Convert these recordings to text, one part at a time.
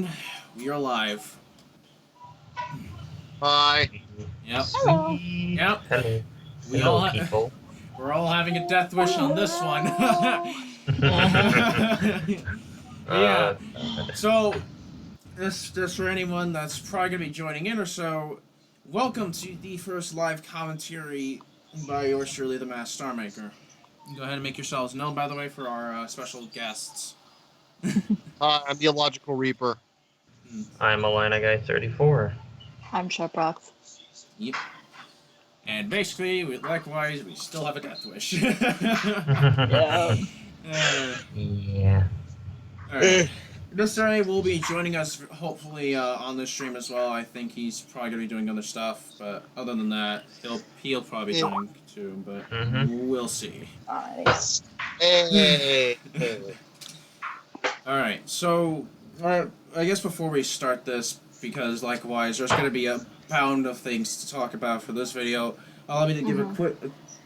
everyone. We are live. Hi. Yep. Hello. Yep. Hello. We Hello, all people. we're all having a death wish on this one. Yeah. So, this for anyone that's probably gonna be joining in or so. Welcome to the first live commentary by yours truly, the Mass Starmaker. Go ahead and make yourselves known, by the way, for our special guests. Hi, I'm the Illogical Reaper. I'm Alina Guy 34. I'm Sharprox. Yep. And basically, likewise, we still have a death wish. Yeah. Yeah. Alright. Mr. A will be joining us, hopefully, on this stream as well. I think he's probably going to be doing other stuff, but other than that, he'll probably be joining too, but we'll see. Nice. Hey. Alright, so, I guess before we start this, because likewise, there's going to be a pound of things to talk about for this video, allow me to give a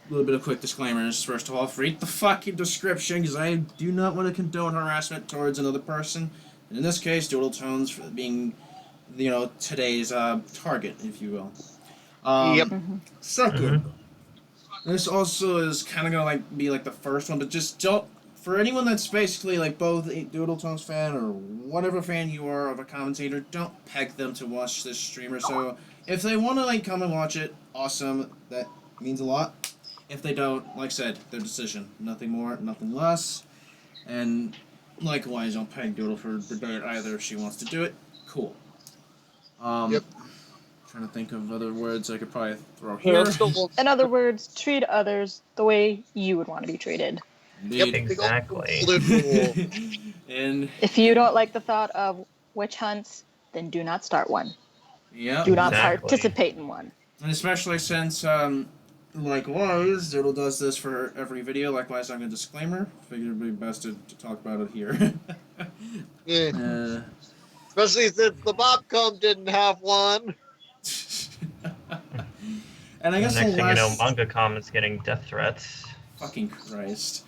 little bit of quick disclaimers. First of all, read the fucking description, because I do not want to condone harassment towards another person. And in this case, Doodle Tones for being, today's target, if you will. Yep. Second, this also is kind of going to be the first one, but just don't. For anyone that's basically both a Doodle Tones fan or whatever fan you are of a commentator, don't peg them to watch this stream or so. If they want to come and watch it, awesome. That means a lot. If they don't, like I said, their decision. Nothing more, nothing less. And likewise, don't peg Doodle for debate either. If she wants to do it, cool. Yep. Trying to think of other words I could probably throw here. In other words, treat others the way you would want to be treated. Indeed. Exactly. And if you don't like the thought of witch hunts, then do not start one. Yeah. Do not participate in one. And especially since, likewise, Doodle does this for every video. Likewise, I'm a disclaimer. Figured it'd be best to talk about it here. Yeah. Especially since the Bobcom didn't have one. And I guess Next the thing last... you know, Manga Comment's getting death threats. Fucking Christ.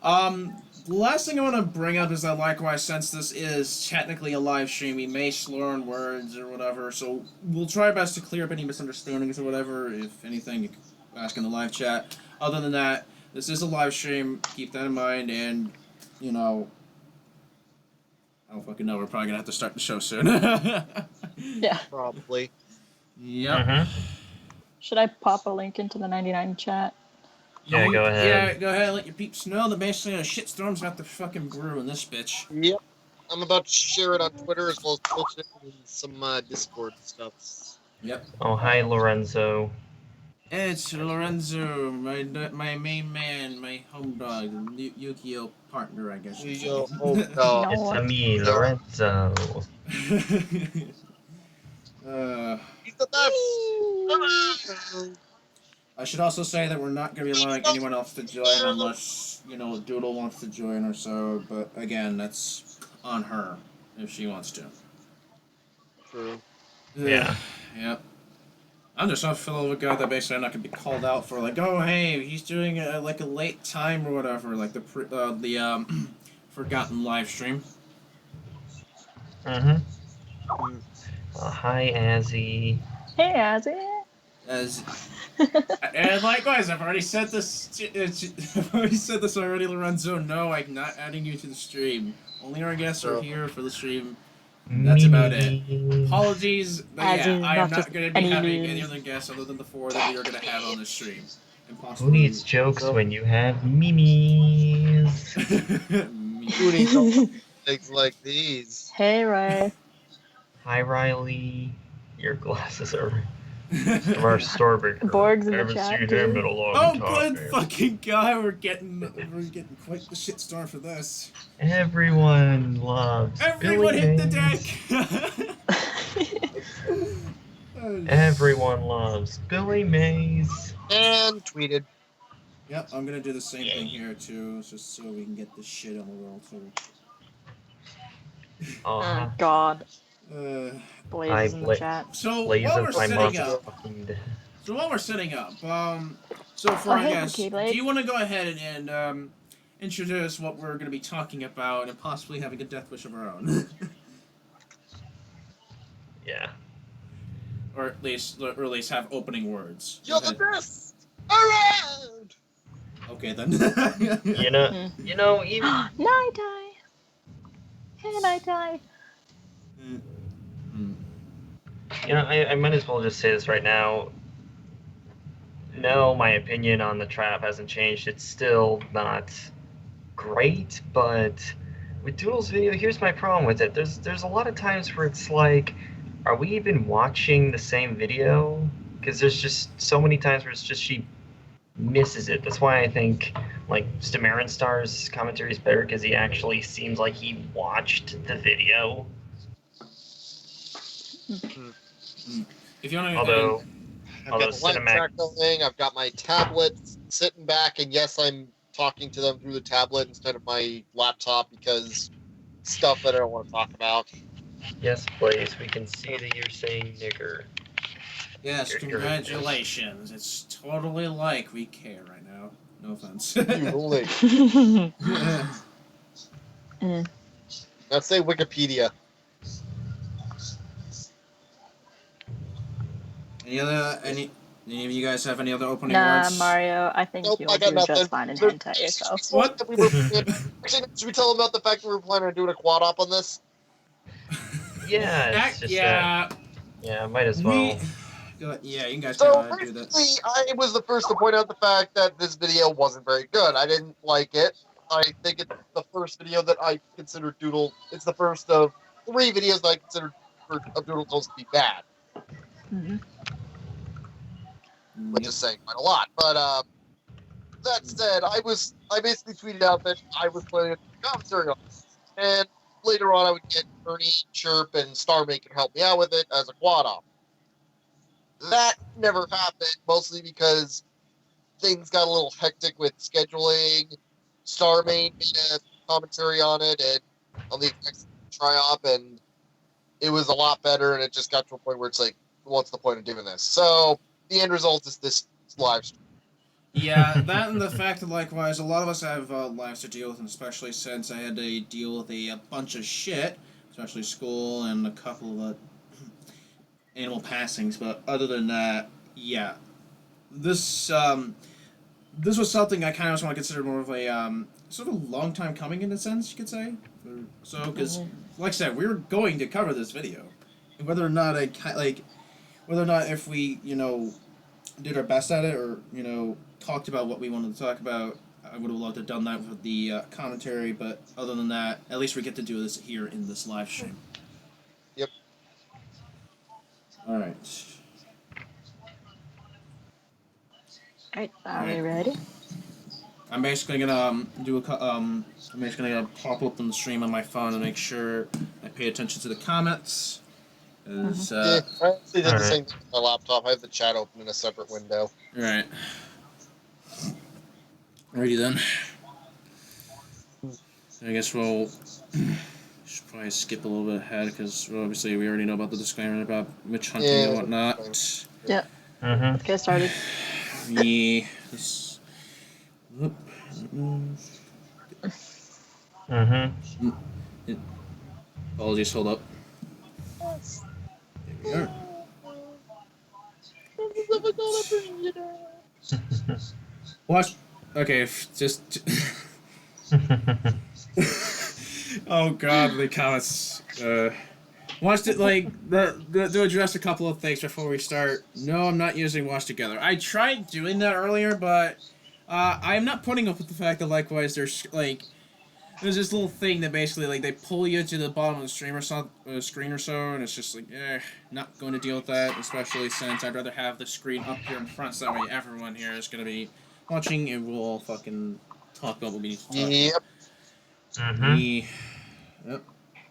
The last thing I want to bring up is that likewise, since this is technically a live stream, we may slur on words or whatever, so we'll try our best to clear up any misunderstandings or whatever. If anything, you can ask in the live chat. Other than that, this is a live stream, keep that in mind, and, I don't fucking know, we're probably gonna have to start the show soon. Yeah. Probably. Yep. Should I pop a link into the 99 chat? Yeah, go ahead. Yeah, go ahead and let your peeps know that basically a shitstorm's about to fucking brew in this bitch. Yep. I'm about to share it on Twitter as well as post it in some Discord stuff. Yep. Oh, hi, Lorenzo. It's Lorenzo, my main man, my home dog, Yu-Gi-Oh partner, I guess. Yo, oh no. It's me, Lorenzo. He's the best. I should also say that we're not going to be allowing anyone else to join unless, Doodle wants to join or so, but again, that's on her if she wants to. True. Yeah. Yep. I'm just not feeling of a guy that basically I'm not going to be called out for, oh, hey, he's doing a late time or whatever, the forgotten live stream. Hi, Azzy. Hey, Azzy. And likewise, I've already said this. Already, Lorenzo. No, I'm not adding you to the stream. Only our guests are here for the stream. That's about it. Apologies, but I am not going to be having any other guests other than the 4 that we are going to have on this stream. Who needs jokes when you have memes? Who needs things like these? Hey, Ray. Hi, Riley. Your glasses are from our Starmaker. Borg's in I the haven't chat, seen too. him in a long time. Good fucking guy. We're getting quite the shitstorm for this. Everyone loves Everyone Billy hit the Mays. deck. Everyone loves Billy Mays. And tweeted. Yep, I'm gonna do the same thing here too, just so we can get this shit on the roll too. Oh, God. Blaze in the Bla- chat. So Blaze while of we're my setting monster up, fucking dead. so for hey, guys, do Kaylee. you want to go ahead and introduce what we're going to be talking about and possibly having a death wish of our own? least have opening words. You're the best around! Okay then. You know, even Night die. Hey, night die. I might as well just say this right now. No, my opinion on the trap hasn't changed. It's still not great, but with Doodle's video, here's my problem with it. There's a lot of times where it's like, are we even watching the same video? Because there's just so many times where it's just she misses it. That's why I think like Star's commentary is better, because he actually seems like he watched the video. If you want to, Although I've got the light track going, I've got my tablet sitting back, and yes, I'm talking to them through the tablet instead of my laptop because stuff that I don't want to talk about. yes, Blaze, we can see that you're saying nigger. yes, congratulations. It's totally like we care right now. No offense. Totally. Let's say Wikipedia. Any of you guys have any other opening Nah, words? Mario, I think Nope, you'll I got do nothing. just fine in hentai yourself. What? Actually, should we tell them about the fact that we were planning on doing a quad op on this? Yeah, it's just yeah. yeah, might as well. Yeah, you guys So can do that. basically, I was the first to point out the fact that this video wasn't very good. I didn't like it. I think it's the first video that I consider Doodle. It's the first of 3 videos that I consider of Doodle Tones to be bad, which is saying quite a lot. But that said, I basically tweeted out that I was planning to do commentary on this, and later on I would get Ernie, Chirp, and Starmaker to help me out with it as a quad op. That never happened, mostly because things got a little hectic with scheduling. Starmate made a commentary on it and on the tri-op, and it was a lot better, and it just got to a point where it's like, what's the point of doing this? So the end result is this live stream. Yeah, that and the fact that likewise, a lot of us have lives to deal with, and especially since I had to deal with a bunch of shit, especially school and a couple of animal passings. But other than that, yeah, this was something I kind of want to consider more of a sort of a long time coming in a sense, you could say. So, because like I said, we were going to cover this video, and whether or not if we did our best at it, or talked about what we wanted to talk about, I would have loved to have done that with the commentary. But other than that, at least we get to do this here in this live stream. Yep. All right. Alright, are we ready? I'm basically gonna I'm basically gonna pop open the stream on my phone and make sure I pay attention to the comments. I actually did the same thing with my laptop. I have the chat open in a separate window. Right. Alrighty then. I guess we'll should probably skip a little bit ahead because obviously we already know about the disclaimer about witch hunting and whatnot. Yep. Let's get started. Apologies, hold up. There we are. Watch. Okay, just. Oh god, the comments. Watched it to address a couple of things before we start. No, I'm not using Watch Together. I tried doing that earlier, but I am not putting up with the fact that likewise there's this little thing that basically they pull you to the bottom of the screen or so, and it's just not going to deal with that, especially since I'd rather have the screen up here in front so that way everyone here is going to be watching and we'll all fucking talk about what we need to talk about. Yep.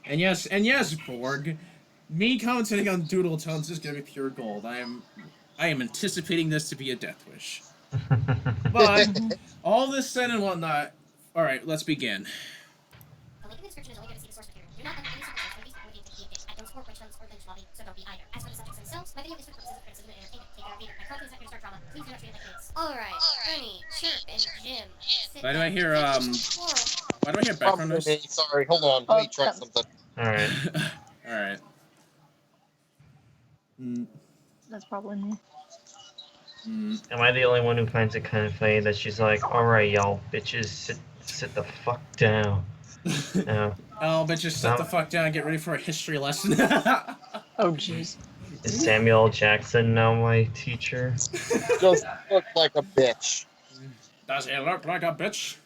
And yes, Borg, me commentating on Doodle Tones is going to be pure gold. I am anticipating this to be a death wish. But all this said and whatnot, all right, let's begin. The link in the description is only good to see the source material. Do not under any circumstances make use of wording to be I don't support witch hunts or lynch lobby, so don't be either. As for the subjects themselves, my video is for the purposes of criticism and entertainment. Take care of reader. My content is not here to start drama. Please do not treat it like kids. Alright, Ernie, Chirp, and Jim. Why do I hear background noise? Sorry, hold on. Let me try something. Alright. Alright. That's probably me. Am I the only one who finds it kind of funny that she's like, "Alright, y'all, bitches, sit the fuck down." No. Oh, bitches, sit the fuck down and get ready for a history lesson. Oh, jeez. Is Samuel Jackson now my teacher? Just look like a bitch. Does he look like a bitch?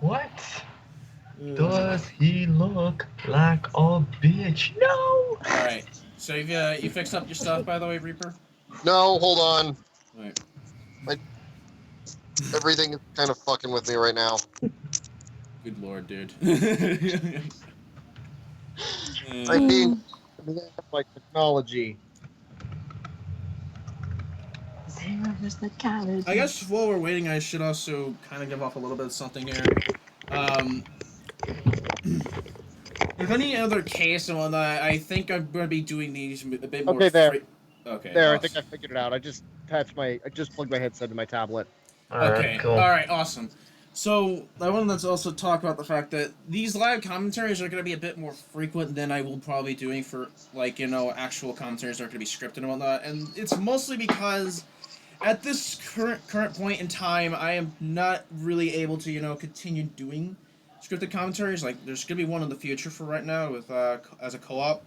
What? Does he look like a bitch? No! Alright, so you fixed up your stuff, by the way, Reaper? No, hold on. Right. Everything is kind of fucking with me right now. Good lord, dude. I'm being like technology. There's the cabbage. I guess while we're waiting, I should also kind of give off a little bit of something here. If any other case and whatnot, I think I'm going to be doing these a bit more. Okay, there. Okay. There, I awesome. think I figured it out. I just plugged my headset to my tablet. Okay. Cool. All right. Awesome. So I wanted to also talk about the fact that these live commentaries are going to be a bit more frequent than I will probably be doing for actual commentaries that are going to be scripted and whatnot, and it's mostly because at this current point in time, I am not really able to continue doing scripted commentaries. Like there's going to be one in the future for right now with as a co-op.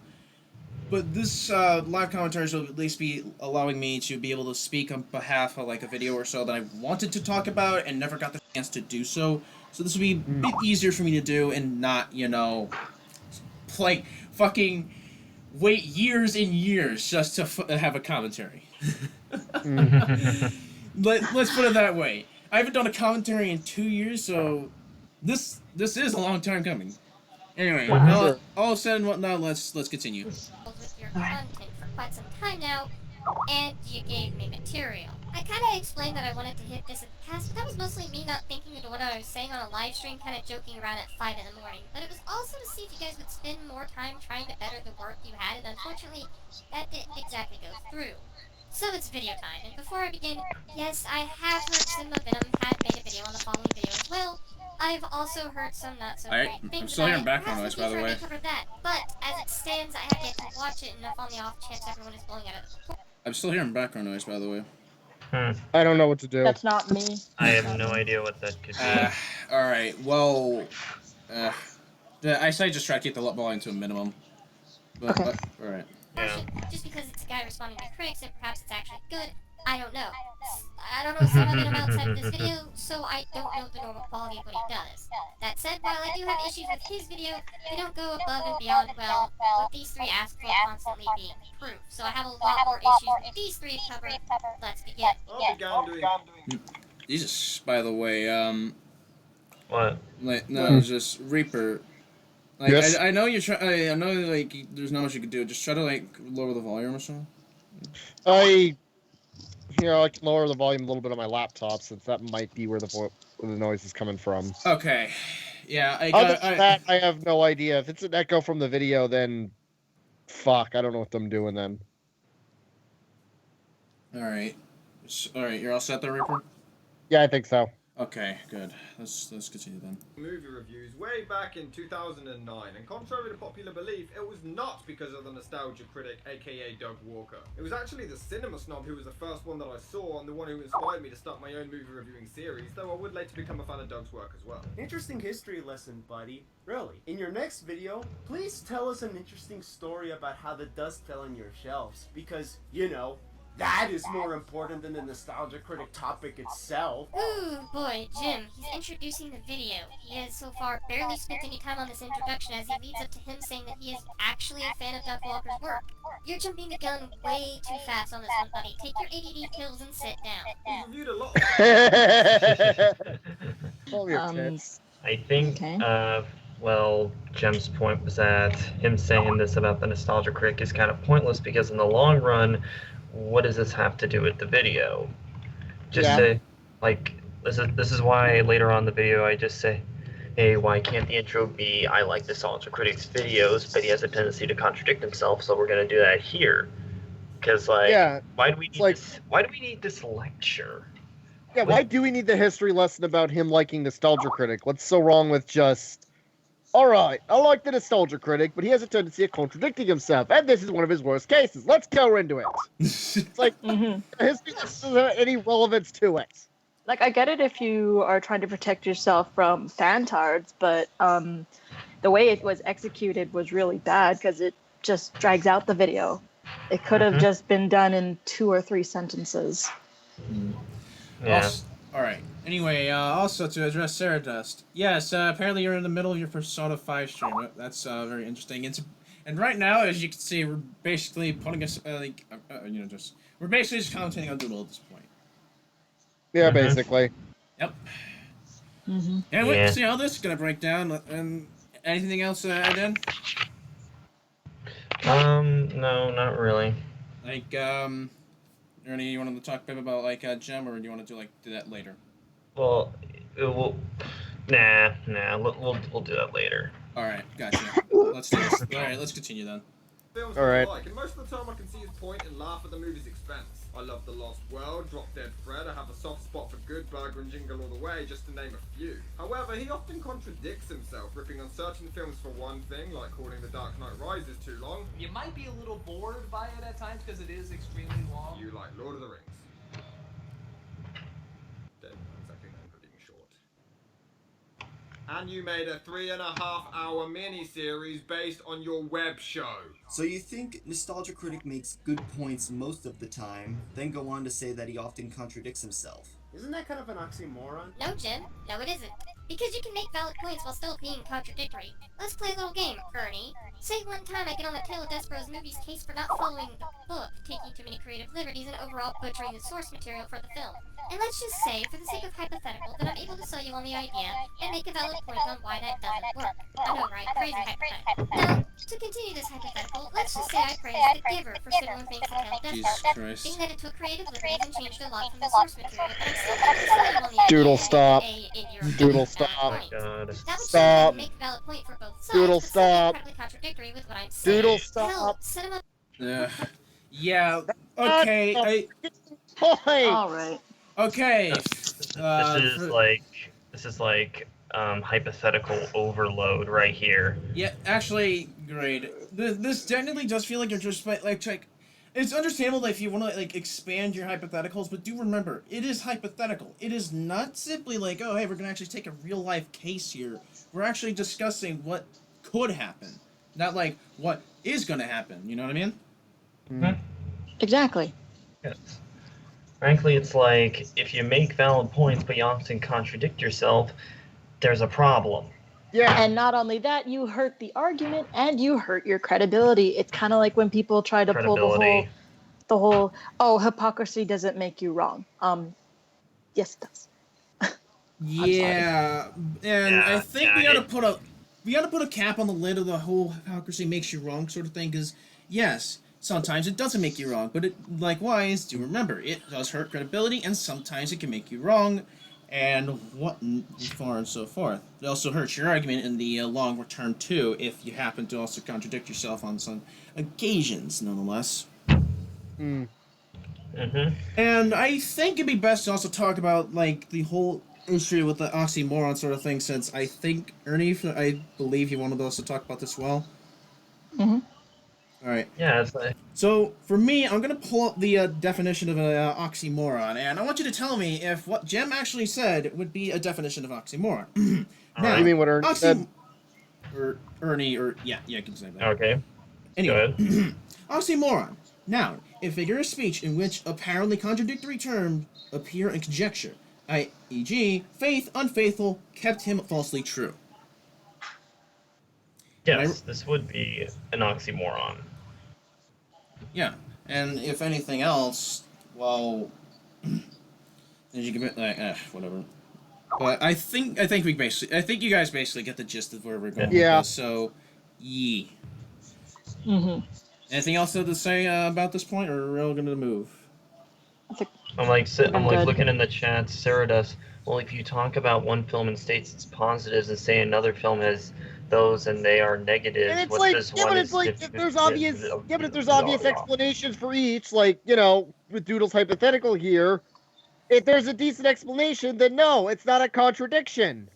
But this live commentaries will at least be allowing me to be able to speak on behalf of like a video or so that I wanted to talk about and never got the chance to do so. So this will be a bit easier for me to do and not, like fucking wait years and years just to have a commentary. Let's put it that way. I haven't done a commentary in 2 years, so this is a long time coming. Anyway, all said and whatnot, let's continue. With your content for quite some time now, and you gave me material. I kind of explained that I wanted to hit this at the cast, but that was mostly me not thinking into what I was saying on a live stream, kind of joking around at 5 in the morning. But it was also to see if you guys would spend more time trying to better the work you had, and unfortunately, that didn't exactly go through. So it's video time, and before I begin, yes, I have heard Cinema Venom had made a video on the following video as well. I've also heard some not so great things I'm still hearing about it. background noise, by the way. Perhaps in the future I may cover that, but as it stands, I have yet to watch it, and if on the off chance everyone is blowing out of the I'm still hearing background noise, by the way. I don't know what to do. That's not me. I have no idea what that could be. Alright, well... I say just try to keep the volume to a minimum. But, Okay. Alright. Yeah. Just because it's a guy responding to critics and perhaps it's actually good, I don't know. I don't know Cinema Venom outside of this video, so I don't know the normal quality of what he does. That said, while I do have issues with his video, they don't go above and beyond, well, what these three ask for constantly being proved. So I have a lot more issues with these three to cover. Let's begin. Jesus, by the way, What? it's just Reaper. Like, Yes? I know you're trying. I know, like, there's not much you can do. Just try to, like, lower the volume or something. I can lower the volume a little bit on my laptop since that might be where the noise is coming from. Okay. Yeah, Other than that, I have no idea. If it's an echo from the video, then fuck, I don't know what I'm doing then. Alright. Alright, you're all set there, Reaper? Yeah, I think so. Okay, good. Let's continue then. Movie reviews way back in 2009, and contrary to popular belief, it was not because of the nostalgia critic, aka Doug Walker. It was actually the cinema snob who was the first one that I saw and the one who inspired me to start my own movie reviewing series, though I would later become a fan of Doug's work as well. Interesting history lesson, buddy. Really. In your next video, please tell us an interesting story about how the dust fell on your shelves, because, that is more important than the nostalgia critic topic itself. Ooh, boy, Jim, he's introducing the video. He has so far barely spent any time on this introduction as he leads up to him saying that he is actually a fan of Doug Walker's work. You're jumping the gun way too fast on this one, buddy. Take your ADD pills and sit down. We've reviewed a lot Hold your tits. I think, Okay. Jem's point was that him saying this about the nostalgia critic is kind of pointless because in the long run, what does this have to do with the video? Just say, like, this is why later on in the video I just say, hey, why can't the intro be, I like the nostalgia critic's videos, but he has a tendency to contradict himself, so we're gonna do that here. Because, like, why do we need this? Why do we need this lecture? Yeah, why do we need the history lesson about him liking nostalgia critic? What's so wrong with just Alright, I like the nostalgia critic, but he has a tendency of contradicting himself, and this is one of his worst cases. Let's go into it. It's like, Hmm. history doesn't have any relevance to it. Like, I get it if you are trying to protect yourself from fantards, but the way it was executed was really bad because it just drags out the video. It could have just been done in 2 or 3 sentences. Yeah. Also, all right. Anyway, also to address Sarah Dust. Yes, apparently you're in the middle of your Persona 5 stream. That's very interesting. And right now, as you can see, we're basically putting us we're basically just commentating on Doodle at this point. Yeah, basically. Yep. Mm-hmm. And wait Yeah. to see how this is gonna break down. And anything else to add in? No, not really. Like, Ernie, you wanted to talk a bit about like Gem, or do you want to do that later? Well, nah. We'll do that later. All right, gotcha. Let's do this. All right, let's continue then. Films All that I right. like, and most of the time I can see his point and laugh at the movie's expense. I love The Lost World, Drop Dead Fred, I have a soft spot for Good Burger and Jingle All the Way, just to name a few. However, he often contradicts himself, ripping on certain films for one thing, like calling The Dark Knight Rises too long. You might be a little bored by it at times because it is extremely long. You like Lord of the Rings. Dead, exactly known for being short. And you made a 3.5-hour mini-series based on your web show. So you think Nostalgia Critic makes good points most of the time, then go on to say that he often contradicts himself. Isn't that kind of an oxymoron? No, Jim. No, it isn't. Because you can make valid points while still being contradictory. Let's play a little game, Ernie. Say one time I get on the tail of Despero's movie's case for not following the book, taking too many creative liberties, and overall butchering the source material for the film. And let's just say, for the sake of hypothetical, that I'm able to sell you on the idea and make a valid point on why that doesn't work. I know, right? Crazy hypothetical. Now, to continue this hypothetical, let's just say I praise The Giver for similar things to Tale of Jesus Despero, Christ. being that it took creative liberties and changed a lot from the source material, but I'm still able to sell you on the idea Doodle, and stop. in your opinion, Doodle, valid stop. Oh my point. god. That would Stop. make a valid point for both sides, Doodle, but still be stop. incredibly contradictory with what I'm saying. Doodle, Hell, stop. set him up. Yeah. Okay. Point! All right. Okay. This is like hypothetical overload right here. Yeah, actually, great. This technically does feel like you're just like. It's understandable if you want to like expand your hypotheticals, but do remember, it is hypothetical. It is not simply like, oh, hey, we're gonna actually take a real life case here. We're actually discussing what could happen, not like what is gonna happen. You know what I mean? Exactly. Yes. Frankly, it's like if you make valid points but you often contradict yourself, there's a problem. Yeah. And not only that, you hurt the argument and you hurt your credibility. It's kind of like when people try to pull Credibility. the whole, oh, hypocrisy doesn't make you wrong. Yes, it does. Yeah, and Yeah, I think yeah, we gotta put a cap on the lid of the whole hypocrisy makes you wrong sort of thing. Because yes, sometimes it doesn't make you wrong, but it likewise do remember it does hurt credibility, and sometimes it can make you wrong, and what and so forth. It also hurts your argument in the long return too, if you happen to also contradict yourself on some occasions, nonetheless. Mm. Mm-hmm. And I think it'd be best to also talk about like the whole issue with the oxymoron sort of thing, since I think Ernie, I believe you wanted us to talk about this well. Mm-hmm. All right. Yeah, it's like, So for me, I'm gonna pull up the definition of an oxymoron, and I want you to tell me if what Jem actually said would be a definition of oxymoron. Now, You mean what Ernie said? Or Ernie, or yeah, you can say that. okay. Anyway, Good. oxymoron. Noun, a figure of speech in which apparently contradictory terms appear in conjecture, e.g., faith, unfaithful, kept him falsely true. Yes, this would be an oxymoron. Yeah, and if anything else, well, as you can like, whatever. But I think you guys basically get the gist of where we're going. Yeah. With this, so, yee. Mm-hmm. Anything else to say about this point, or are we all gonna move? I'm like Good. looking in the chat. Sarah does. Well, if you talk about one film and states its positives and say another film has those and they are negatives, And it's what's like, this yeah, one but is it's like, diff- if there's diff- obvious, diff- yeah, but if there's obvious blah, blah. explanations for each, like, you know, with Doodle's hypothetical here, if there's a decent explanation, then no, it's not a contradiction.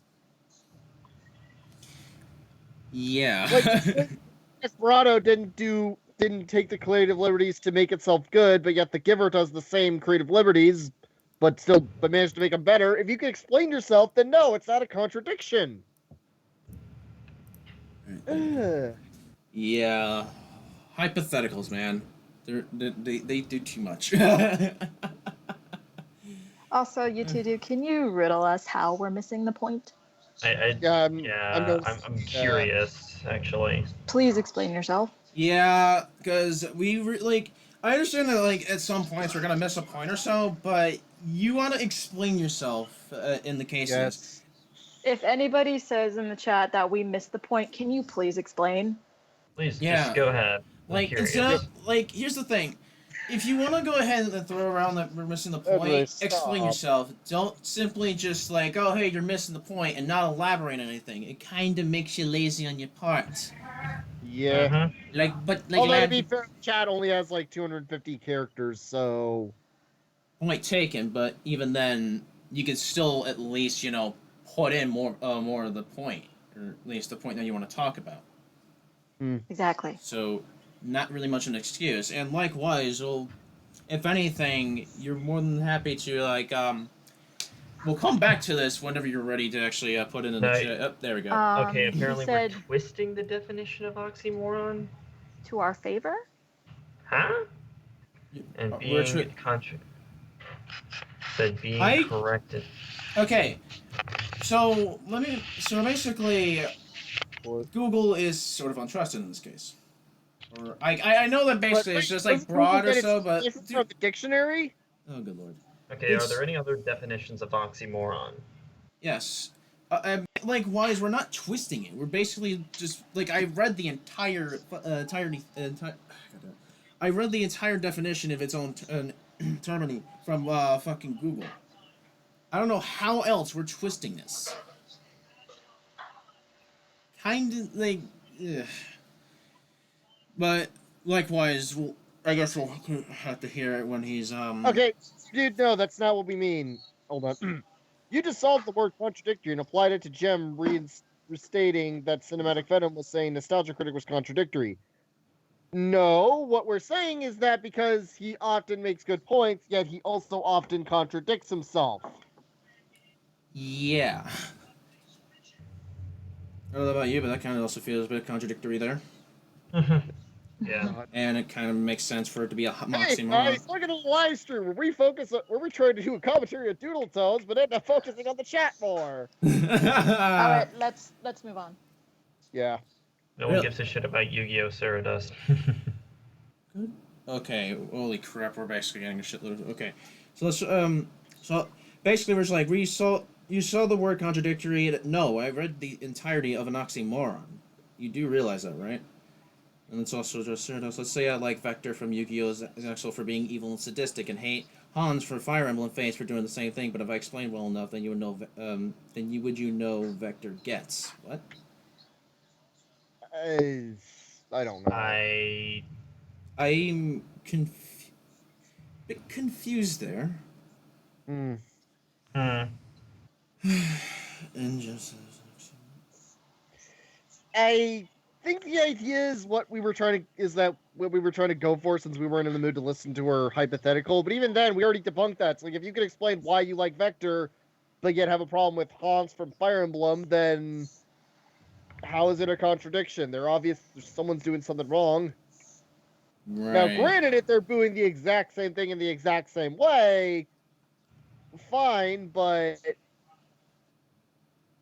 Yeah. Like, Desperado didn't take the creative liberties to make itself good, but yet the giver does the same creative liberties, but managed to make them better. If you can explain yourself, then no, it's not a contradiction. Yeah. Hypotheticals, man. They do too much. Also, you two do. Can you riddle us how we're missing the point? I'm curious, actually. Please explain yourself. Yeah, because I understand that like at some points we're gonna miss a point or so, but you want to explain yourself in the cases. Yes. If anybody says in the chat that we missed the point, can you please explain? Please, Yeah. just go ahead. I'm Like curious. instead of, like here's the thing. If you want to go ahead and throw around that we're missing the point, Anyway, explain stop. yourself. Don't simply just like, oh hey, you're missing the point and not elaborate on anything. It kind of makes you lazy on your part. Yeah. Mhm. Like Although to lad, be fair, chat only has like 250 characters, so point taken, but even then, you could still at least put in more of the point, or at least the point that you want to talk about. Exactly. So, not really much of an excuse. And likewise, well, if anything, you're more than happy to We'll come back to this whenever you're ready to actually put it in the chat. Oh, there we go. Okay, He apparently said we're twisting the definition of oxymoron. to our favor. Huh? And being corrected. Okay. So basically, Google is sort of untrusted in this case. Or I know that basically it's just like broad or so, but from the dictionary. Oh good lord. Okay, are there any other definitions of oxymoron? Yes. Likewise, we're not twisting it. We're basically just like I read the entire I read the entire definition of its own termini from fucking Google. I don't know how else we're twisting this. Kind of like, ugh. But likewise, I guess we'll have to hear it when he's Okay, dude, no, that's not what we mean. Hold on. You just solved the word contradictory and applied it to Gem restating that Cinematic Venom was saying Nostalgia Critic was contradictory. No, what we're saying is that because he often makes good points, yet he also often contradicts himself. Yeah. I don't know about you, but that kind of also feels a bit contradictory there. Yeah. And it kind of makes sense for it to be a Hey moxie guys, look at the live stream where we trying to do a commentary of Doodle Tones, but end up focusing on the chat more. All right, let's move on. Yeah. No one gives a shit about Yu-Gi-Oh! Stardust. Good. Okay, holy crap, we're basically getting a shitload of... Okay, so let's, so basically we're just like, you saw the word contradictory, no, I read the entirety of an oxymoron. You do realize that, right? And it's also just, let's say I like Vector from Yu-Gi-Oh! Zexal for being evil and sadistic, and hate Hans from Fire Emblem Fates for doing the same thing, but if I explained well enough, then you would know Vector gets. What? I don't know. I'm bit confused there. I think the idea is what we were trying to go for, since we weren't in the mood to listen to her hypothetical. But even then, we already debunked that. So like, if you could explain why you like Vector, but yet have a problem with Hans from Fire Emblem, then how is it a contradiction? Someone's doing something wrong. Right. Now, granted, if they're doing the exact same thing in the exact same way, fine, but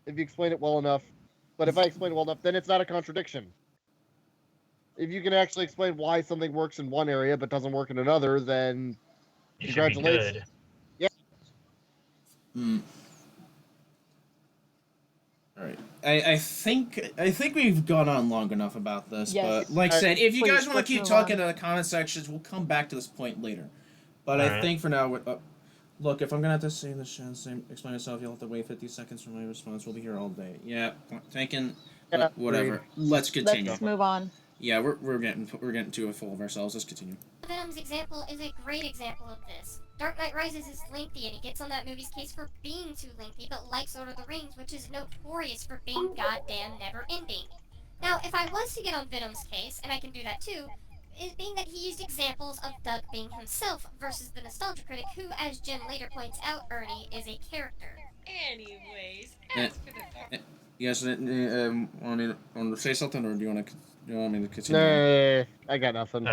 if you explain it well enough. But if I explain it well enough, then it's not a contradiction. If you can actually explain why something works in one area but doesn't work in another, then congratulations. Yeah. All right. I think we've gone on long enough about this, Yes. but like I said, if you Please, guys want to let's keep move talking on. in the comment sections, we'll come back to this point later. But Alright. I think for now, look, if I'm gonna have to say this, explain myself, you'll have to wait 50 seconds for my response. We'll be here all day. Yeah, taken. Whatever. Let's continue. Let's move on. Yeah, we're getting too full of ourselves. Let's continue. Venom's example is a great example of this. Dark Knight Rises is lengthy and he gets on that movie's case for being too lengthy, but like Lord of the Rings, which is notorious for being goddamn never ending. Now, if I was to get on Venom's case, and I can do that too, it being that he used examples of Doug being himself versus the nostalgia critic who, as Jen later points out, Ernie, is a character. Anyways, Eh, as for the part. You guys want to say something, or do you want me to continue? Nah, I got nothing.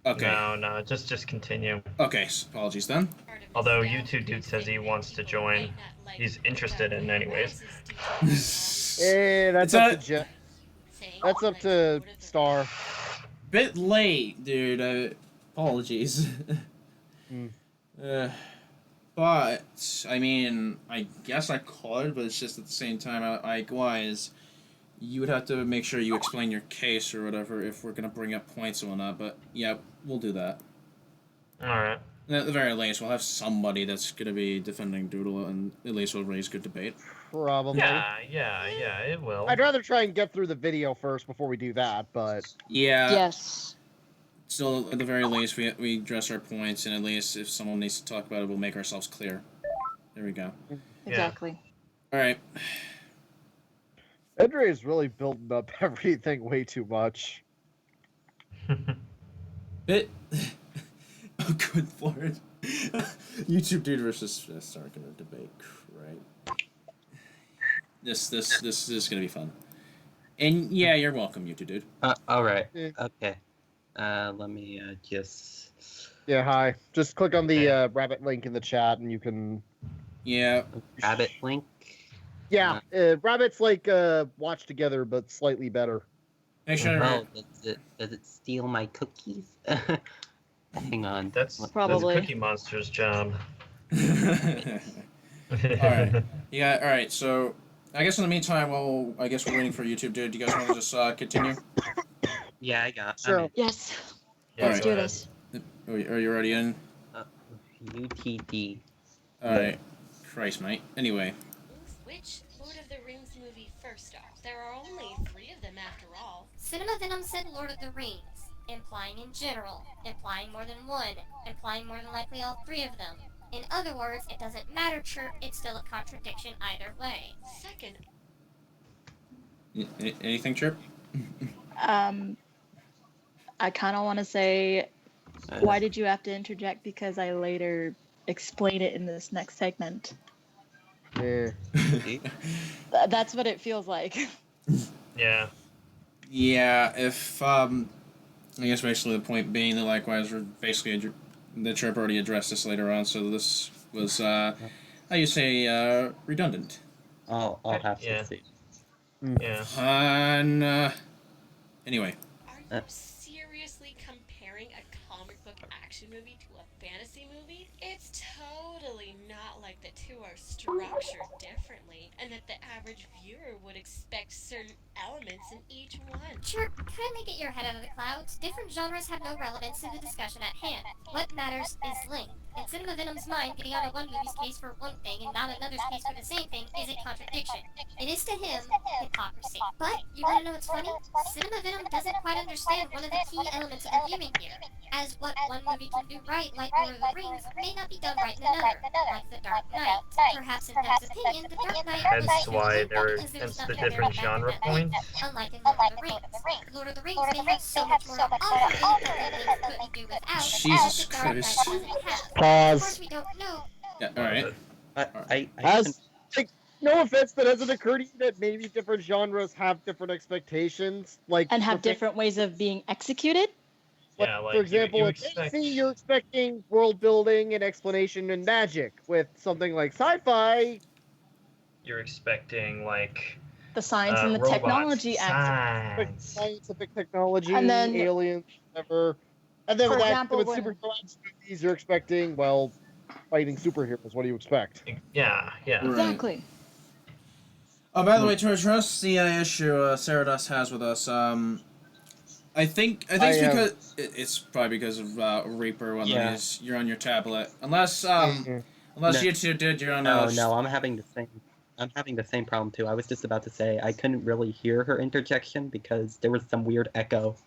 Okay. No, just continue. Okay, apologies then. Although YouTube dude says he wants to join, he's interested in anyways. That's up to Jet. That's up to Star. Bit late, dude. Apologies. But I mean, I guess I could, but it's just at the same time, likewise, you would have to make sure you explain your case or whatever if we're gonna bring up points and whatnot. But yeah, we'll do that. All right. And at the very least, we'll have somebody that's gonna be defending Doodle, and at least we'll raise good debate. Probably. Yeah, it will. I'd rather try and get through the video first before we do that, but... Yeah. Yes. Still, at the very least, we address our points, and at least if someone needs to talk about it, we'll make ourselves clear. There we go. Exactly. All right. Andre is really building up everything way too much. Bit. Oh, good lord. YouTube dude versus Starmaker debate. Right. This is gonna be fun. And yeah, you're welcome, YouTube dude. All right. Yeah. Okay. Let me just. Yeah, hi. Just click on the rabbit link in the chat, and you can. Yeah. Rabbit link. Yeah, rabbits like watch together, but slightly better. Make sure. Oh, does it steal my cookies? Hang on. That's Probably. Cookie Monster's job. Alright. Yeah, alright, so I guess in the meantime, while we're waiting for YouTube dude, do you guys want to just continue? Yeah, I got. Sure. Yes. Yeah, Let's go do ahead. this. Are you already in? UTD. Alright. Christ, mate. Anyway. Which Lord of the Rings movie first off? There are only 3 of them after all. Cinema Venom said Lord of the Rings, implying in general, implying more than one, implying more than likely all 3 of them. In other words, it doesn't matter, Chirp, it's still a contradiction either way. Second, Anything, Chirp? I kind of want to say, why did you have to interject? Because I later explain it in this next segment. Yeah. That's what it feels like. Yeah. Yeah, if, I guess basically the point being that likewise we're basically, the Chirp already addressed this later on, so this was, how you say, redundant. I'll have to see. Yeah. Anyway. are you seriously comparing a comic book action movie to a fantasy movie? It's totally not like the 2 are structured differently, and that the average viewer would expect certain elements in each one. Chirp, kindly get your head out of the clouds. Different genres have no relevance to the discussion at hand. What matters is length. In Cinema Venom's mind, getting on one movie's case for one thing and not another's case for the same thing is a contradiction. It is to him hypocrisy. But, you wanna know what's funny? Cinema Venom doesn't quite understand one of the key elements of the viewing here. As what one movie can do right, like Lord of the Rings, may not be done right in another, like The Dark Knight. Perhaps in Pep's opinion, The Dark Knight was Hence why unique there because there was hence the nothing very different bad genre in that movie, points. unlike in Lord of the Rings. Lord of the Rings may have so much more to offer in it that they couldn't do without, Jesus as The Dark Knight Christ. doesn't have. Pause. Of course, we don't know. Yeah, alright. I As, like, no offense, but has it occurred to you that maybe different genres have different expectations? Like, And have for different ways of being executed? Yeah, like, for example, you in expect- fantasy, you're expecting world building and explanation and magic. With something like sci-fi, You're expecting like The science and the robots, technology aspect. like science. scientific technology, And then- aliens, whatever. And then For with, example, with when- superhero action movies, you're expecting, well, fighting superheroes. What do you expect? Yeah. Right. Exactly. Oh, by the way, to address the issue Saradas has with us, I think it's because it's probably because of Reaper when you're on your tablet. Unless you two did, you're on. No, I'm having the same problem too. I was just about to say I couldn't really hear her interjection because there was some weird echo.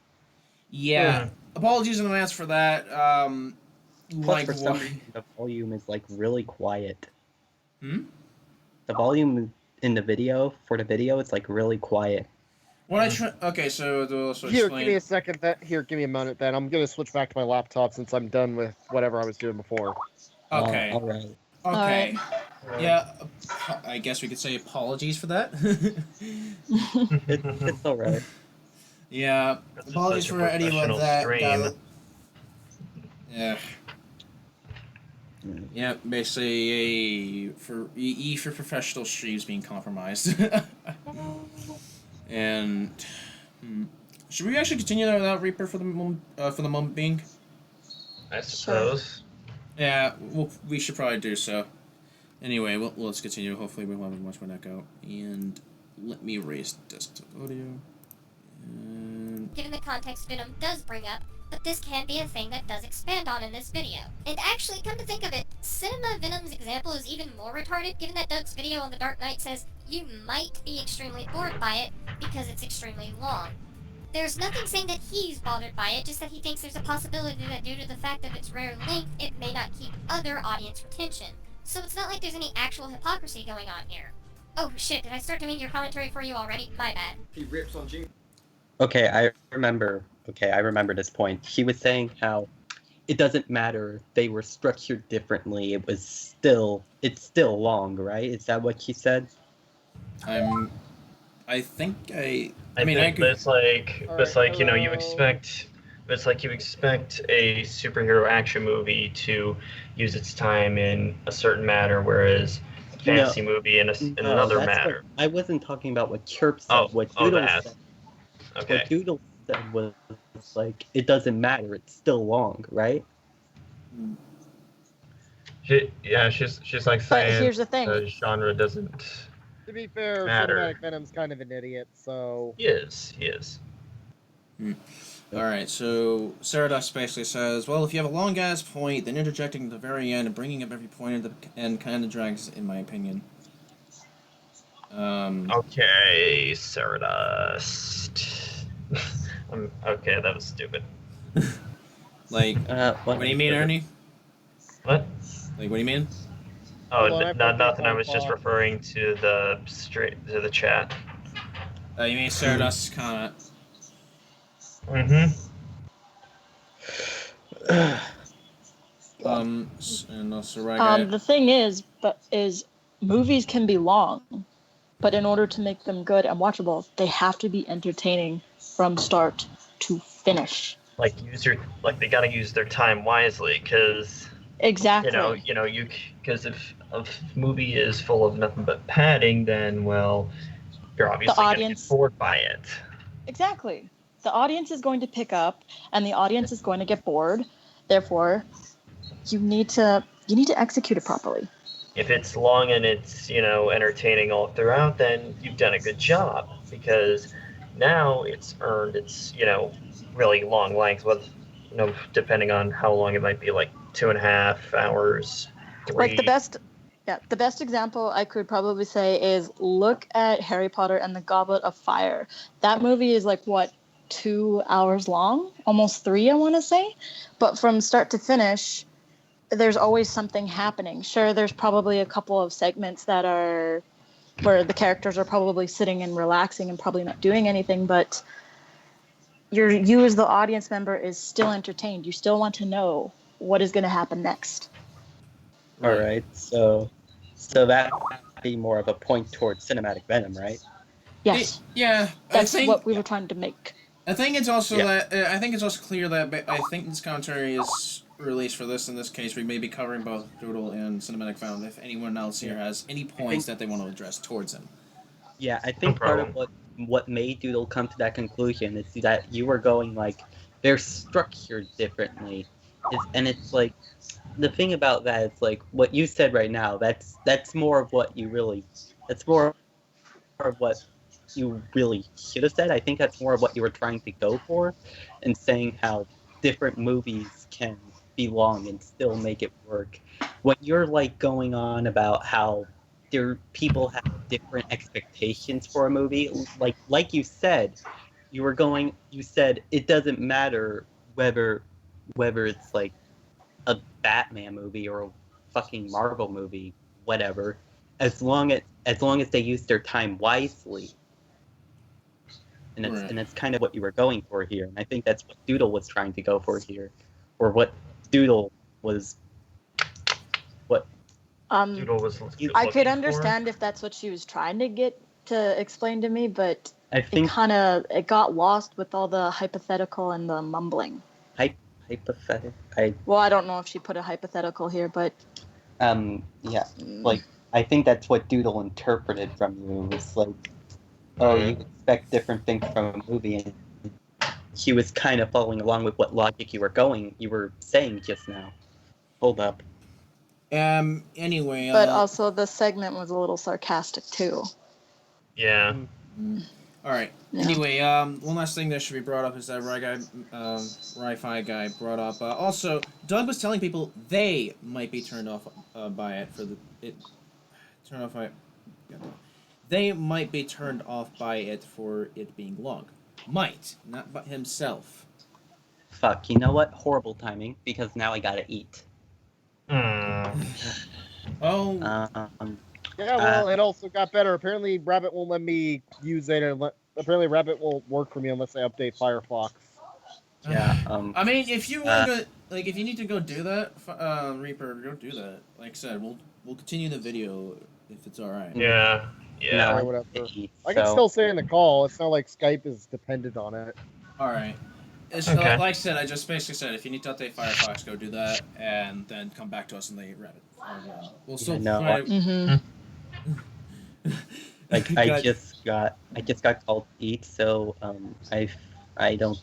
Yeah. Apologies in advance for that. Plus, for some reason, the volume is like really quiet. Hmm? The volume in the video, it's like really quiet. What I try. Okay, so to also Here, explain. give me a second. Give me a minute. Then I'm gonna switch back to my laptop since I'm done with whatever I was doing before. Okay. All right. Okay. Yeah, I guess we could say apologies for that. It's all right. Yeah, This is apologies such a for anyone professional that stream. got. Yeah. Yeah, basically for professional streams being compromised. And should we actually continue that without Reaper for the moment being? I suppose. Yeah, we should probably do so. Anyway, let's continue. Hopefully we won't have much more echo. And let me raise desktop audio. And Given the context Venom does bring up, but this can be a thing that does expand on in this video. And actually, come to think of it, Cinema Venom's example is even more retarded given that Doug's video on The Dark Knight says you might be extremely bored by it because it's extremely long. There's nothing saying that he's bothered by it, just that he thinks there's a possibility that due to the fact of its rare length, it may not keep other audience retention. So it's not like there's any actual hypocrisy going on here. Oh shit, did I start doing your commentary for you already? My bad. He rips on June. Okay, I remember this point. She was saying how it doesn't matter. They were structured differently. It's still long, right? Is that what she said? I think I mean, I could. it's like you know, you hello. expect. It's like you expect a superhero action movie to use its time in a certain manner, whereas a fantasy movie in another that's manner. I wasn't talking about what Chirp said. Oh, what oh, Doodle that. said. Okay. What Doodle said was like, it doesn't matter. It's still long, right? She's like saying here's the thing. the genre doesn't. To be fair, Matter. Cinematic Venom's kind of an idiot, so. He is. Alright, so Sarados basically says, well, if you have a long ass point, then interjecting at the very end and bringing up every point at the end kind of drags, in my opinion. Okay, Sarados. Okay, that was stupid. Like, what do you mean, Ernie? What? Like, what do you mean? Oh, Hold on, nothing. I was pause. just referring to the chat. You mean Sarados' comment? Mm-hmm. And also right. The thing is movies can be long, but in order to make them good and watchable, they have to be entertaining from start to finish. Like they gotta use their time wisely, because Exactly. because if a movie is full of nothing but padding, then well, you're obviously gonna get bored by it. Exactly. The audience is going to pick up, and the audience is going to get bored. Therefore, you need to execute it properly. If it's long and it's entertaining all throughout, then you've done a good job, because now it's earned its really long length, with depending on how long it might be, like 2.5 hours, 3. Like the best example I could probably say is look at Harry Potter and the Goblet of Fire. That movie is like 2 hours long, almost 3, I want to say, but from start to finish, there's always something happening. Sure, there's probably a couple of segments that are where the characters are probably sitting and relaxing and probably not doing anything, but you as the audience member is still entertained. You still want to know what is going to happen next. All right, so that would be more of a point towards Cinematic Venom, right? Yes. Yeah, That's what we were trying to make. I think it's also I think it's also clear that I think this commentary is released for this. In this case, we may be covering both Doodle and Cinematic Venom. If anyone else here has any points that they want to address towards him. Yeah, I think part of what made Doodle come to that conclusion is that you were going like they're structured differently, it's like the thing about that is like what you said right now. That's more of what you really. That's more of what you really should have said. I think that's more of what you were trying to go for, and saying how different movies can be long and still make it work. When you're like going on about how people have different expectations for a movie, like you said, you said it doesn't matter whether it's like a Batman movie or a fucking Marvel movie, whatever, as long as they use their time wisely. and it's kind of what you were going for here. And I think that's what Doodle was trying to go for here, or what Doodle was. What Doodle was I could looking understand if that's what she was trying to get to explain to me, but I think it got lost with all the hypothetical and the mumbling. hypothetical. Well, I don't know if she put a hypothetical here, but yeah, like I think that's what Doodle interpreted from you. It was like, oh, you expect different things from a movie, and he was kind of following along with what logic you were saying just now. Hold up. Anyway. But also the segment was a little sarcastic too. Yeah. All right. Yeah. Anyway, one last thing that should be brought up is that Wi-Fi guy brought up. Also, Doug was telling people they might be turned off by it for turned off by. They might be turned off by it for it being long. Might, not by himself. Fuck. You know what? Horrible timing, because now I gotta eat. Oh. Yeah, well, it also got better. Apparently, Rabbit won't let me use it. Apparently, Rabbit won't work for me unless I update Firefox. Yeah. I mean, if you want to, if you need to go do that, Reaper, go do that. Like I said, we'll continue the video if it's all right. Yeah. Yeah. All right, whatever. I can still say in the call. It's not like Skype is dependent on it. All right. Okay. Like I said, I just basically said if you need to update Firefox, go do that, and then come back to us and they Reddit. We'll still try to... Like I just got called to eat, so I don't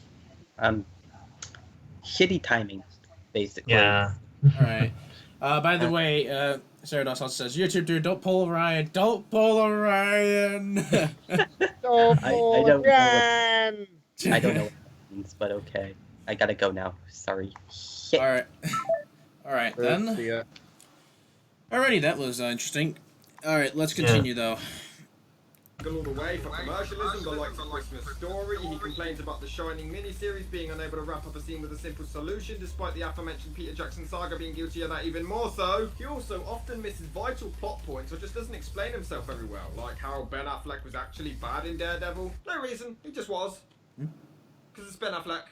shitty timing, basically. Yeah. All right. By the way, Sarados also says YouTube dude, don't pull Ryan, don't pull Ryan. Don't I pull don't Ryan. I don't know what that means, but okay. I gotta go now. Sorry. Shit. All right. All right then. See ya. Alrighty, that was interesting. All right, let's continue though. All the way for commercialism, the likes of Christmas Story. He complains about the Shining miniseries being unable to wrap up a scene with a simple solution, despite the aforementioned Peter Jackson saga being guilty of that even more so. He also often misses vital plot points or just doesn't explain himself very well, like how Ben Affleck was actually bad in Daredevil. No reason, he just was. Because it's Ben Affleck.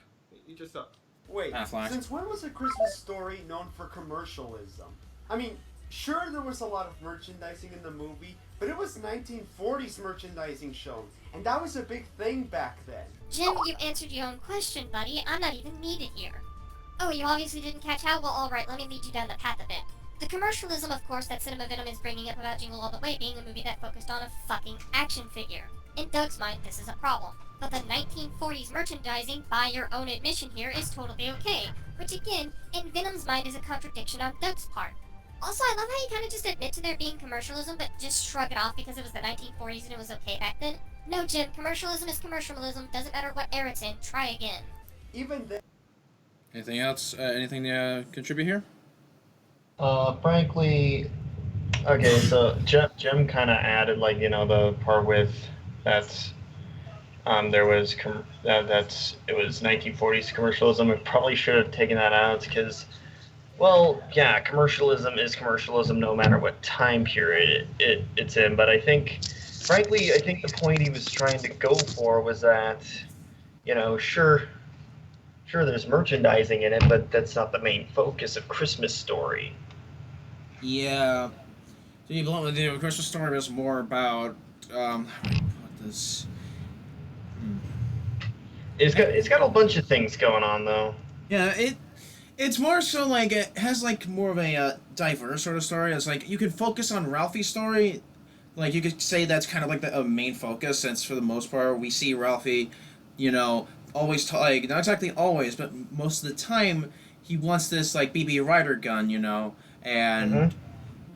He just sucked. Wait, Affleck. since when was A Christmas Story known for commercialism? I mean, sure, there was a lot of merchandising in the movie, but it was 1940s merchandising shown, and that was a big thing back then. Jim, you answered your own question, buddy. I'm not even needed here. Oh, you obviously didn't catch how? Well, alright, let me lead you down the path a bit. The commercialism, of course, that Cinema Venom is bringing up about Jingle All the Way being a movie that focused on a fucking action figure. In Doug's mind, this is a problem. But the 1940s merchandising, by your own admission here, is totally okay. Which again, in Venom's mind is a contradiction on Doug's part. Also, I love how you kind of just admit to there being commercialism, but just shrug it off because it was the 1940s and it was okay back then. No, Jim, commercialism is commercialism. Doesn't matter what era it's in. Try again. Even then. Anything else? Anything to contribute here? Frankly, okay, so Jim kind of added, like, you know, the part with that's there was it was 1940s commercialism. I probably should have taken that out because, well, yeah, commercialism is commercialism no matter what time period it's in. But I think, frankly, the point he was trying to go for was that, you know, sure, there's merchandising in it, but that's not the main focus of Christmas Story. Yeah. The Christmas Story was more about what this. It's got a bunch of things going on though. Yeah, it's more so like it has like more of a diverse sort of story. It's like you could focus on Ralphie's story, like you could say that's kind of like the main focus. Since for the most part we see Ralphie, you know, always like not exactly always, but most of the time he wants this like BB Rider gun, you know, and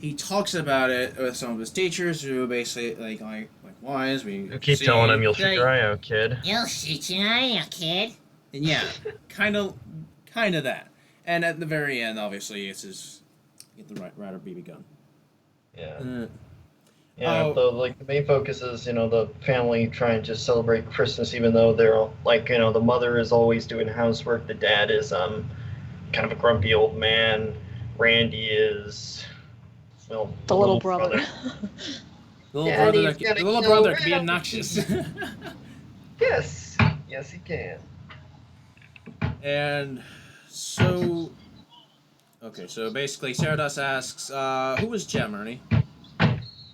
he talks about it with some of his teachers who basically like wise. We keep telling him you'll shoot your eye out, kid. You'll shoot your eye out, kid. And yeah, kind of that. And at the very end, obviously, it's his get the Rider BB gun. Yeah. So like the main focus is, you know, the family trying to celebrate Christmas, even though they're like, you know, the mother is always doing housework, the dad is kind of a grumpy old man, Randy is, well, the little brother. The little brother can be obnoxious. Yes, yes, he can. And so, okay, so basically, Sarados asks, who was Jem, Ernie?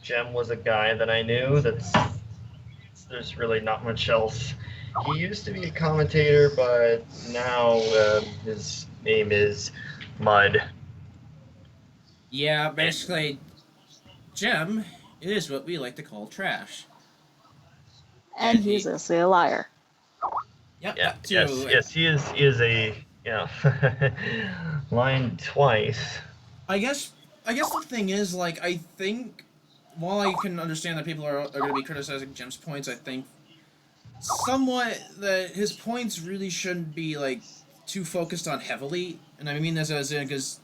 Jem was a guy that I knew. There's really not much else. He used to be a commentator, but now his name is Mud. Yeah, basically, Jem is what we like to call trash. And he's also a liar. Yep, Yeah, that too. yes, he is a lying twice. I guess the thing is, like, I think while I can understand that people are going to be criticizing Jem's points, I think somewhat that his points really shouldn't be like too focused on heavily, and I mean this as in because,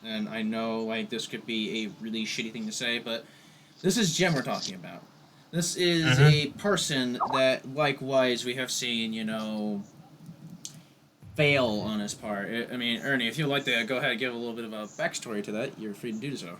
and I know like this could be a really shitty thing to say, but this is Jem we're talking about. This is a person that likewise we have seen, you know, fail on his part. I mean, Ernie, if you'd like to go ahead and give a little bit of a backstory to that, you're free to do so.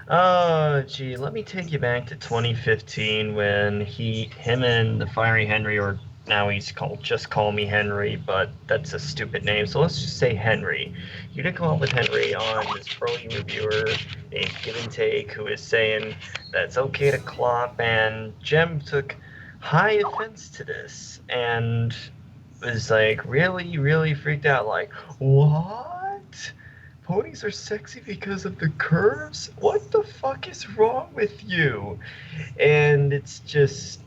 Oh, gee, let me take you back to 2015 when him and the Fiery Henry, or now he's called Just Call Me Henry, but that's a stupid name, so let's just say Henry. You did come up with Henry on this pro reviewer named Give and Take, who is saying that it's okay to clop, and Jem took high offense to this, and was like really, really freaked out, like, what? Ponies are sexy because of the curves? What the fuck is wrong with you? And it's just,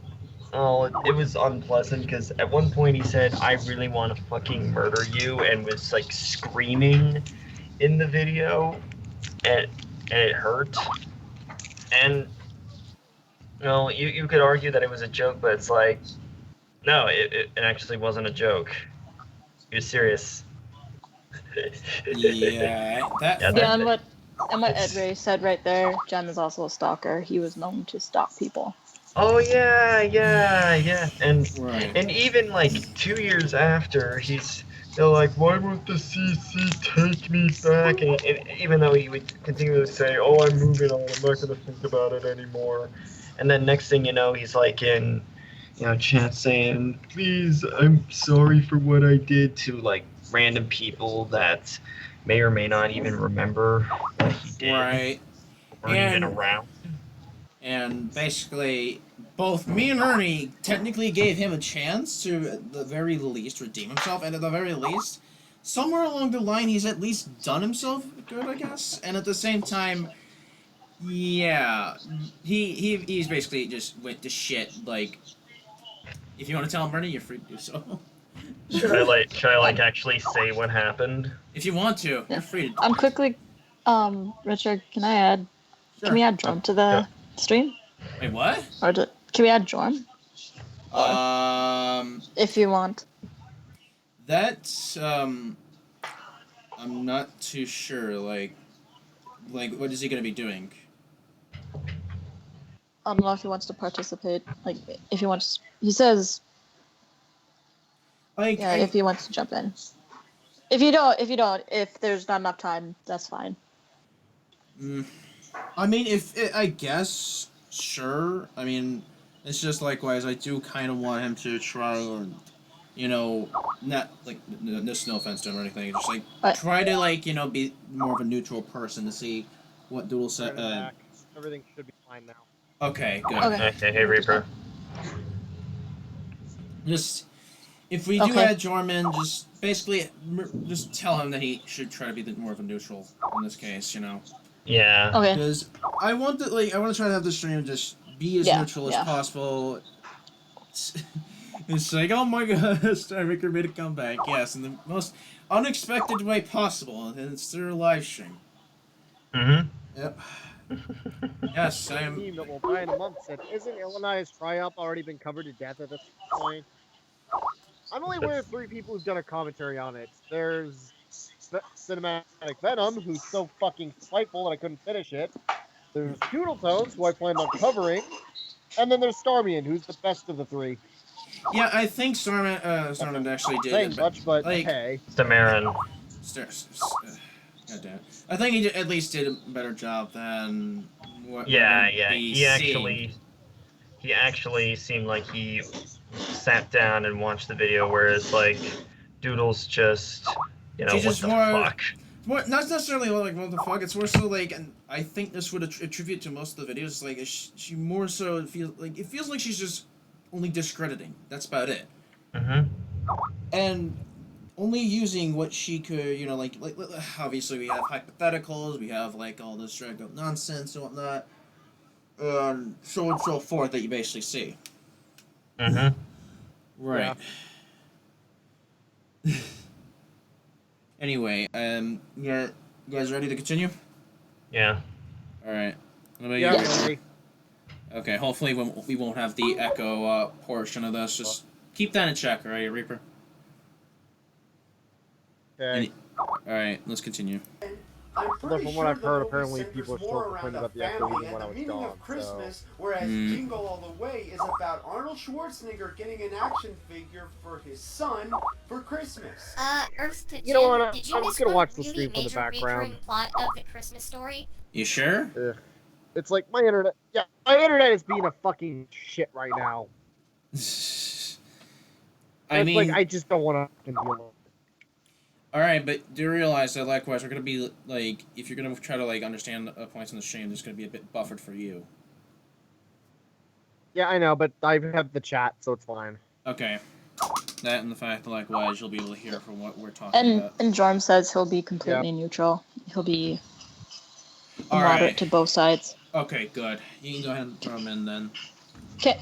it was unpleasant because at one point he said, I really want to fucking murder you, and was like screaming in the video, and it hurt. And, you could argue that it was a joke, but it's like, no, it actually wasn't a joke. He was serious. Yeah, and what Ed Ray said right there, Jem is also a stalker. He was known to stalk people. Oh yeah, and even like 2 years after, they're like, why won't the CC take me back? And even though he would continually say, oh, I'm moving on, I'm not gonna think about it anymore. And then next thing you know, he's like in, chat saying, please, I'm sorry for what I did, to like random people that may or may not even remember what he did. Right. Weren't even around. And basically, both me and Ernie technically gave him a chance to, at the very least, redeem himself, and at the very least, somewhere along the line, he's at least done himself good, I guess. And at the same time, yeah, he's basically just went to shit. Like, if you want to tell him, Ernie, you're free to do so. Should I actually say what happened? If you want to, you're free to. I'm quickly, Richard, can we add Jorm to the stream? Wait, what? Or can we add Jorm? If you want. That's, I'm not too sure, like, what is he gonna be doing? I don't know if he wants to participate. Like, if he wants, he says, like, yeah, if he wants to jump in. If you don't, if there's not enough time, that's fine. I mean, I guess, sure. I mean, it's just likewise, I do kind of want him to try, or, not, like, no offense to him or anything, just, like, try to, like, be more of a neutral person to see what Doodle said. Everything should be fine now. Okay, good. Okay, hey, Reaper. Just, if we do add Jorman, just basically, just tell him that he should try to be more of a neutral in this case, Yeah. Okay. Because I want to try to have the stream just be as neutral as possible. It's like, oh my god, Starmaker made a comeback. Yes, in the most unexpected way possible, and it's through a live stream. Yep. Yes, I am. The team that will die in a month said, isn't Illinois' try-up already been covered to death at this point? I'm only aware of 3 people who've done a commentary on it. There's Cinematic Venom, who's so fucking spiteful that I couldn't finish it. There's Doodle Tones, who I planned on covering. And then there's Starmian, who's the best of the 3. Yeah, I think Starman actually did. Saying much, but like, hey. Stamarin. God damn it. I think he at least did a better job than what Yeah. He he actually seemed like he sat down and watched the video, whereas like Doodle's just, She's what just the more- fuck. Not necessarily like what the fuck. It's more so like, and I think this would attribute to most of the videos. Like she more so feels like she's just only discrediting. That's about it. Mm-hmm. And only using what she could, like obviously we have hypotheticals, we have like all this dragged up nonsense and whatnot, so on and so forth that you basically see. Mm-hmm. Right. Anyway, yeah, you guys ready to continue? Yeah. All right. What about Yeah, you? really. Okay. Hopefully, we won't have the echo portion of this. Just keep that in check, all right, Reaper? Okay. All right. Let's continue. I'm pretty From sure what I've the heard, movie apparently centers people are still more complaining around about a the echo family even when and I the was meaning gone, of Christmas, whereas Mm. Jingle All the Way is about Arnold Schwarzenegger getting an action figure for his son for Christmas. Earth to Jim, You know what, did you I'm miss just gonna one watch the really stream from the major background. recurring plot of the Christmas story? You sure? Ugh. It's like my internet. Yeah, my internet is being a fucking shit right now. I It's mean, like I just don't want to deal with it. all right, but do realize that likewise we're gonna be like, if you're gonna try to like understand points in the stream, there's gonna be a bit buffered for you. Yeah, I know, but I have the chat, so it's fine. Okay. That and the fact that likewise you'll be able to hear from what we're talking about. And Jorm says he'll be completely neutral. He'll be All moderate right. to both sides. Okay, good. You can go ahead and throw them in then. Okay.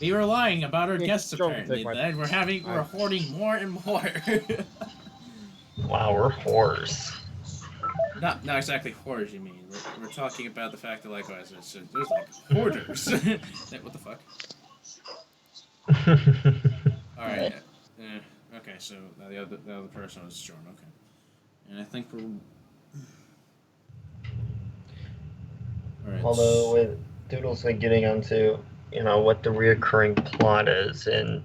We were lying about our Yeah, guests Jordan, apparently. take my- Then we're hoarding more and more. Wow, we're whores. Not exactly hoarders, you mean. We're talking about the fact that likewise there's like hoarders. What the fuck? All right. Okay, so the other person was Jordan. Okay, and I think we're. All right. Although with Doodle's like getting onto what the reoccurring plot is in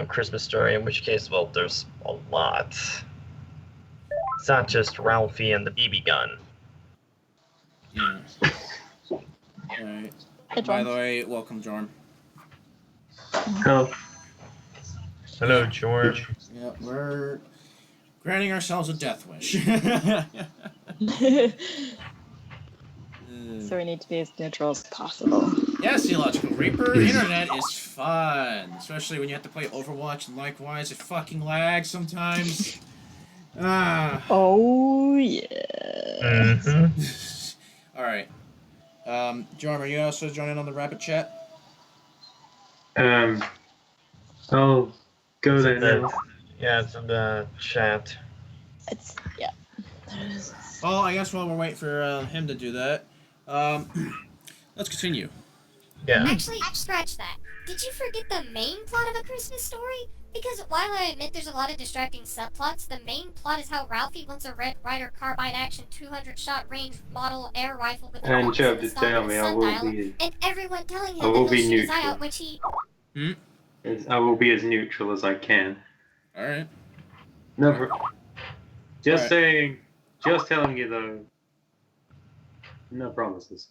Christmas Story, in which case, well, there's a lot. It's not just Ralphie and the BB gun. Yeah. All right. Hey, By Jorm. the way, welcome, Jordan. Hello, George. Yeah, we're granting ourselves a death wish. So we need to be as neutral as possible. Yes, Theological Reaper, internet is fun. Especially when you have to play Overwatch and likewise it fucking lags sometimes. Oh yeah. Mm-hmm. Alright. Jorm, are you also joining on the rapid chat? I'll go there now. Yeah, it's in the chat. It's yeah. Well, I guess while we're waiting for him to do that, let's continue. Yeah. Actually, scratch that. Did you forget the main plot of A Christmas Story? Because while I admit there's a lot of distracting subplots, the main plot is how Ralphie wants a Red Ryder carbine action 200-shot range model air rifle with a And compass Joe and a did stock tell and a me I will sundial, be. and everyone telling I him will that he'll be shoot his eye neutral. out, which he... I will be as neutral as I can. Alright. Never. Just Alright. saying. Just telling you though. No promises.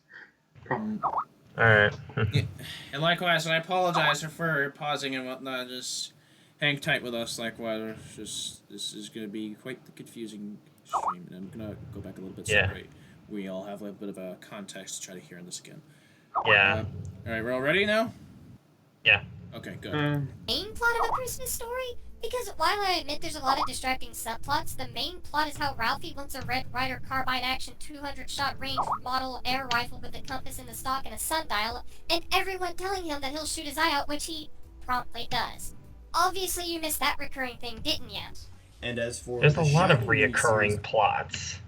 Alright. And likewise, I apologize for pausing and whatnot. Just hang tight with us. Likewise, this is going to be quite the confusing stream, and I'm going to go back a little bit so Yeah. we all have a bit of a context to try to hear in this again. Yeah. All right, we're all ready now? Yeah. Okay, good. main plot of A Christmas Story? Because while I admit there's a lot of distracting subplots, the main plot is how Ralphie wants a Red Ryder carbine action 200-shot range model air rifle with a compass in the stock and a sundial, and everyone telling him that he'll shoot his eye out, which he promptly does. Obviously you missed that recurring thing, didn't ya? And as for There's the a lot of Shadow reoccurring Racers- plots.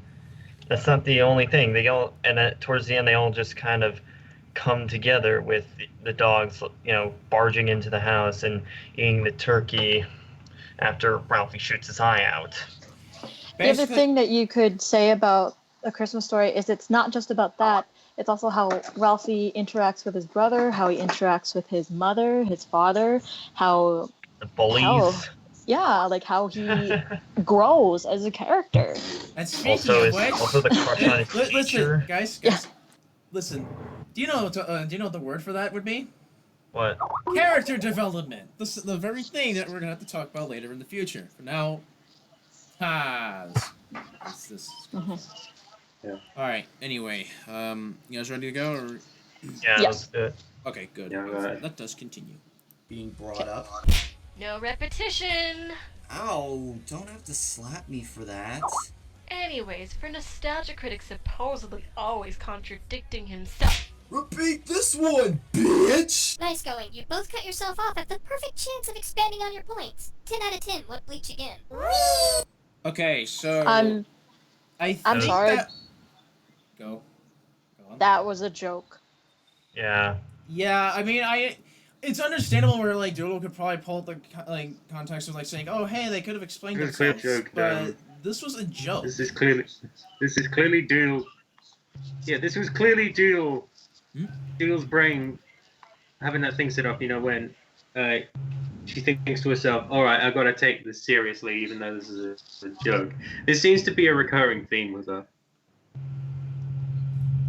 That's not the only thing. They all, and towards the end, they all just kind of come together with the dogs, barging into the house and eating the turkey after Ralphie shoots his eye out. The other thing that you could say about A Christmas Story is it's not just about that. It's also how Ralphie interacts with his brother, how he interacts with his mother, his father, how The bullies. like how he grows as a character. And speaking Also, of is which, also the crush on his teacher. Listen, guys, listen. Do you know what the word for that would be? What? Character development. This is the very thing that we're gonna have to talk about later in the future. For now, Taz. This. Yeah. All right. Anyway, you guys ready to go? Or... Yeah, Yes. let's do it. Okay, good. Yeah, right. Let us continue. Being brought up. No repetition. Ow, don't have to slap me for that. Anyways, for Nostalgia Critic supposedly always contradicting himself. Repeat this one, bitch! Nice going. You both cut yourself off at the perfect chance of expanding on your points. 10 out of 10 would bleach again. Okay, so I'm I'm sorry. Go on. That was a joke. Yeah. Yeah, I mean, it's understandable where like Doodle could probably pull up the context of like saying, "Oh, hey, they could have explained It's a clear themselves," joke, but this was a joke. This is clearly Doodle. Yeah, this was clearly Doodle. Doodle's brain having that thing set up. You know, when she thinks to herself, "All right, I gotta take this seriously, even though this is a joke." This seems to be a recurring theme with her.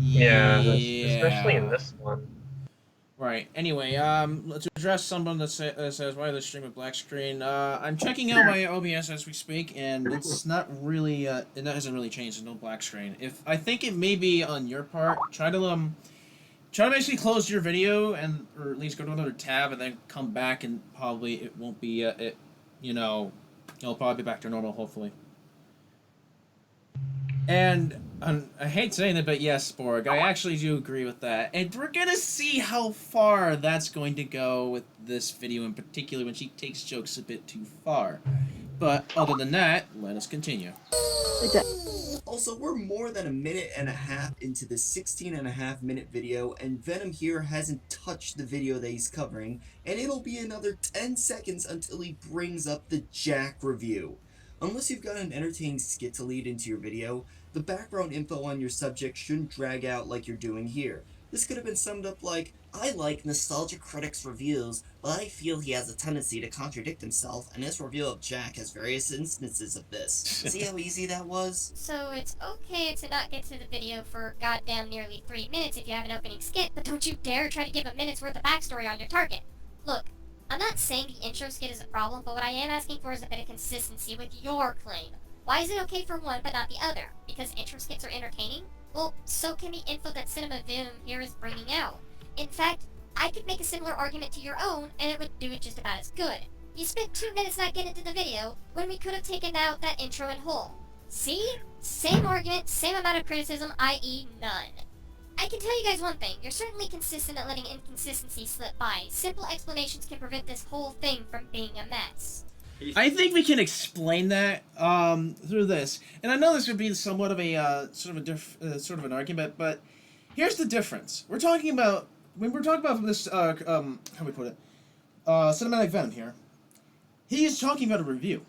Yeah, especially in this one. Right. Anyway, let's address someone that says, "Why the stream with black screen?" I'm checking out my OBS as we speak, and it's not really, and that hasn't really changed. There's no black screen. If I think it may be on your part, try to basically close your video or at least go to another tab and then come back, and probably it won't be it'll probably be back to normal, hopefully. And I hate saying it, but yes, Borg, I actually do agree with that. And we're going to see how far that's going to go with this video in particular when she takes jokes a bit too far. But other than that, let us continue. Also, we're more than a minute and a half into this 16.5-minute video, and Venom here hasn't touched the video that he's covering, and it'll be another 10 seconds until he brings up the Jack review. Unless you've got an entertaining skit to lead into your video, the background info on your subject shouldn't drag out like you're doing here. This could have been summed up like, "I like Nostalgia Critic's reviews, but I feel he has a tendency to contradict himself, and his review of Jack has various instances of this." See how easy that was? So it's okay to not get to the video for goddamn nearly 3 minutes if you have an opening skit, but don't you dare try to give a minute's worth of backstory on your target. Look, I'm not saying the intro skit is a problem, but what I am asking for is a bit of consistency with your claim. Why is it okay for one but not the other? Because intro skits are entertaining? Well, so can the info that Cinema Vim here is bringing out. In fact, I could make a similar argument to your own, and it would do it just about as good. You spent 2 minutes not getting to the video, when we could have taken out that intro in whole. See? Same argument, same amount of criticism, i.e. none. I can tell you guys one thing, you're certainly consistent at letting inconsistencies slip by. Simple explanations can prevent this whole thing from being a mess. I think we can explain that through this, and I know this would be somewhat of a sort of an argument, but here's the difference. When we're talking about this, how do we put it, cinematic Venom here. He is talking about a review.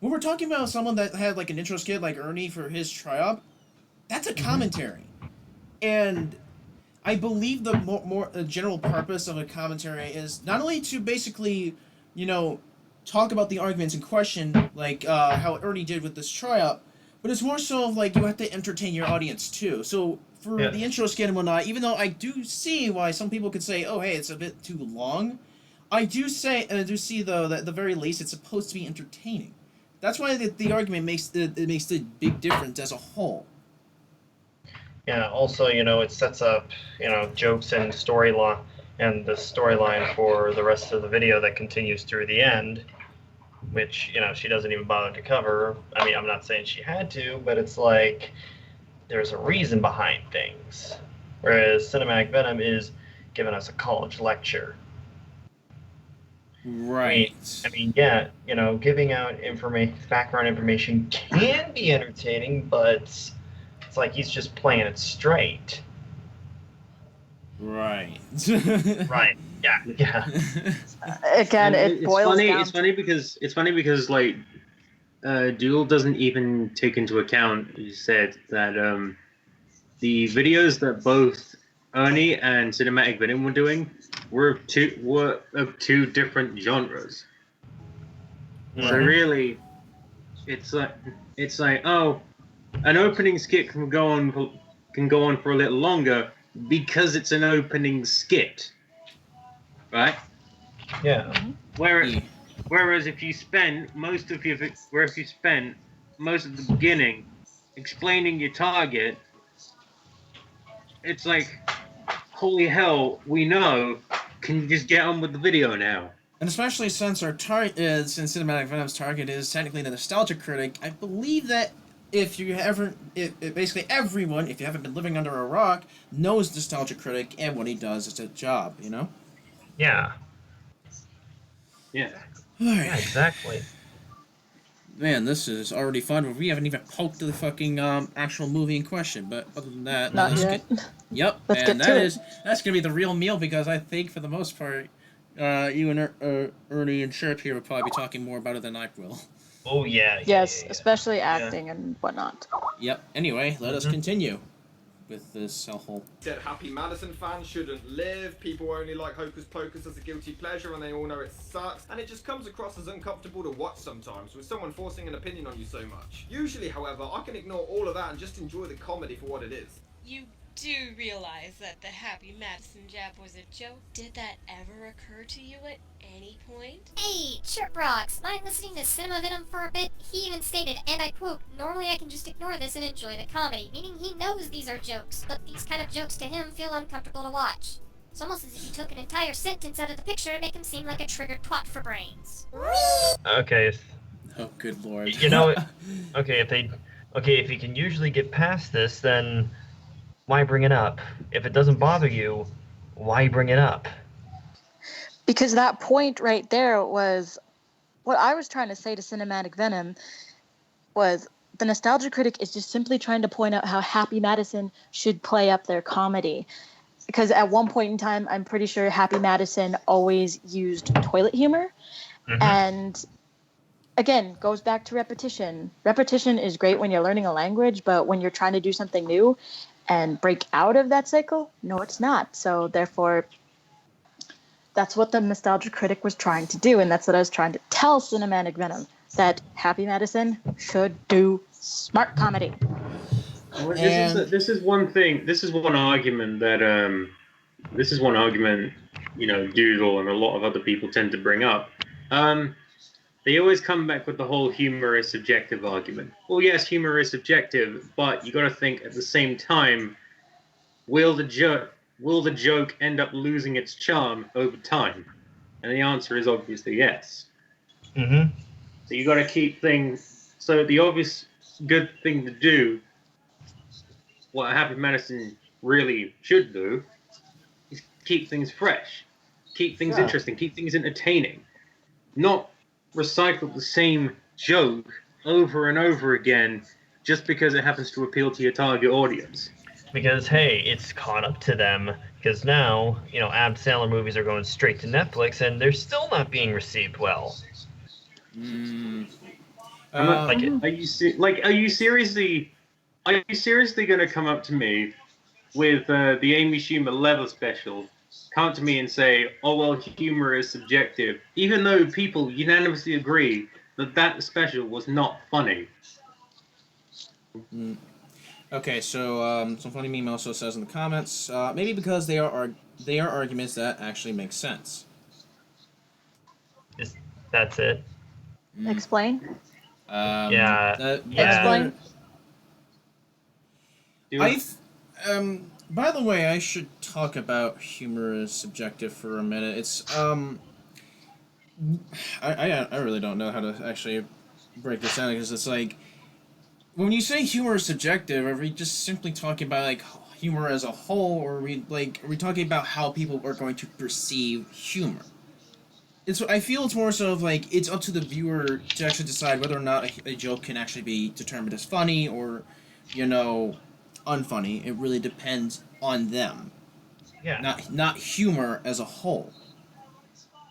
When we're talking about someone that had like an intro skit like Ernie for his tryout, that's a commentary, and I believe the more general purpose of a commentary is not only to basically, talk about the arguments in question, like how Ernie did with this tryout, but it's more so of like you have to entertain your audience too. So for the intro skit and whatnot, even though I do see why some people could say, "Oh, hey, it's a bit too long," I do see though that at the very least it's supposed to be entertaining. That's why the argument makes the big difference as a whole. Yeah. Also, it sets up jokes and storyline and the storyline for the rest of the video that continues through the end, which, she doesn't even bother to cover. I mean, I'm not saying she had to, but it's like there's a reason behind things. Whereas Cinematic Venom is giving us a college lecture. Right. I mean, yeah, giving out background information can be entertaining, but it's like he's just playing it straight. Right. Right. Yeah. Again, it boils down. It's funny because like Doodle doesn't even take into account. He said that the videos that both Ernie and Cinematic Venom were doing were of two different genres. Right. So really, it's like oh, an opening skit can go on for a little longer because it's an opening skit. right? Yeah. Whereas if you spend most of the beginning explaining your target, it's like, holy hell, we know. Can you just get on with the video now? And especially since our target is, since Cinematic Venom's target is technically the nostalgia critic, I believe that if basically everyone, if you haven't been living under a rock, knows nostalgia critic and what he does is a job, you know? Yeah. Yeah. Yeah, exactly. Man, this is already fun. We haven't even poked the fucking actual movie in question. But other than that, Not let's yet. Yep, Let's and get to that's gonna be the real meal because I think for the most part, you and Ernie and Sherp here will probably be talking more about it than I will. Oh yeah. Yes, especially acting and whatnot. Yep. Anyway, let us continue with this whole. Said Happy Madison fans shouldn't live. People only like Hocus Pocus as a guilty pleasure, and they all know it sucks. And it just comes across as uncomfortable to watch sometimes, with someone forcing an opinion on you so much. Usually, however, I can ignore all of that and just enjoy the comedy for what it is. You do realize that the Happy Madison jab was a joke? Did that ever occur to you at any point? Hey, Chirp Rocks, mind listening to Cinema Venom for a bit? He even stated, and I quote, "Normally I can just ignore this and enjoy the comedy," meaning he knows these are jokes, but these kind of jokes to him feel uncomfortable to watch. It's almost as if you took an entire sentence out of the picture and make him seem like a triggered twat for brains. Okay. Oh, good lord. You know, if you can usually get past this, then why bring it up? If it doesn't bother you, why bring it up? Because that point right there was what I was trying to say to Cinematic Venom was the nostalgia critic is just simply trying to point out how Happy Madison should play up their comedy. Because at one point in time, I'm pretty sure Happy Madison always used toilet humor. Mm-hmm. And again, goes back to repetition. Repetition is great when you're learning a language, but when you're trying to do something new and break out of that cycle, no, it's not. So therefore, that's what the nostalgia critic was trying to do, and that's what I was trying to tell Cinematic Venom, that Happy Madison should do smart comedy. Well, this is one thing. This is one argument that you know, Doodle and a lot of other people tend to bring up. They always come back with the whole humor is subjective argument. Well, yes, humor is subjective, but you got to think at the same time, will the joke end up losing its charm over time? And the answer is obviously yes. Mm-hmm. So you got to keep things. So the obvious good thing to do, what Happy Madison really should do, is keep things fresh, keep things interesting, keep things entertaining, not recycle the same joke over and over again just because it happens to appeal to your target audience. Because, hey, it's caught up to them. Because now, you know, Adam Sandler movies are going straight to Netflix, and they're still not being received well. Are you seriously going to come up to me with the Amy Schumer Level special, come up to me and say, "Oh well, humor is subjective," even though people unanimously agree that that special was not funny? Okay, so some funny meme also says in the comments, maybe because they are arguments that actually make sense. That's it. Explain. Explain. By the way, I should talk about humor is subjective for a minute. It's I really don't know how to actually break this down because it's like, when you say humor is subjective, are we just simply talking about like humor as a whole, or are we talking about how people are going to perceive humor? I feel it's more so of like it's up to the viewer to actually decide whether or not a joke can actually be determined as funny or, you know, unfunny. It really depends on them. Yeah. Not humor as a whole.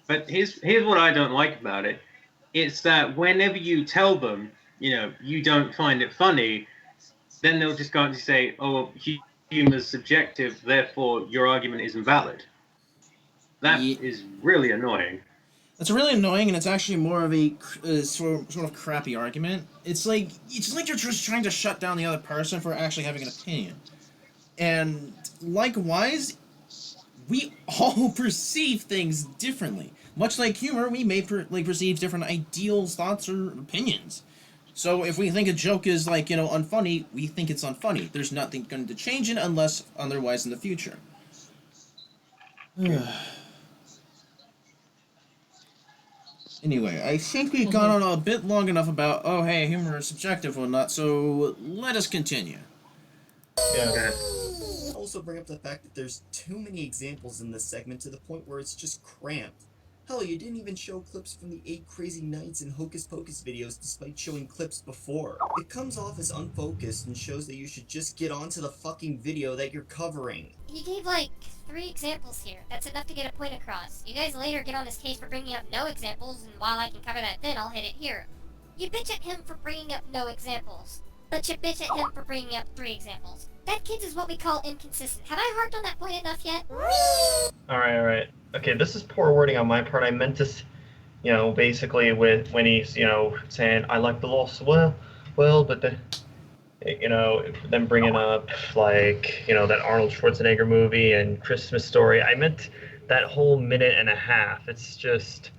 But here's what I don't like about it. It's that whenever you tell them, you know, you don't find it funny, then they'll just go on to say, "Oh, humor's subjective, therefore your argument is invalid." That is really annoying. It's really annoying, and it's actually more of a sort of crappy argument. It's like you're just trying to shut down the other person for actually having an opinion. And likewise, we all perceive things differently. Much like humor, we may perceive different ideals, thoughts, or opinions. So if we think a joke is like, unfunny, we think it's unfunny. There's nothing going to change it unless otherwise in the future. Anyway, I think we've gone on a bit long enough about, oh hey, humor is subjective or not, so let us continue. Yeah. Also bring up the fact that there's too many examples in this segment to the point where it's just cramped. Hell, you didn't even show clips from the 8 Crazy Nights and Hocus Pocus videos despite showing clips before. It comes off as unfocused and shows that you should just get onto the fucking video that you're covering. You gave like 3 examples here. That's enough to get a point across. You guys later get on his case for bringing up no examples, and while I can cover that then, I'll hit it here. You bitch at him for bringing up no examples, but you bitch at him for bringing up 3 examples. That, kids, is what we call inconsistent. Have I harped on that point enough yet? Alright. Okay, this is poor wording on my part. I meant to, basically when he's, saying, I like the lost, well, but then bringing up, like, that Arnold Schwarzenegger movie and Christmas Story. I meant that whole minute and a half. It's just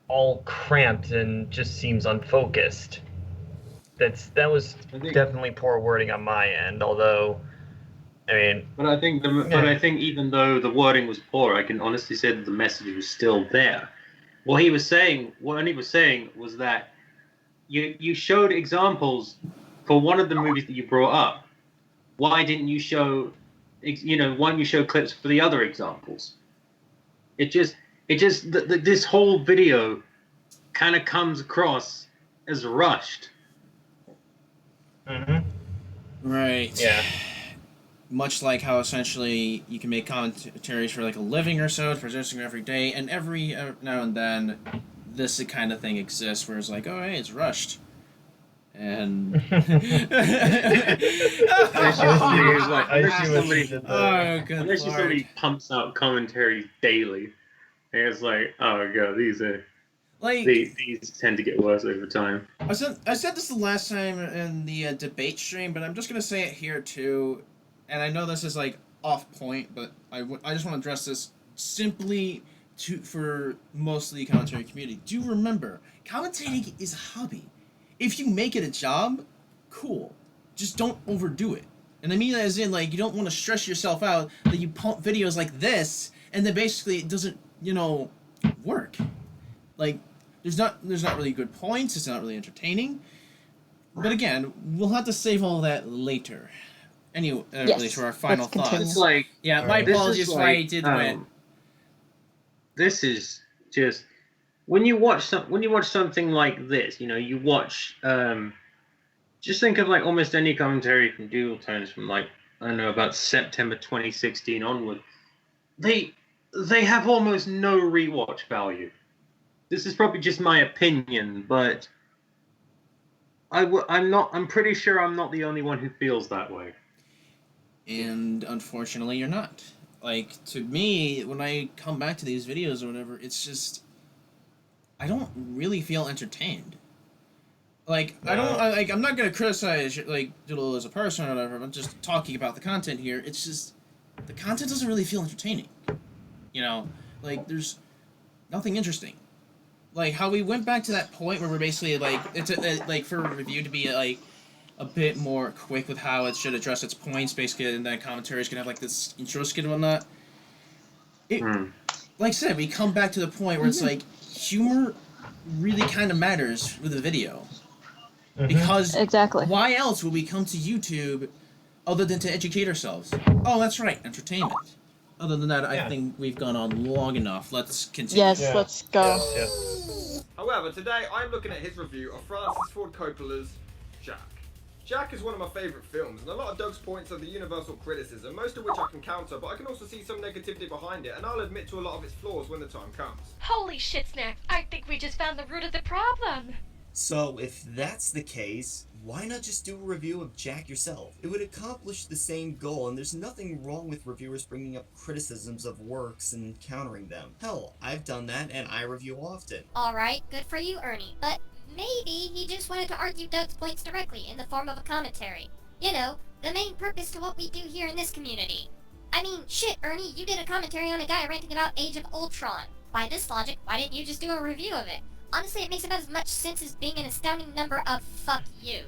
all cramped and just seems unfocused. That was definitely poor wording on my end, although, I mean... But I think even though the wording was poor, I can honestly say that the message was still there. What Ernie was saying was that you showed examples for one of the movies that you brought up. Why didn't you show, why didn't you show clips for the other examples? This whole video kind of comes across as rushed. Right. Yeah. Much like how essentially you can make commentaries for like a living or so, producing every day, and every now and then this kind of thing exists where it's like, oh hey, it's rushed. And unless somebody pumps out commentary daily, and it's like, oh god, these tend to get worse over time. I said this the last time in the debate stream, but I'm just gonna say it here too. And I know this is like off point, but I just want to address this simply for most of the commentary community. Do remember, commentating is a hobby. If you make it a job, cool. Just don't overdo it. And I mean that as in, like, you don't want to stress yourself out that you pump videos like this, and then basically it doesn't, work. Like, there's not really good points, it's not really entertaining. But again, we'll have to save all that later. Anyway, yes, for our final thoughts. It's like, my apologies if I did win. This is just... When you watch something like this, you watch, just think of like almost any commentary from Doodle Tones from like, I don't know, about September 2016 onward. They have almost no rewatch value. This is probably just my opinion, but I'm pretty sure I'm not the only one who feels that way. And unfortunately, you're not. Like, to me, when I come back to these videos or whatever, it's just... I don't really feel entertained. Like, I'm not gonna criticize, like, Doodle as a person or whatever, I'm just talking about the content here. It's just, the content doesn't really feel entertaining. Like, there's nothing interesting. Like, how we went back to that point where we're basically, like, like, for a review to be, like, a bit more quick with how it should address its points, basically, and then commentaries can have, like, this intro skit and whatnot. Like I said, we come back to the point where it's, like, humor really kind of matters with a video. Because why else would we come to YouTube other than to educate ourselves? Oh, that's right, entertainment. Other than that, I think we've gone on long enough. Let's continue. Yes, let's go. Yes. However, today I'm looking at his review of Francis Ford Coppola's Jack. Jack is one of my favourite films, and a lot of Doug's points are the universal criticism, most of which I can counter, but I can also see some negativity behind it, and I'll admit to a lot of its flaws when the time comes. Holy shit, Snack! I think we just found the root of the problem! So, if that's the case, why not just do a review of Jack yourself? It would accomplish the same goal, and there's nothing wrong with reviewers bringing up criticisms of works and countering them. Hell, I've done that, and I review often. Alright, good for you, Ernie, but maybe he just wanted to argue Doug's points directly in the form of a commentary. The main purpose to what we do here in this community. I mean, shit, Ernie, you did a commentary on a guy ranting about Age of Ultron. By this logic, why didn't you just do a review of it? Honestly, it makes about as much sense as being an astounding number of fuck you.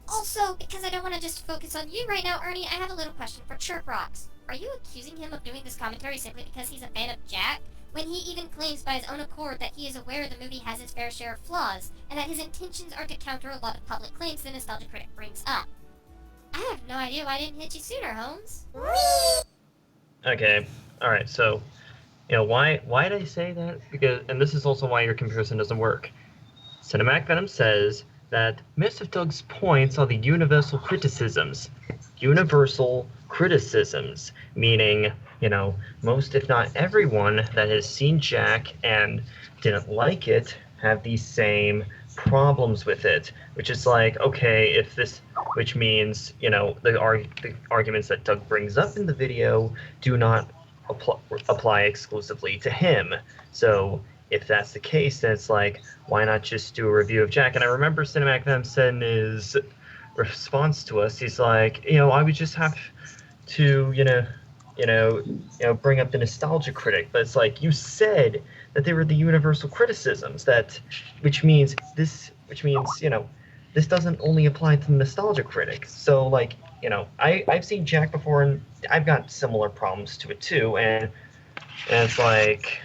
Also, because I don't want to just focus on you right now, Ernie, I have a little question for Chirp Rocks. Are you accusing him of doing this commentary simply because he's a fan of Jack? When he even claims by his own accord that he is aware the movie has its fair share of flaws, and that his intentions are to counter a lot of public claims the nostalgia critic brings up. I have no idea why I didn't hit you sooner, Holmes. Okay, alright, so, why did I say that? Because, and this is also why your comparison doesn't work. Cinematic Venom says that most of Doug's points are the universal criticisms. Universal criticisms, meaning, most if not everyone that has seen Jack and didn't like it have these same problems with it, which is like, okay, which means, the arguments that Doug brings up in the video do not apply exclusively to him. So if that's the case, then it's like, why not just do a review of Jack? And I remember Cinematic Venom said in his response to us, he's like, I would just have to, bring up the nostalgia critic, but it's like, you said that they were the universal criticisms, which means this doesn't only apply to the nostalgia critic. So like, I've seen Jack before and I've got similar problems to it too, and it's like,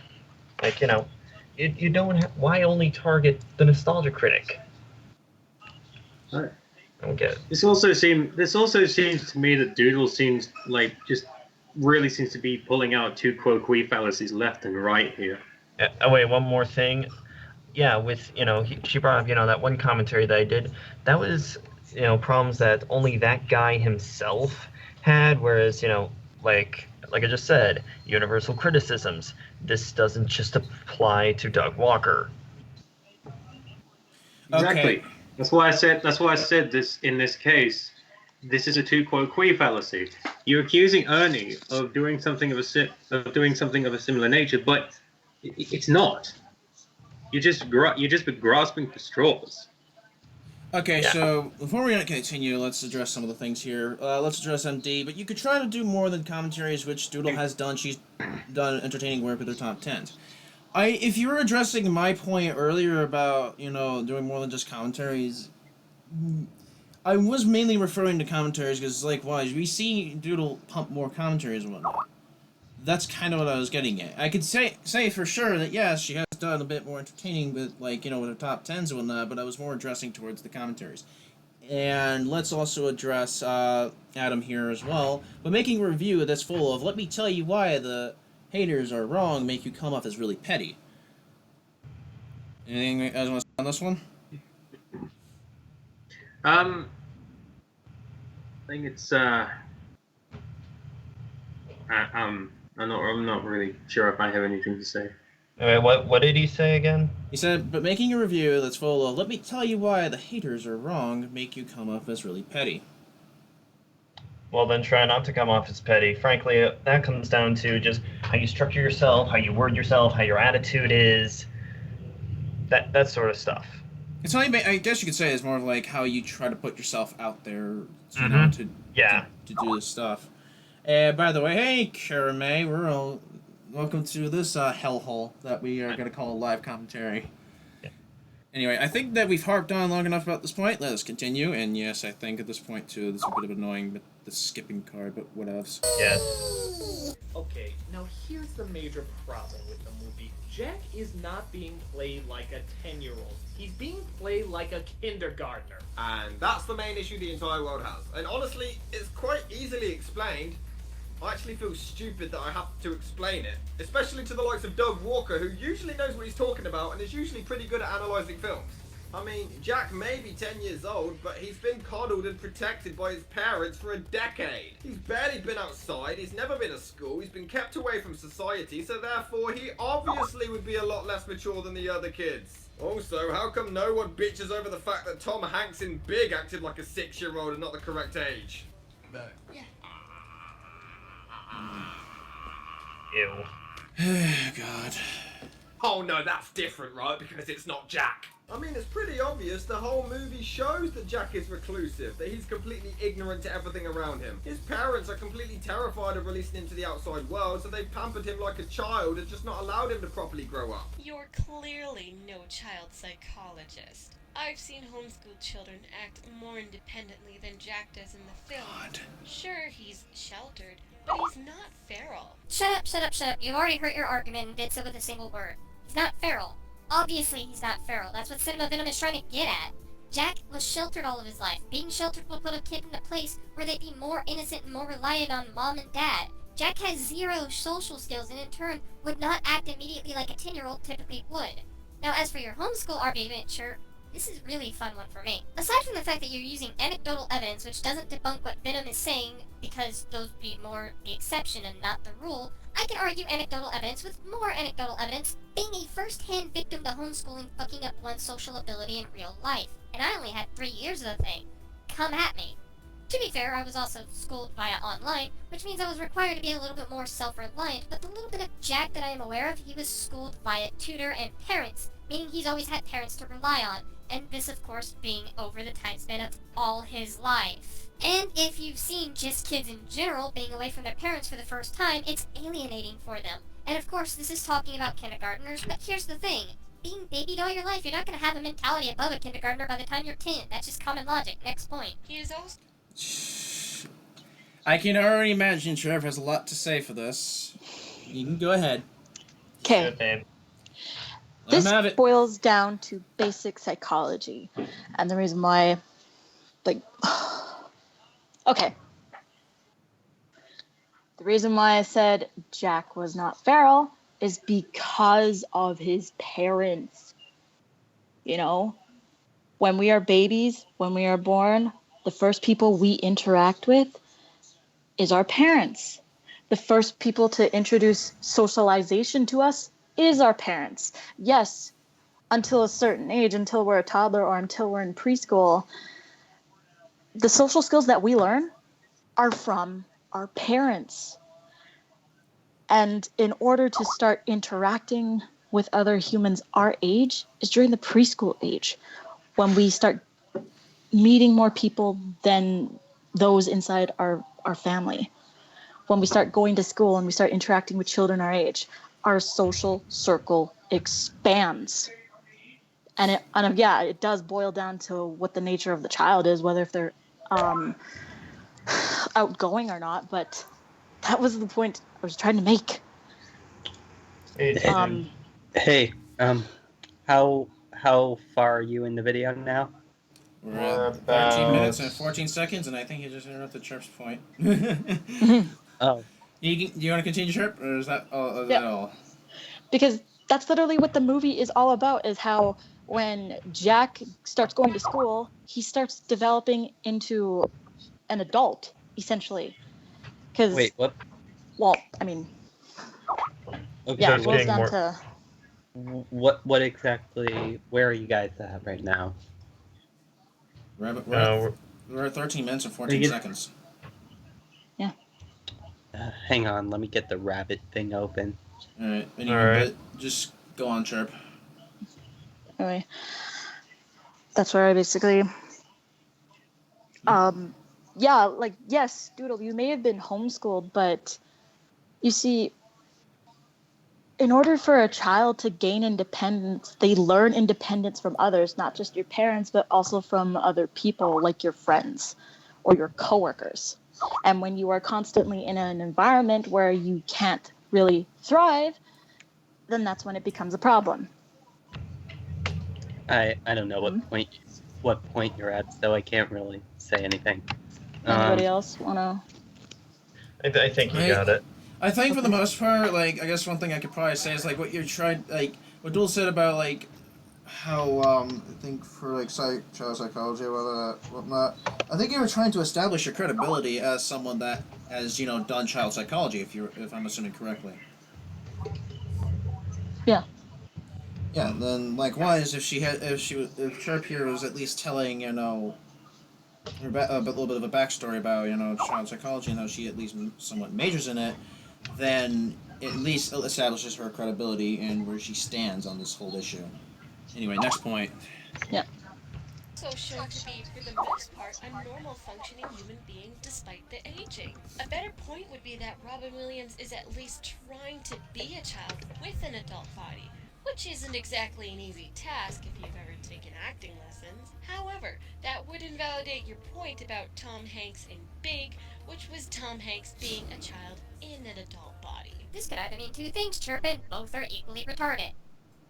you don't why only target the nostalgia critic? Right. I don't get it. This also seems to me that Doodle seems like really seems to be pulling out two quo qui fallacies left and right here. Oh wait, one more thing. Yeah, with she brought up that one commentary that I did. That was problems that only that guy himself had, whereas like I just said, universal criticisms. This doesn't just apply to Doug Walker. Exactly. Okay. That's why I said this in this case. This is a two quo qui fallacy. You're accusing Ernie of doing something of a similar nature, but it's not. You're just grasping for straws. Okay, Yeah. so before we continue, let's address some of the things here. Let's address MD, but you could try to do more than commentaries, which Doodle has done. She's done entertaining work with her top 10s. If you were addressing my point earlier about, doing more than just commentaries, I was mainly referring to commentaries because, we see Doodle pump more commentaries and whatnot. That's kind of what I was getting at. I could say for sure that, yes, she has done a bit more entertaining with, with her top 10s and whatnot, but I was more addressing towards the commentaries. And let's also address Adam here as well. But making a review that's full of, let me tell you why the haters are wrong, make you come off as really petty. Anything you guys want to say on this one? I think it's I'm not really sure if I have anything to say. What did he say again? He said, but making a review that's full of, let me tell you why the haters are wrong, make you come off as really petty. Well, then try not to come off as petty. Frankly, that comes down to just how you structure yourself, how you word yourself, how your attitude is, that sort of stuff. It's not even, I guess you could say it's more of like how you try to put yourself out there, to do this stuff. And by the way, hey, Karame, welcome to this hellhole that we are going to call a live commentary. Yeah. Anyway, I think that we've harped on long enough about this point. Let us continue. And yes, I think at this point, too, this is a bit of annoying, but the skipping card, but whatevs. Yes. Okay, now here's the major problem with the movie. Jack is not being played like a 10-year-old. He's being played like a kindergartner. And that's the main issue the entire world has. And honestly, it's quite easily explained. I actually feel stupid that I have to explain it, especially to the likes of Doug Walker, who usually knows what he's talking about and is usually pretty good at analysing films. I mean, Jack may be 10 years old, but he's been coddled and protected by his parents for a decade. He's barely been outside, he's never been to school, he's been kept away from society, so therefore he obviously would be a lot less mature than the other kids. Also, how come no one bitches over the fact that Tom Hanks in Big acted like a 6-year-old and not the correct age? No. Yeah. Ew. God. Oh no, that's different, right? Because it's not Jack. I mean, it's pretty obvious. The whole movie shows that Jack is reclusive, that he's completely ignorant to everything around him. His parents are completely terrified of releasing him to the outside world, so they've pampered him like a child and just not allowed him to properly grow up. You're clearly no child psychologist. I've seen homeschooled children act more independently than Jack does in the film. God. Sure, he's sheltered, but he's not feral. Shut up, shut up, shut up. You've already hurt your argument and did so with a single word. He's not feral. Obviously, he's not feral. That's what Cinema Venom is trying to get at. Jack was sheltered all of his life. Being sheltered will put a kid in a place where they'd be more innocent and more reliant on mom and dad. Jack has zero social skills and in turn would not act immediately like a 10-year-old typically would. Now, as for your homeschool argument, sure, this is really a fun one for me. Aside from the fact that you're using anecdotal evidence which doesn't debunk what Venom is saying, because those would be more the exception and not the rule, I can argue anecdotal evidence with more anecdotal evidence, being a first-hand victim to homeschooling fucking up one's social ability in real life. And I only had 3 years of the thing. Come at me. To be fair, I was also schooled via online, which means I was required to be a little bit more self-reliant, but the little bit of Jack that I am aware of, he was schooled via tutor and parents, meaning he's always had parents to rely on, and this of course being over the time span of all his life. And if you've seen just kids in general being away from their parents for the first time, it's alienating for them. And of course, this is talking about kindergartners, but here's the thing. Being babied all your life, you're not going to have a mentality above a kindergartner by the time you're 10. That's just common logic. Next point. He is also... I can already imagine Trev has a lot to say for this. You can go ahead. Okay. Okay. Let him This have it. boils down to basic psychology. And the reason why, like, okay. The reason why I said Jack was not feral is because of his parents. You know, when we are babies, when we are born, the first people we interact with is our parents. The first people to introduce socialization to us is our parents. Yes, until a certain age, until we're a toddler or until we're in preschool, the social skills that we learn are from our parents. And in order to start interacting with other humans our age is during the preschool age, when we start meeting more people than those inside our family. When we start going to school and we start interacting with children our age, our social circle expands. And it does boil down to what the nature of the child is, whether if they're outgoing or not. But that was the point I was trying to make. Hey, how far are you in the video now? We're at 13 minutes and 14 seconds, and I think you just interrupted Chirp's point. Oh. Do you want to continue, Chirp, or is that all? Yeah. That all? Because that's literally what the movie is all about, is how when Jack starts going to school, he starts developing into an adult, essentially. Wait, what? Well, I mean, Okay, yeah, it boils down to... What exactly, where are you guys at right now? We're at 13 minutes and 14 seconds. Yeah. Hang on, let me get the rabbit thing open. Alright, anyway, but just go on, Chirp. Anyway, that's where I basically... yeah, like, yes, Doodle, you may have been homeschooled, but you see, in order for a child to gain independence, they learn independence from others, not just your parents, but also from other people, like your friends or your coworkers. And when you are constantly in an environment where you can't really thrive, then that's when it becomes a problem. I don't know what point you're at, so I can't really say anything. Anybody else wanna? I think you got it. I think for the most part, like, I guess one thing I could probably say is, like, what you're trying, like, what Doodle said about, like, how, I think for, like, child psychology or whatnot, I think you were trying to establish your credibility as someone that has, you know, done child psychology, if I'm assuming correctly. Yeah. Yeah, then, likewise, if Chirp here was at least telling, you know, a little bit of a backstory about, you know, child psychology and how she at least somewhat majors in it, then it at least establishes her credibility and where she stands on this whole issue. Anyway, next point. Also shown to be, for the most part, a normal functioning human being despite the aging. A better point would be that Robin Williams is at least trying to be a child with an adult body, which isn't exactly an easy task if you've ever taken acting lessons. However, that would invalidate your point about Tom Hanks in Big, which was Tom Hanks being a child in an adult body. This could either mean two things, Chirpin. Both are equally retarded.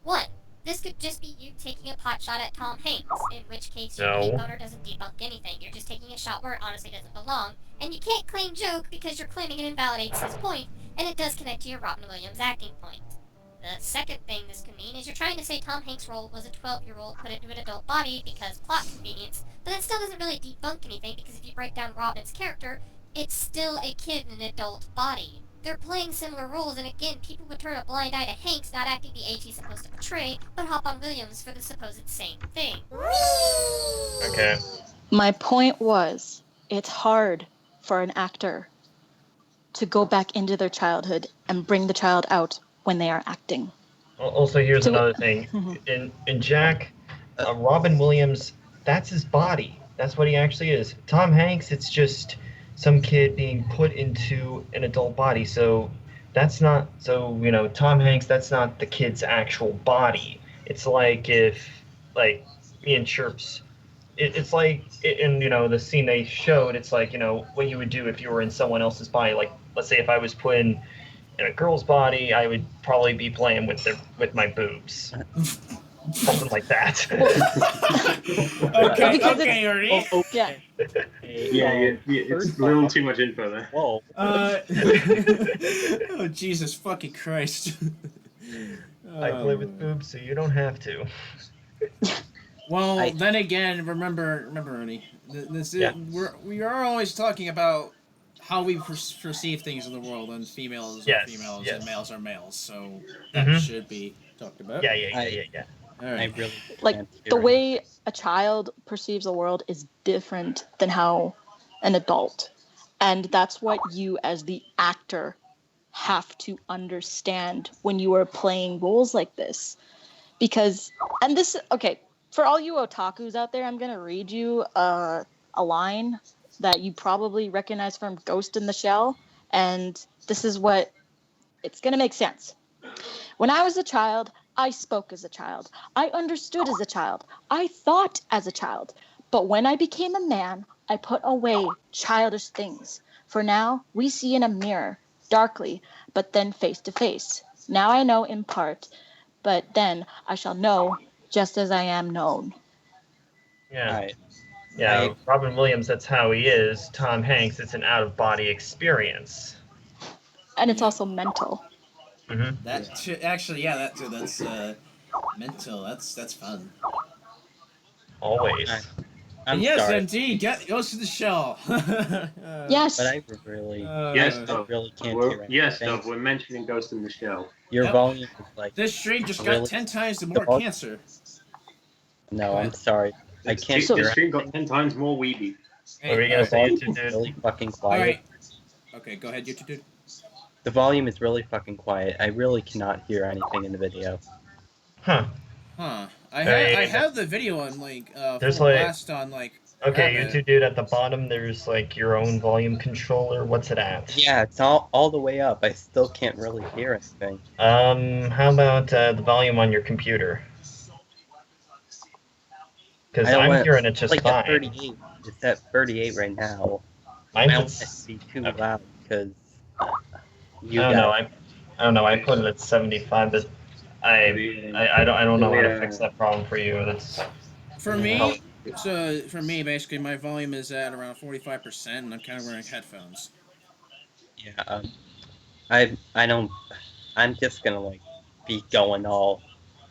One, this could just be you taking a pot shot at Tom Hanks, in which case your hate No. voter doesn't debunk anything. You're just taking a shot where it honestly doesn't belong, and you can't claim joke because you're claiming it invalidates his point, and it does connect to your Robin Williams acting point. The second thing this could mean is you're trying to say Tom Hanks' role was a 12-year-old put into an adult body because plot convenience, but that still doesn't really debunk anything because if you break down Robin's character, it's still a kid in an adult body. They're playing similar roles, and again, people would turn a blind eye to Hanks not acting the age he's supposed to portray, but hop on Williams for the supposed same thing. Okay. My point was, it's hard for an actor to go back into their childhood and bring the child out when they are acting. Also, here's So- another thing. In Jack, Robin Williams, that's his body. That's what he actually is. Tom Hanks, it's just some kid being put into an adult body. So that's not, Tom Hanks, that's not the kid's actual body. It's like if, like, me and Chirps, it's like, in, the scene they showed, it's like, what you would do if you were in someone else's body. Like, let's say if I was put in a girl's body, I would probably be playing with my boobs. Something like that. Okay, Ernie. Yeah. Yeah, it's a little too much info there. Whoa. Oh, Jesus fucking Christ. I play with boobs, so you don't have to. Well, then again, remember, Ernie. This is, Yeah. we are always talking about how we perceive things in the world, and females are females, and males are males. So that should be talked about. Yeah. All right. I really Like, can't hear the it. way a child perceives the world is different than how an adult. And that's what you, as the actor, have to understand when you are playing roles like this. Because, and this, okay, for all you otakus out there, I'm going to read you a line that you probably recognize from Ghost in the Shell. And this is what, it's going to make sense. When I was a child, I spoke as a child. I understood as a child. I thought as a child. But when I became a man, I put away childish things. For now, we see in a mirror, darkly, but then face to face. Now I know in part, but then I shall know just as I am known. Yeah. Right. Yeah, Robin Williams, that's how he is. Tom Hanks, it's an out-of-body experience. And it's also mental. Mm-hmm. Actually, yeah, that's mental. That's fun. Always. I'm yes, sorry. indeed. Goes to the Shell. Yes. But I really, Yes, I Dove. really can't hear Yes, anything. Dove. We're mentioning Ghost in the Shell. Your Yep. volume is like, This stream just Really? got 10 times the more Dog? cancer. no, I'm sorry. I can't The hear stream got 10 times more weeby. What were you Hey, gonna The say, volume YouTube is dude? really fucking all quiet. right. Okay, go ahead, YouTube dude. The volume is really fucking quiet. I really cannot hear anything in the video. Huh. Huh. Hey, I have the video on There's full like- blast on Okay, Rabbit. YouTube dude, at the bottom, there's like your own volume controller. What's it at? Yeah, it's all the way up. I still can't really hear anything. How about the volume on your computer? Because I don't I'm want- hearing it just like fine. at 38. It's at 38 right now. I Mine's don't at want it to be too okay. loud because I you don't know. guys. I don't know. I put it at 75, but I don't know how to fix that problem for you. That's For me, basically, my volume is at around 45%, and I'm kind of wearing headphones. Yeah, I don't. I'm just gonna like be going all.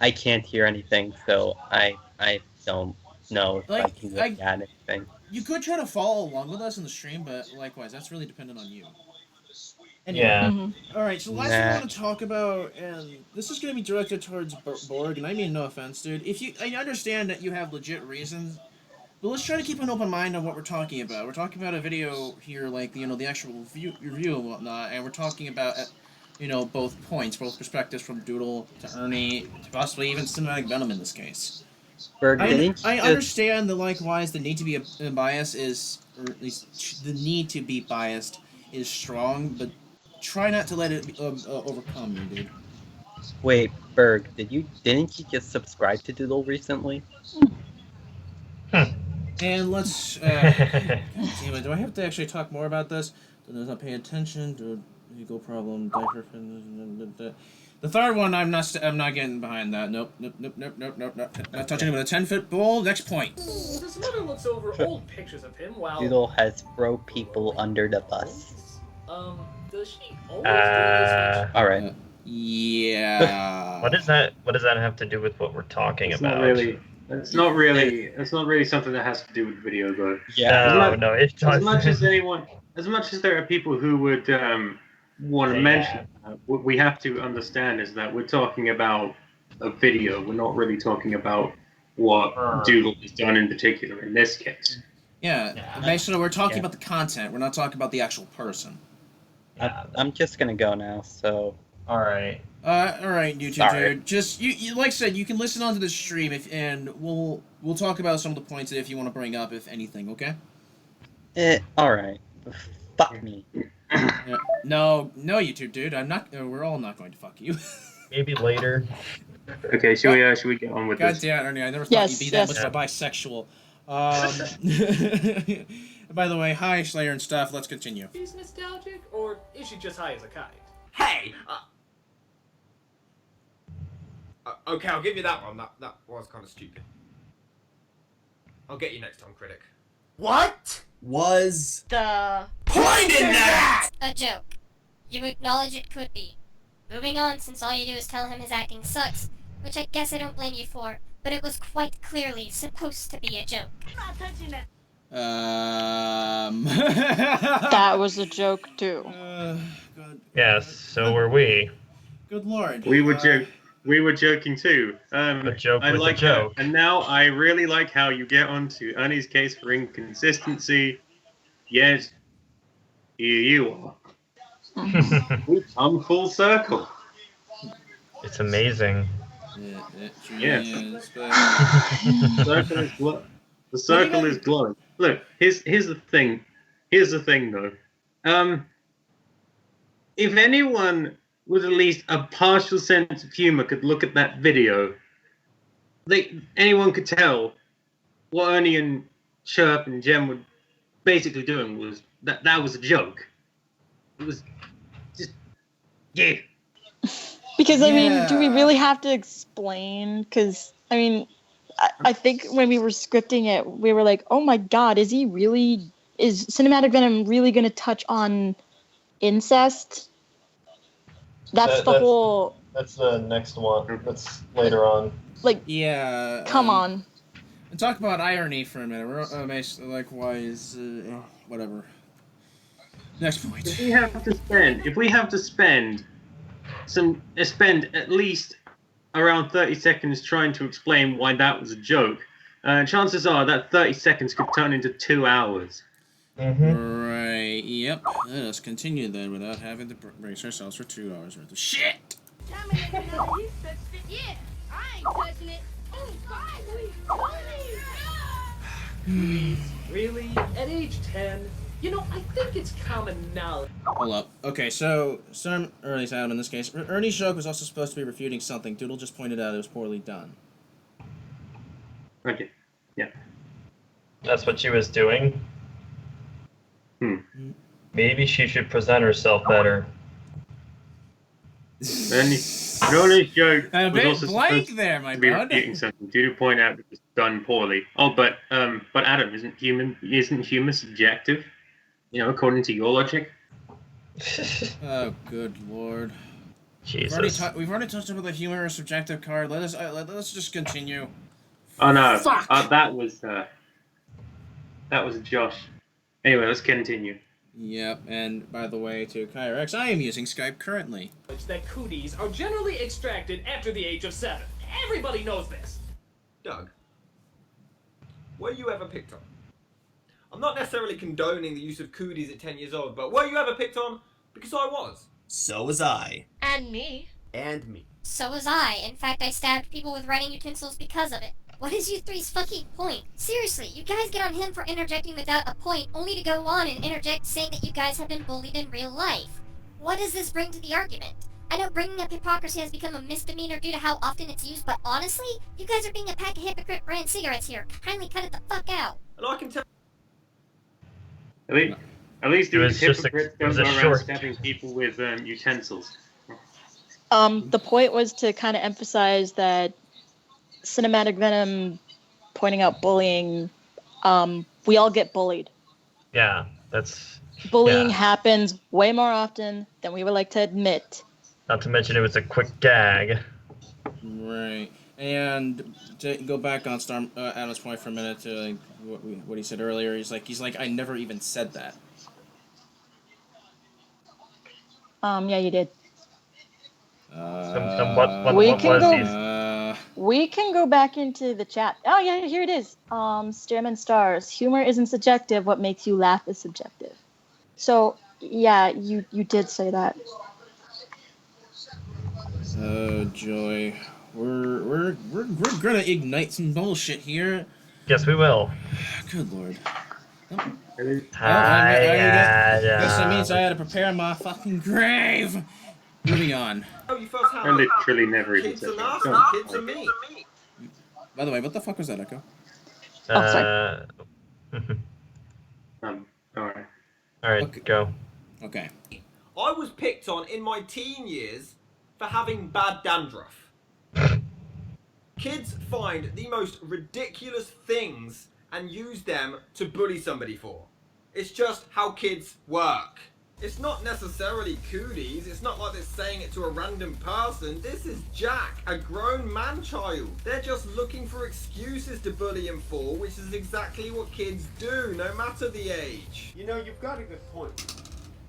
I can't hear anything, so I don't know if I Like, can look at anything. You could try to follow along with us in the stream, but likewise, that's really dependent on you. Anyway, yeah. all right. So the last thing I Nah. want to talk about, and this is going to be directed towards Borg, and I mean no offense, dude. I understand that you have legit reasons, but let's try to keep an open mind on what we're talking about. We're talking about a video here, like the actual review and whatnot, and we're talking about both points, both perspectives from Doodle to Ernie to possibly even Cinematic Venom in this case. Berg, didn't you I just- understand that likewise the need to be a bias is, or at least the need to be biased is strong, but try not to let it overcome you, dude. Wait, Berg, didn't you just subscribe to Doodle recently? And let's. God damn it! Do I have to actually talk more about this? Does not pay attention. Do ego problem. Diaper. The third one, I'm not getting behind that. Nope. Not touching him with a 10-foot pole. Next point. This mother looks over old pictures of him while. Doodle has throw people under the bus. Does she always do this? Alright. Yeah. What does that have to do with what we're talking It's about? not really. It's not really something that has to do with video, though. Yeah. No, it doesn't. As much as there are people who would want to mention that, what we have to understand is that we're talking about a video. We're not really talking about what Doodle has done in particular in this case. Yeah. Basically, we're talking about the content. We're not talking about the actual person. I'm just gonna go now, so... Alright. Alright, YouTube Sorry. dude. Just you like I said, you can listen onto the stream and we'll talk about some of the points that if you want to bring up, if anything, okay? Alright. Fuck me. No, YouTube dude. I'm not. We're all not going to fuck you. Maybe later. Okay, should we get on with God this? damn it, Ernie! I never thought you'd be that much of a bisexual. By the way, hi Slayer and stuff. Let's continue. She's nostalgic, or is she just high as a kite? Hey! Okay, I'll give you that one. That was kind of stupid. I'll get you next time, critic. What? Was The Point in that! A joke. You acknowledge it could be. Moving on, since all you do is tell him his acting sucks, which I guess I don't blame you for, but it was quite clearly supposed to be a joke. That was a joke too. Good. Yes, so were we. Good lord. We were joking too. A joke I was like a joke. that. And now I really like how you get onto Ernie's case for inconsistency. Yes, here you are. We come full circle. It's amazing. It truly Yeah. is, but... The circle is glowing. Look, here's the thing. Here's the thing, though. If anyone with at least a partial sense of humor could look at that video, anyone could tell what Ernie and Chirp and Jem were basically doing was that was a joke. It was just Because, I mean, do we really have to explain? Because, I mean, I think when we were scripting it, we were like, oh my god, is Cinematic Venom really going to touch on incest? That's the whole... That's the next one. That's later on. Like, yeah. come on. And talk about irony for a minute. Likewise, whatever. Next point. If we have to spend at least around 30 seconds trying to explain why that was a joke, chances are that 30 seconds could turn into 2 hours. Right, yep. Let us continue then without having to brace ourselves for 2 hours worth of shit. Yeah, I ain't touching it. Really? At age 10? You know, I think it's common knowledge. Hold up. Okay, so some early sound in this case. Ernie's joke was also supposed to be refuting something. Doodle just pointed out it was poorly done. Okay. Yeah. That's what she was doing. Maybe she should present herself better. Ernie's joke A was bit also blank supposed there, my to be bud. repeating something. Did you point out that it was done poorly? Oh, but Adam, isn't humor subjective? You know, according to your logic. Oh, good lord. Jesus. We've already touched about the humor or subjective card. Let's just continue. Oh no, Fuck. that was Josh. Anyway, let's continue. Yep, and by the way, to Kyrex, I am using Skype currently. That cooties are generally extracted after the age of 7. Everybody knows this. Doug, were you ever picked on? I'm not necessarily condoning the use of cooties at 10 years old, but were you ever picked on? Because I was. So was I. And me. And me. So was I. In fact, I stabbed people with writing utensils because of it. What is you three's fucking point? Seriously, you guys get on him for interjecting without a point, only to go on and interject saying that you guys have been bullied in real life. What does this bring to the argument? I know bringing up hypocrisy has become a misdemeanor due to how often it's used, but honestly, you guys are being a pack of hypocrite brand cigarettes here. Kindly cut it the fuck out. And I can tell. At least these hypocrites don't go around short. stabbing people with utensils. The point was to kind of emphasize that cinematic venom pointing out bullying, we all get bullied. Yeah, that's... Bullying yeah. happens way more often than we would like to admit. Not to mention it was a quick gag. Right. And to go back on Adam's point for a minute to like, what he said earlier, he's like, I never even said that. Yeah, you did. We can go back into the chat. Oh yeah, here it is. Stairman Stars. Humor isn't subjective. What makes you laugh is subjective. So yeah, you did say that. Oh joy, we're gonna ignite some bullshit here. Yes, we will. Good lord. I guess that means I had to prepare my fucking grave. Moving on. Oh, you first have I literally never even kids said are that. nasty, kids are me. By the way, what the fuck was that, Echo? Sorry. Alright. Alright, Okay. go. Okay. I was picked on in my teen years for having bad dandruff. Kids find the most ridiculous things and use them to bully somebody for. It's just how kids work. It's not necessarily cooties, it's not like they're saying it to a random person. This is Jack, a grown man-child. They're just looking for excuses to bully him for, which is exactly what kids do, no matter the age. You know, you've got a good point.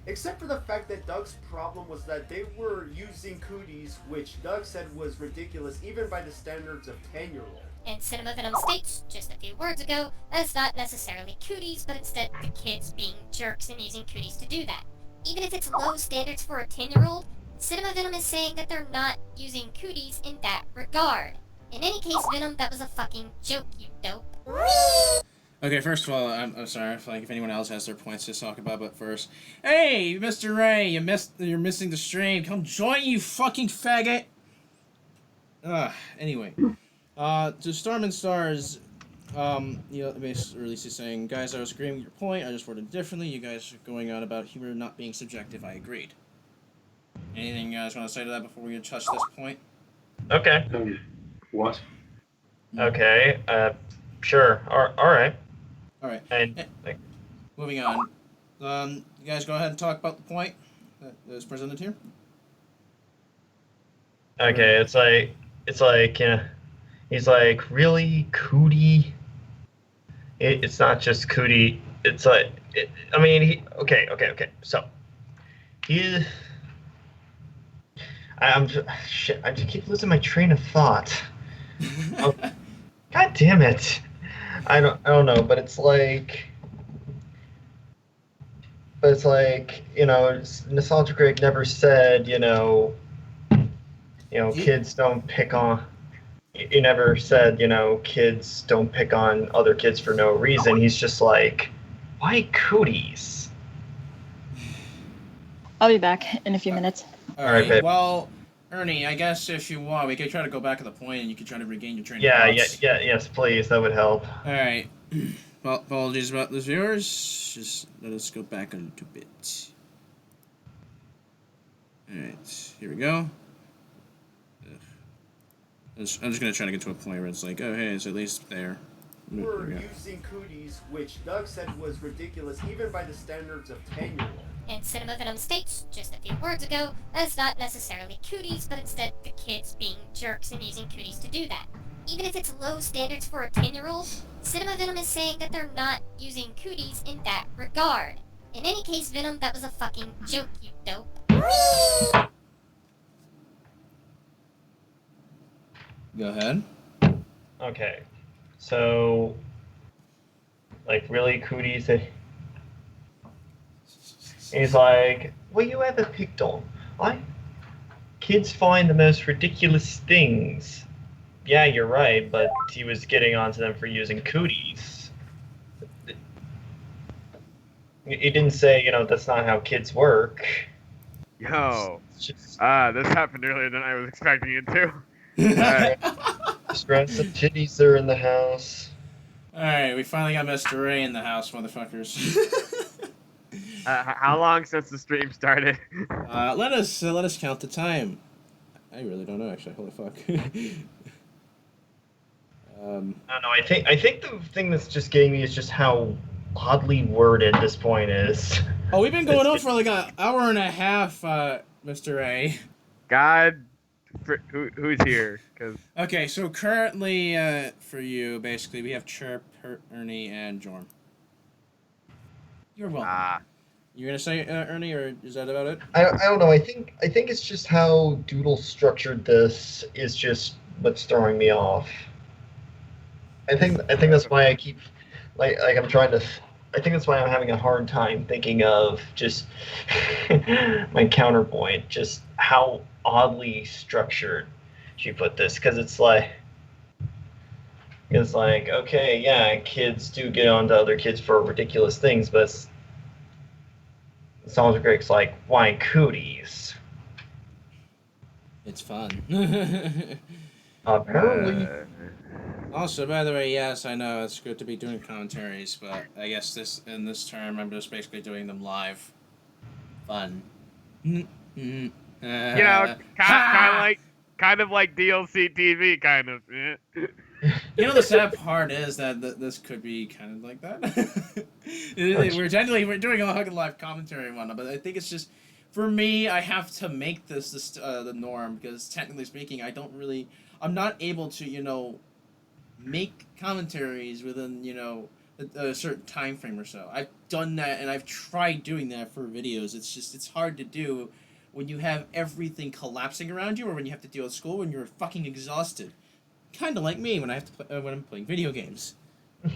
Except for the fact that Doug's problem was that they were using cooties, which Doug said was ridiculous even by the standards of 10-year-old. And Cinema Venom states, just a few words ago, that it's not necessarily cooties, but instead the kids being jerks and using cooties to do that. Even if it's low standards for a 10-year-old, Cinema Venom is saying that they're not using cooties in that regard. In any case, Venom, that was a fucking joke, you dope. Okay, first of all, I'm sorry if anyone else has their points to talk about, but first, hey, Mr. Ray, you're missing the stream. Come join, you fucking faggot. Anyway, to Storm and Stars, basically saying, guys, I was agreeing with your point. I just worded differently. You guys are going on about humor not being subjective. I agreed. Anything you guys want to say to that before we touch this point? Okay. What? Okay. Sure. All right. All right. And moving on. You guys go ahead and talk about the point that was presented here. Okay. It's like he's like, really, Cootie? It's not just Cootie. It's like okay. So I just keep losing my train of thought. Oh, God damn it. I don't know, but it's like, Nostalgia Greg never said, kids don't pick on. He never said, kids don't pick on other kids for no reason. He's just like, why cooties? I'll be back in a few minutes. All right. babe. Well, Ernie, I guess if you want, we could try to go back to the point, and you could try to regain your train of thoughts. Yes, please. That would help. All right. Well, apologies about this, viewers. Just let us go back a little bit. All right. Here we go. I'm just gonna try to get to a point where it's like, oh, hey, it's at least there. We're using cooties, which Doug said was ridiculous even by the standards of 10-year-old. And Cinema Venom states, just a few words ago, that it's not necessarily cooties, but instead the kids being jerks and using cooties to do that. Even if it's low standards for a 10-year-old, Cinema Venom is saying that they're not using cooties in that regard. In any case, Venom, that was a fucking joke, you dope. Go ahead. Okay. So, really, Cooties? He's like, were you ever picked on? Kids find the most ridiculous things yeah, you're right, but he was getting onto them for using cooties. He didn't say, that's not how kids work. Yo, Just this happened earlier than I was expecting it to. grab some titties there in the house. Alright, we finally got Mr. Ray in the house, motherfuckers. How long since the stream started? Let us count the time. I really don't know, actually. Holy fuck. I don't know. I think the thing that's just getting me is just how oddly worded this point is. Oh, we've been going on for like an hour and a half, Mr. A. God, who's here? Cause Okay, so currently, for you, basically, we have Chirp, Ernie, and Jorm. You're welcome. You're gonna say Ernie, or is that about it? I don't know. I think it's just how Doodle structured this is just what's throwing me off. I think that's why I keep I'm trying to. I think that's why I'm having a hard time thinking of just my counterpoint, just how oddly structured she put this, because it's like, okay, yeah, kids do get onto other kids for ridiculous things, but songs are great. It's like, why cooties? It's fun. Apparently. Also, by the way, yes, I know it's good to be doing commentaries, but I guess in this term, I'm just basically doing them live. Fun. you know, kind of like DLC TV, kind of. You know, the sad part is that this could be kind of like that. we're doing a Hug live commentary and whatnot, but I think it's just, for me, I have to make this the norm, because technically speaking, I'm not able to, make commentaries within, a certain time frame or so. I've done that, and I've tried doing that for videos. It's hard to do when you have everything collapsing around you, or when you have to deal with school when you're fucking exhausted. Kind of like me when I have to when I'm playing video games.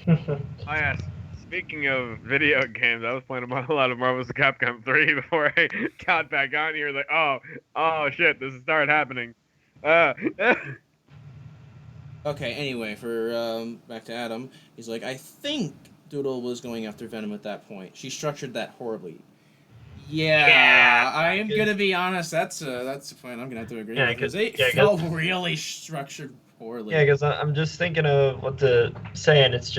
Oh yeah. Speaking of video games, I was playing a lot of Marvel's Capcom 3 before I got back on here. Like, oh shit, this has started happening. Okay, anyway, for back to Adam, he's like, I think Doodle was going after Venom at that point. She structured that horribly. Yeah, I am gonna be honest. That's a point I'm gonna have to agree with, because it felt really structured poorly. Yeah, because I'm just thinking of what to say, and it's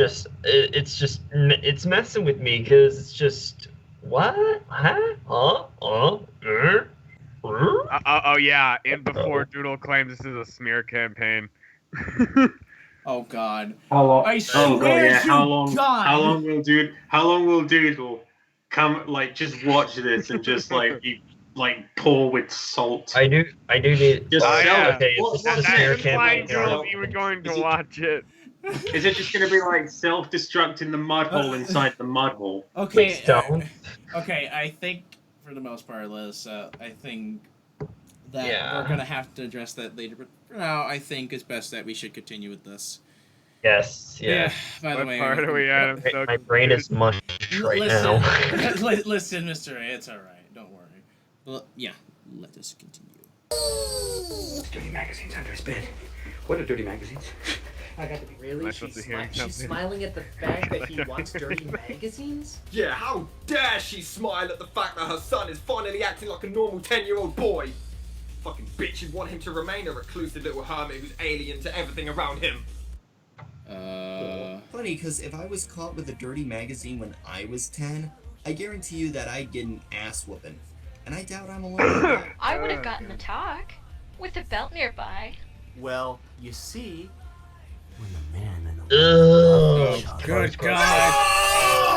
messing with me, because it's just what? Huh? Oh yeah, and before Doodle claims this is a smear campaign. Oh God! How long? I swear How long will Doodle come? Just watch this and just be pour with salt. I do need. Just okay. That's implying Doodle's even going to watch it. Is it just going to be self-destructing the mud hole inside the mud hole? Okay. Okay, I think for the most part, Liz, I think that we're gonna have to address that later. But for now, I think it's best that we should continue with this. Yes. Yeah. By the way, part are we at? My brain is mush right now. Listen, Mr. A, it's all right. Don't worry. Well, yeah. Let us continue. Dirty magazines under his bed. What are dirty magazines? I got to be really. She's smiling at the fact that he wants dirty magazines? Yeah, how dare she smile at the fact that her son is finally acting like a normal 10-year-old boy? Fucking bitch, you'd want him to remain a reclusive little hermit who's alien to everything around him. Funny, because if I was caught with a dirty magazine when I was 10, I guarantee you that I'd get an ass whooping. And I doubt I'm alone. I would have gotten the talk with a belt nearby. Well, you see, when the man and the good God!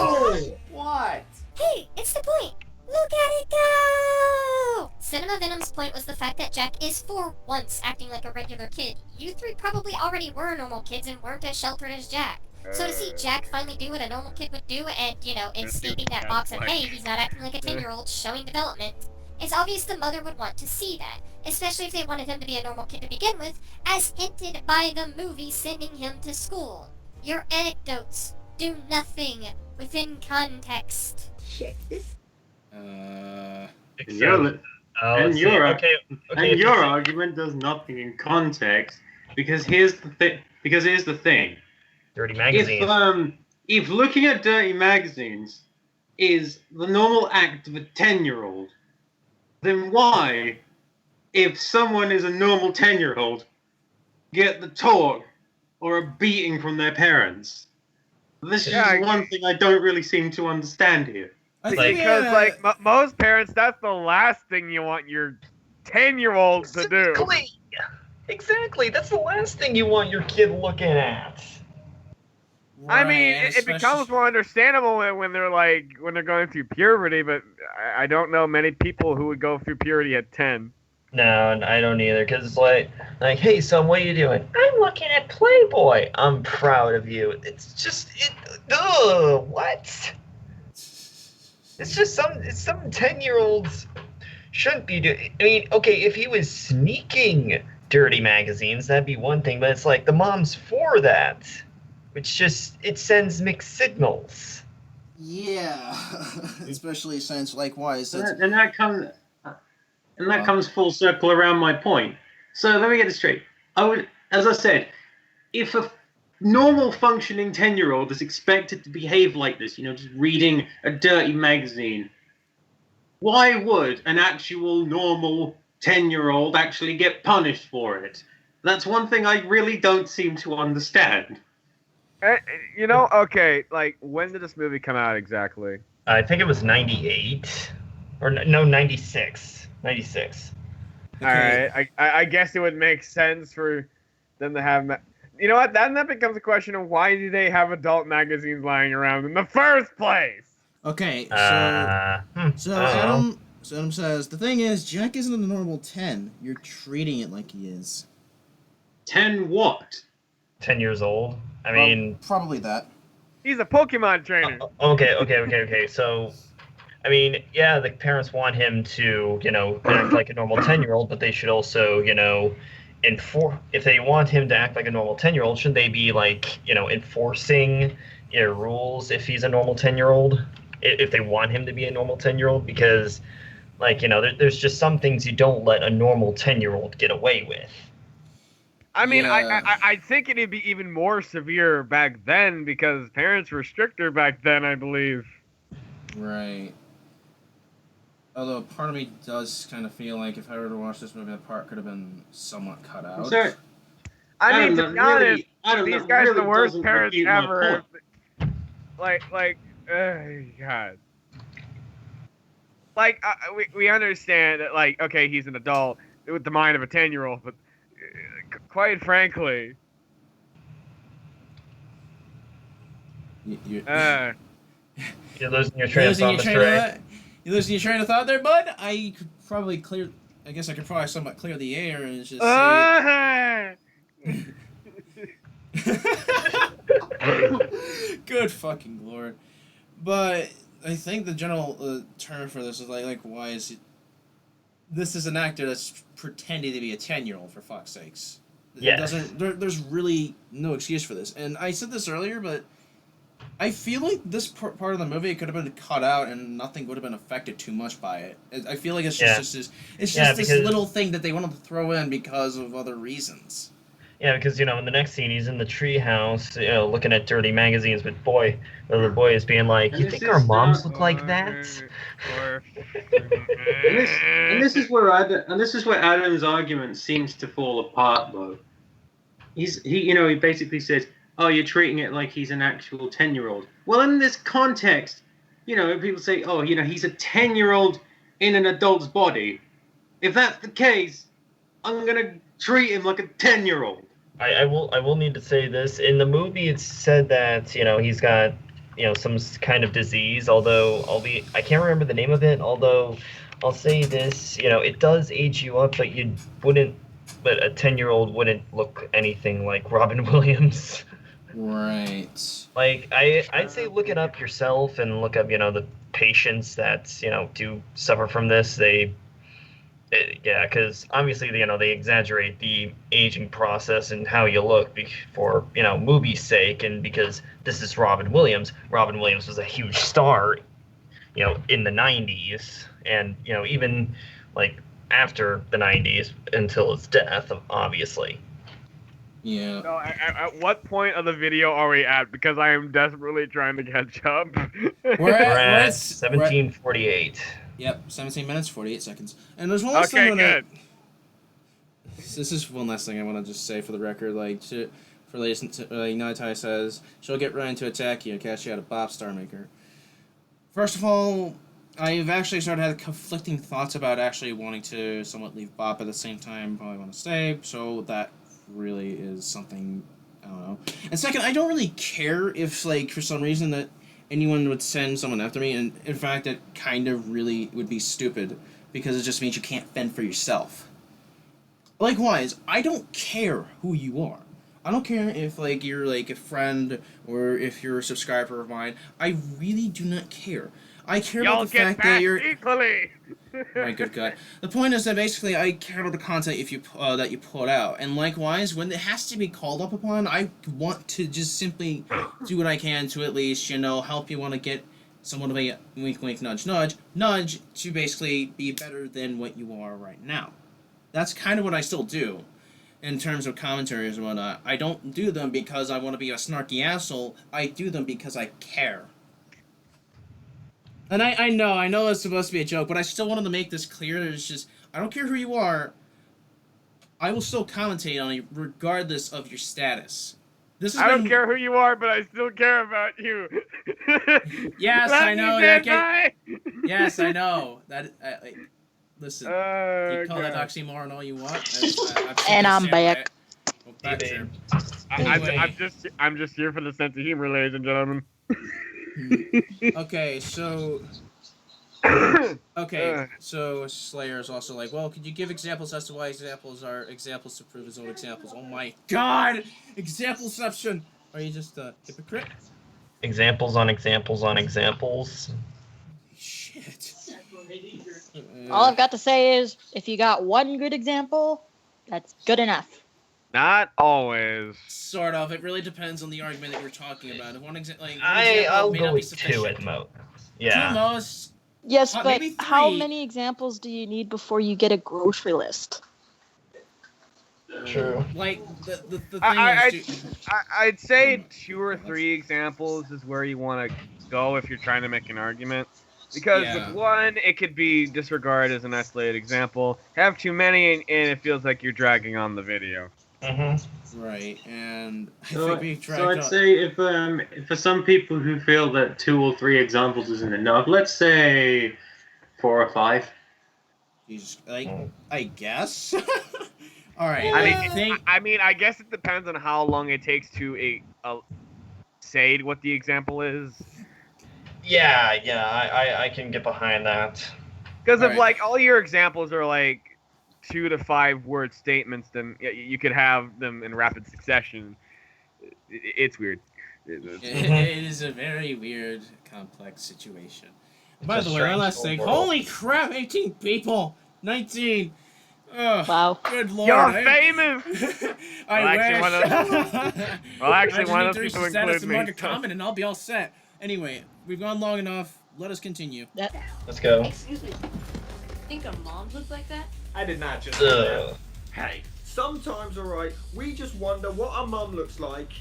Oh! What? Hey, it's the point. Look at it go! Cinema Venom's point was the fact that Jack is for once acting like a regular kid. You three probably already were normal kids and weren't as sheltered as Jack. So to see Jack finally do what a normal kid would do and, escaping that box of, hey, he's not acting like a 10-year-old, showing development, it's obvious the mother would want to see that, especially if they wanted him to be a normal kid to begin with, as hinted by the movie sending him to school. Your anecdotes do nothing within context. Check this. Your argument does nothing in context, Because here's the thing. Dirty magazines. If looking at dirty magazines is the normal act of a 10-year-old, then why, if someone is a normal 10-year-old, get the talk or a beating from their parents? This is just one thing I don't really seem to understand here. Because most parents, that's the last thing you want your 10-year-old to do. Exactly. That's the last thing you want your kid looking at. I mean, it becomes more understandable when they're going through puberty, but I don't know many people who would go through puberty at 10. No, I don't either. Cause it's like, hey son, what are you doing? I'm looking at Playboy. I'm proud of you. It's just what? It's just some 10-year-olds shouldn't be doing. I mean, okay, if he was sneaking dirty magazines, that'd be one thing. But it's like the mom's for that. Which it sends mixed signals. Yeah, especially since likewise. And that comes full circle around my point. So let me get this straight. As I said, if a normal functioning 10-year-old is expected to behave like this, just reading a dirty magazine, why would an actual normal 10-year-old actually get punished for it? That's one thing I really don't seem to understand. Okay, when did this movie come out exactly? I think it was 98. Or no, 96. 96. Alright, I guess it would make sense for them to have... You know what? Then that becomes a question of why do they have adult magazines lying around in the first place? Okay, so Adam says, the thing is, Jack isn't a normal 10. You're treating it like he is. 10 what? 10 years old? I mean... Probably that. He's a Pokemon trainer. Okay. So, I mean, yeah, the parents want him to, act like a normal 10-year-old, but they should also, if they want him to act like a normal 10-year-old, shouldn't they be, enforcing rules if he's a normal 10-year-old? If they want him to be a normal 10-year-old? Because, there's just some things you don't let a normal 10-year-old get away with. I mean, Yeah. I think it'd be even more severe back then because parents were stricter back then, I believe. Right. Although part of me does kind of feel like if I were to watch this movie, that part could have been somewhat cut out. Sir, I mean, to be honest, these guys are the really worst doesn't parents refute my ever. point. God. We understand that, okay, he's an adult with the mind of a 10-year-old, but quite frankly, You're losing your train of thought, Mr. A. You're losing your train of thought there, bud? I could probably somewhat clear the air and just say... Good fucking lord. But I think the general term for this is why is it... This is an actor that's pretending to be a 10-year-old, for fuck's sakes. Yes. There's really no excuse for this. And I said this earlier, but I feel like this part of the movie could have been cut out and nothing would have been affected too much by it. I feel like it's just this little thing that they wanted to throw in because of other reasons. Yeah, because, in the next scene, he's in the treehouse, looking at dirty magazines with the other boy is being like, you think our moms look like that? And this is where Adam's argument seems to fall apart, though. He basically says, oh, you're treating it like he's an actual 10-year-old. Well, in this context, people say, oh, he's a 10-year-old in an adult's body. If that's the case, I'm gonna treat him like a 10-year-old. I will need to say this. In the movie, it's said that, he's got, some kind of disease, although I can't remember the name of it, although I'll say this, it does age you up, but a 10-year-old wouldn't look anything like Robin Williams. Right. I'd say look it up yourself and look up, the patients that, do suffer from this. Because obviously, they exaggerate the aging process and how you look for, movie's sake, and because this is Robin Williams. Robin Williams was a huge star, in the 90s, and, even, after the 90s until his death, obviously. Yeah. No, at what point of the video are we at? Because I am desperately trying to catch up. We're at 17:48. Yep, 17 minutes, 48 seconds. And there's one last thing good. This is one last thing I want to just say for the record. For ladies, Unitai says, she'll get Ryan to attack you and catch you out of Bob Starmaker. First of all, I've actually started having conflicting thoughts about actually wanting to somewhat leave Bob at the same time. Probably want to stay, so that really is something, I don't know. And second, I don't really care if, for some reason that anyone would send someone after me, and in fact, it kind of really would be stupid, because it just means you can't fend for yourself. Likewise, I don't care who you are. I don't care if, you're, a friend, or if you're a subscriber of mine. I really do not care. I care about the fact that you're... equally! My good God. The point is that basically I care about the content that you put out. And likewise, when it has to be called up upon, I want to just simply do what I can to at least, help you want to get somewhat of a wink, wink, nudge, nudge to basically be better than what you are right now. That's kind of what I still do in terms of commentaries and whatnot. I don't do them because I want to be a snarky asshole. I do them because I care. And I know it's supposed to be a joke, but I still wanted to make this clear. It's just, I don't care who you are. I will still commentate on you regardless of your status. I don't care who you are, but I still care about you. Yes, I know. Yes, I know. Listen, you call that oxymoron all you want. I'm back. I'm just here for the sense of humor, ladies and gentlemen. Okay, so Slayer is also well, could you give examples as to why examples are examples to prove his own examples? Oh my God! Exampleception! Are you just a hypocrite? Examples on examples on examples. Shit. All I've got to say is, if you got one good example, that's good enough. Not always. Sort of. It really depends on the argument that you're talking about. If one example, I'll go with 2 at most. Yeah. 2 most. Yes, but maybe 3. How many examples do you need before you get a grocery list? True. The thing I'd say 2 or 3 examples is where you want to go if you're trying to make an argument. Because with one, it could be disregarded as an isolated example. Have too many, and it feels like you're dragging on the video. Mm-hmm. Right, and So I'd say if for some people who feel that 2 or 3 examples isn't enough, let's say 4 or 5. I guess. All right. I guess it depends on how long it takes to say what the example is. Yeah, I can get behind that. Because if all your examples are 2 to 5 word statements, then you could have them in rapid succession. It's weird. It is a very weird, complex situation. By the way, one last thing. Holy crap! 18 people, 19. Wow. Good Lord. You're famous! I wish. One of those people include me. Mark a comment and I'll be all set. Anyway, we've gone long enough. Let us continue. Let's go. Excuse me. Think our moms look like that? I did not just say that. Hey, sometimes, alright, we just wonder what our mum looks like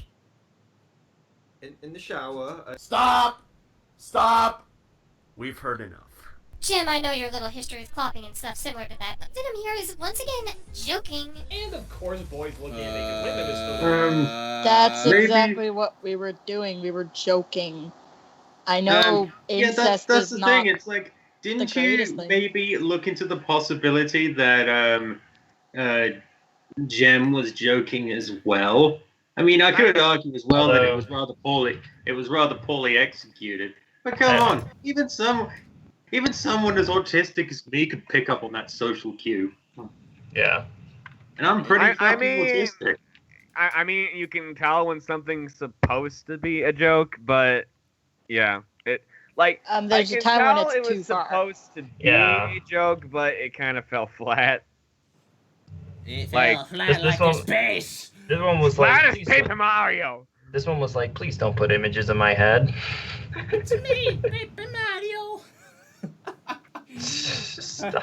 in the shower. Stop! Stop! We've heard enough. Jim, I know your little history with clopping and stuff similar to that, but Venom here is once again joking. And of course, boys looking at naked women is still That's exactly what we were doing. We were joking. I know incest that's is the not thing. It's didn't you maybe look into the possibility that Jem was joking as well? I mean, I could argue as well that it was rather poorly executed. But come on, even someone as autistic as me could pick up on that social cue. Yeah. And I'm pretty autistic. I mean, you can tell when something's supposed to be a joke, but yeah, there's a time when it's too far. Supposed to be a joke, but it kind of fell flat. It fell flat like space. This one was flat as Paper Mario. This one was please don't put images in my head. It's me, Paper Mario. Stop.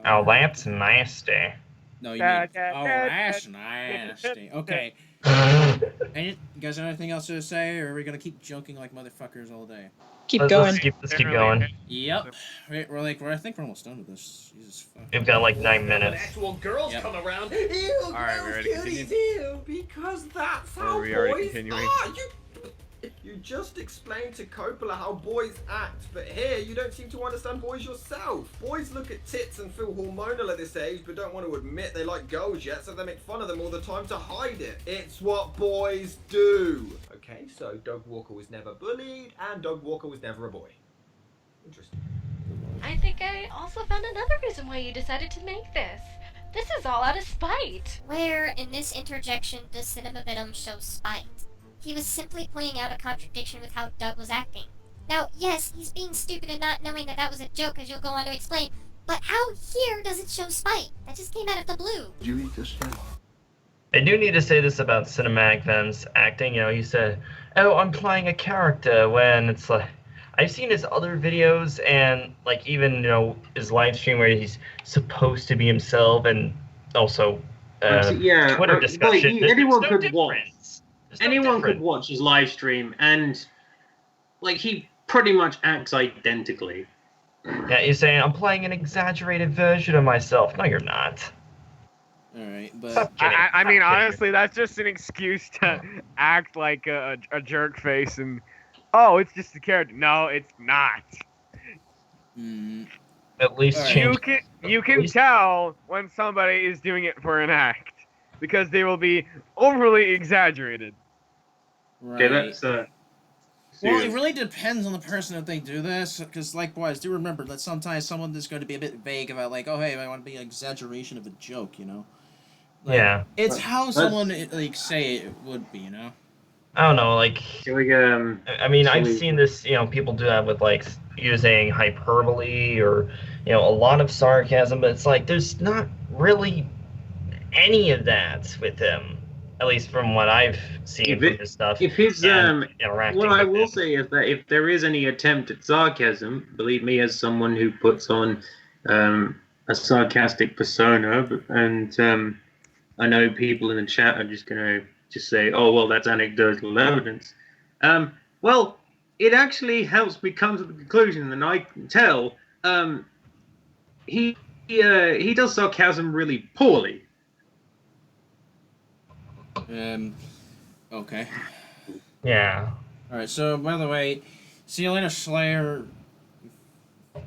Oh, that's nasty. No, you mean. Oh, that's nasty. Okay. You guys have anything else to say, or are we gonna keep joking like motherfuckers all day? Let's keep going. Yep. I think we're almost done with this. Jesus fuck. We've got like 9 minutes. Actual girls come around. Ew, Alright, we ready to continue? Ew, because that's Or how are we already boys continuing? are. You just explained to Coppola how boys act, but here you don't seem to understand boys yourself. Boys look at tits and feel hormonal at this age, but don't want to admit they like girls yet, so they make fun of them all the time to hide it. It's what boys do. Okay, so Doug Walker was never bullied, and Doug Walker was never a boy. Interesting. I think I also found another reason why you decided to make this. This is all out of spite. Where in this interjection does Cinema Venom show spite? He was simply pointing out a contradiction with how Doug was acting. Now, yes, he's being stupid and not knowing that that was a joke, as you'll go on to explain, but how here does it show spite? That just came out of the blue. Did you eat this yet? I do need to say this about Cinematic Venom's acting. You know, he said, "Oh, I'm playing a character," when it's like, I've seen his other videos and like even his live stream where he's supposed to be himself, and also Twitter discussion. Anyone could watch. Anyone could watch his live stream, and like he pretty much acts identically. Yeah, you're saying I'm playing an exaggerated version of myself. No, you're not. All right, but I mean, honestly, that's just an excuse to act like a jerk face and it's just a character. No, it's not. At least change. You can tell when somebody is doing it for an act because they will be overly exaggerated. Right. Okay, that's well, it really depends on the person if they do this, because likewise, do remember that sometimes someone is going to be a bit vague about like, oh hey, I want to be an exaggeration of a joke, Like, yeah. It's how someone like say it would be, I don't know, like. I mean, I've seen this. People do that with like using hyperbole or a lot of sarcasm, but it's like there's not really any of that with him. At least from what I've seen from his stuff. If his interacting what I with will him. say is that if there is any attempt at sarcasm, believe me, as someone who puts on a sarcastic persona, and I know people in the chat are just gonna say, oh well, that's anecdotal evidence. Well, it actually helps me come to the conclusion, and I can tell he does sarcasm really poorly. Okay. Yeah. Alright, so by the way, see you later, Slayer.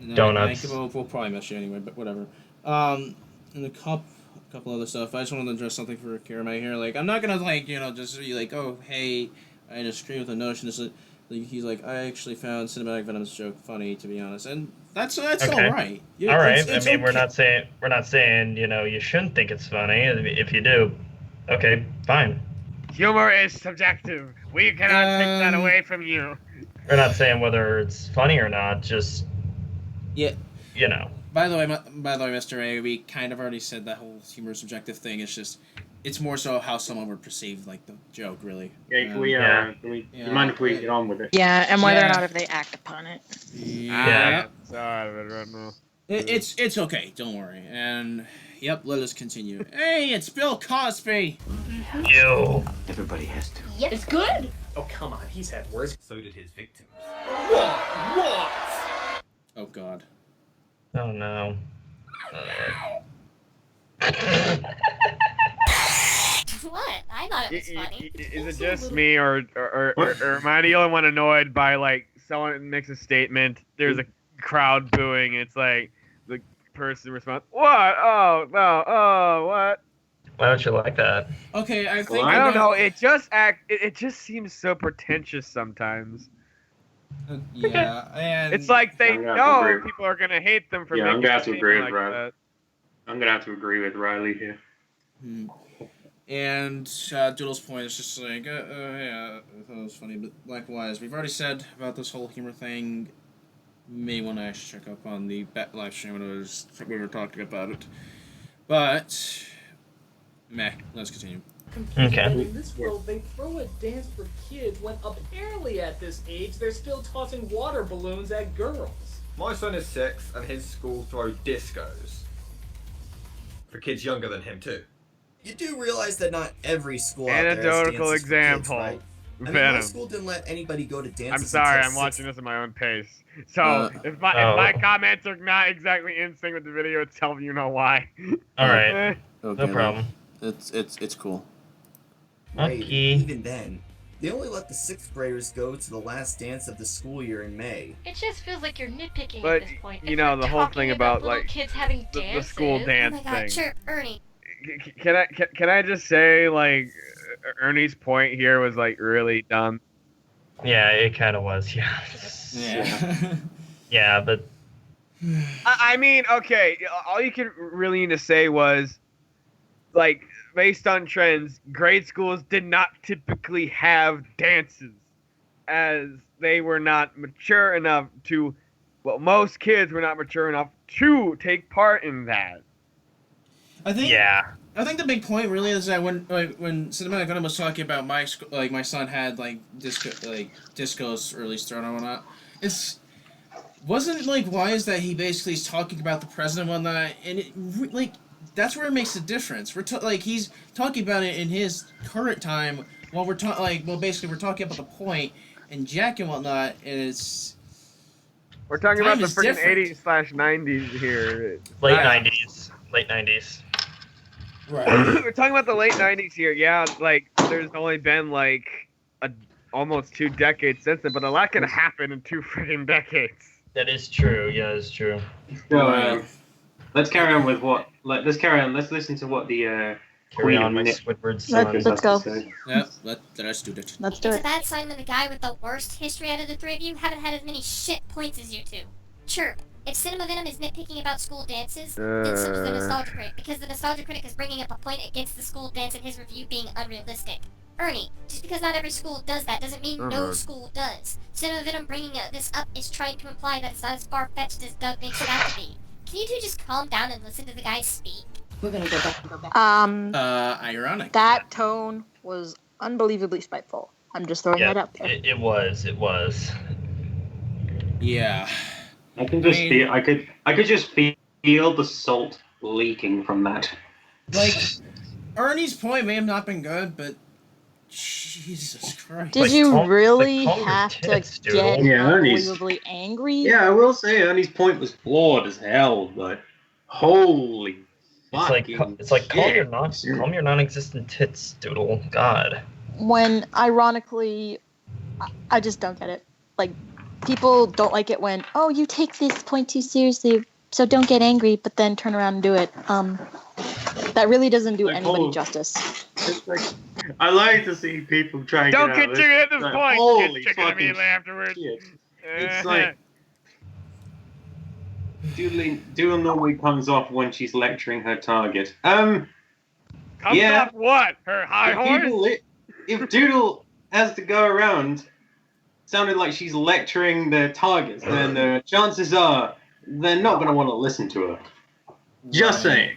No, Donuts. We'll probably miss you anyway, but whatever. And a couple other stuff. I just wanted to address something for Kirame here. Like, I'm not gonna just be like, oh hey, I disagree with the notion. He's like, I actually found Cinematic Venom's joke funny, to be honest, and that's Okay. all right. All right. It's I mean, okay. we're not saying you shouldn't think it's funny. If you do, okay, fine. Humor is subjective. We cannot take that away from you. We're not saying whether it's funny or not. Just By the way, Mr. A, we kind of already said that whole humor subjective thing. It's more so how someone would perceive like the joke, really. Yeah, do you mind if we get on with it? Yeah, and whether or not if they act upon it. Yeah. Sorry about it right now. It's okay. Don't worry. And yep, let us continue. Hey, it's Bill Cosby. Ew. Everybody has to. Yep. It's good. Oh, come on. He's had worse. So did his victims. What? Oh God. Oh no. What? I thought it was funny. Is it just me, or am I the only one annoyed by like someone makes a statement, there's a crowd booing, it's like the person responds, "What? Oh no! Oh what?" Why don't you like that? Okay, I think I don't know. It just seems so pretentious sometimes. Yeah, and it's like they I'm gonna know agree. people are gonna hate them for Yeah, making I'm gonna have a to agree statement with like Riley. that. I'm gonna have to agree with Riley here. And Doodle's point is just like, yeah, I thought it was funny, but likewise, we've already said about this whole humor thing. May want to actually check up on the live stream when we were talking about it. But, let's continue. Okay. In this world, they throw a dance for kids when apparently at this age they're still tossing water balloons at girls. My son is 6 and his school throw discos. for kids younger than him too. You do realize that not every school out there has Anecdotal dances for kids, example. right? I mean, Venom. my school didn't let anybody go to dances. I'm sorry, until I'm 6th. watching this at my own pace. So if my comments are not exactly in sync with the video itself, you know why. All right, Okay, no problem. It's cool. Right, Okay. even then, they only let the 6th graders go to the last dance of the school year in May. It just feels like you're nitpicking But at this point. you If know we're the whole talking thing about little like kids having the dances. school dance Oh my god, thing. sure, Ernie. Can I just say like Ernie's point here was like really dumb. Yeah, it kind of was. Yeah. Yeah. Yeah, but I mean, okay, all you could really need to say was, like, based on trends, grade schools did not typically have dances, as they were not mature enough to, well, most kids were not mature enough to take part in that. I think. yeah. I think the big point really is that when Cinematic Venom was talking about my my son had discos or at least thrown and whatnot, wasn't like why is that he basically is talking about the president and whatnot, and it that's where it makes the difference. He's talking about it in his current time while we're basically we're talking about the point and Jack and whatnot, and we're talking about the freaking different. 80s/90s here. Late 90s. Right. We're talking about the late 90s here. Yeah, like there's only been like almost 2 decades since then, but a lot can happen in 2 freaking decades. That is true. Yeah, it's true. So let's carry on with what. Let's carry on. Let's listen to what the Carry on, my Squidward son. Let's go. Yeah, let's do it. Let's do It's it. a bad sign when the guy with the worst history out of the three of you haven't had as many shit points as you two. Chirp. If Cinema Venom is nitpicking about school dances, then so is the Nostalgia Critic, because the Nostalgia Critic is bringing up a point against the school dance in his review being unrealistic. Ernie, just because not every school does that doesn't mean no school does. Cinema Venom bringing this up is trying to imply that it's not as far-fetched as Doug makes it out to be. Can you two just calm down and listen to the guy speak? We're gonna go back. Ironic. That tone was unbelievably spiteful. I'm just throwing that out there. It was. Yeah. I can just feel. I could just feel the salt leaking from that. Like, Ernie's point may have not been good, but Jesus Christ. Did you really have to get Ernie's. unbelievably angry? Yeah, I will say Ernie's point was flawed as hell, but holy. It's like calm your non-existent tits, Doodle. God. When ironically, I just don't get it. Like, people don't like it when, oh, you take this point too seriously, so don't get angry, but then turn around and do it. That really doesn't do anybody justice. I like to see people try and Don't get out triggered at this like, point. Holy Get triggered fucking immediately afterwards. shit. It's like Doodle normally comes off when she's lecturing her target. Comes off what? Her high horse? If Doodle has to go around sounding like she's lecturing their targets, then chances are they're not going to want to listen to her. Just saying.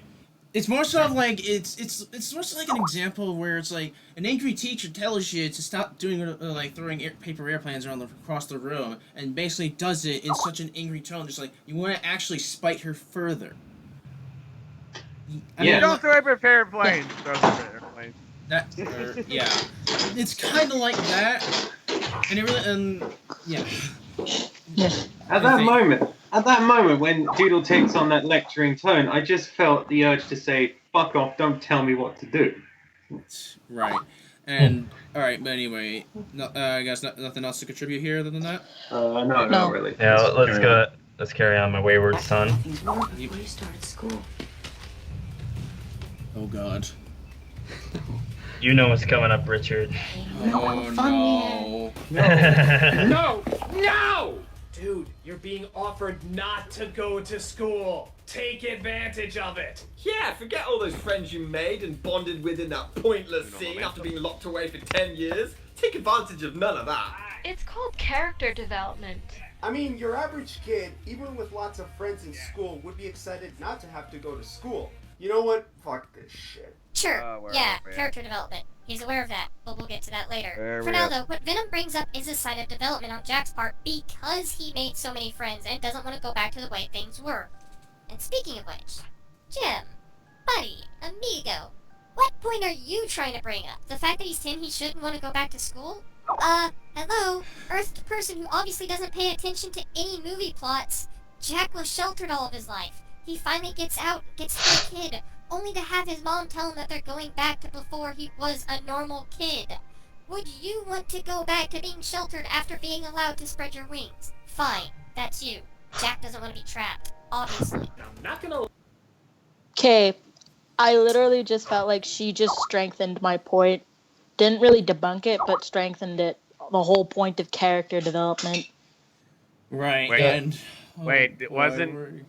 It's more so of like it's more so like an example where it's like an angry teacher tells you to stop doing throwing paper airplanes across the room, and basically does it in such an angry tone, just like you want to actually spite her further. Don't throw paper airplanes. Throw paper airplanes. Yeah, it's kind of like that, and it really yeah. At that moment when Doodle takes on that lecturing tone, I just felt the urge to say, "Fuck off! Don't tell me what to do." Right. And all right, but anyway, I guess nothing else to contribute here other than that. No, not really. Yeah, let's go. Let's carry on, my wayward son. Before you started school. Oh God. You know what's coming up, Richard. Oh No! No! Dude, you're being offered not to go to school. Take advantage of it. Yeah, forget all those friends you made and bonded with in that pointless scene after being locked away for 10 years. Take advantage of none of that. It's called character development. I mean, your average kid, even with lots of friends in school, would be excited not to have to go to school. You know what? Fuck this shit. Sure, yeah, character development. He's aware of that, but we'll get to that later. For now, though, what Venom brings up is a sign of development on Jack's part because he made so many friends and doesn't want to go back to the way things were. And speaking of which, Jim, Buddy, amigo, what point are you trying to bring up? The fact that he's 10, he shouldn't want to go back to school? Hello? Earthed person who obviously doesn't pay attention to any movie plots. Jack was sheltered all of his life. He finally gets out, gets to be a kid, only to have his mom tell him that they're going back to before he was a normal kid. Would you want to go back to being sheltered after being allowed to spread your wings? Fine, that's you. Jack doesn't want to be trapped, obviously. I'm not gonna... Okay, I literally just felt like she just strengthened my point. Didn't really debunk it, but strengthened it. The whole point of character development. Right, Wait, and... wait, it wasn't...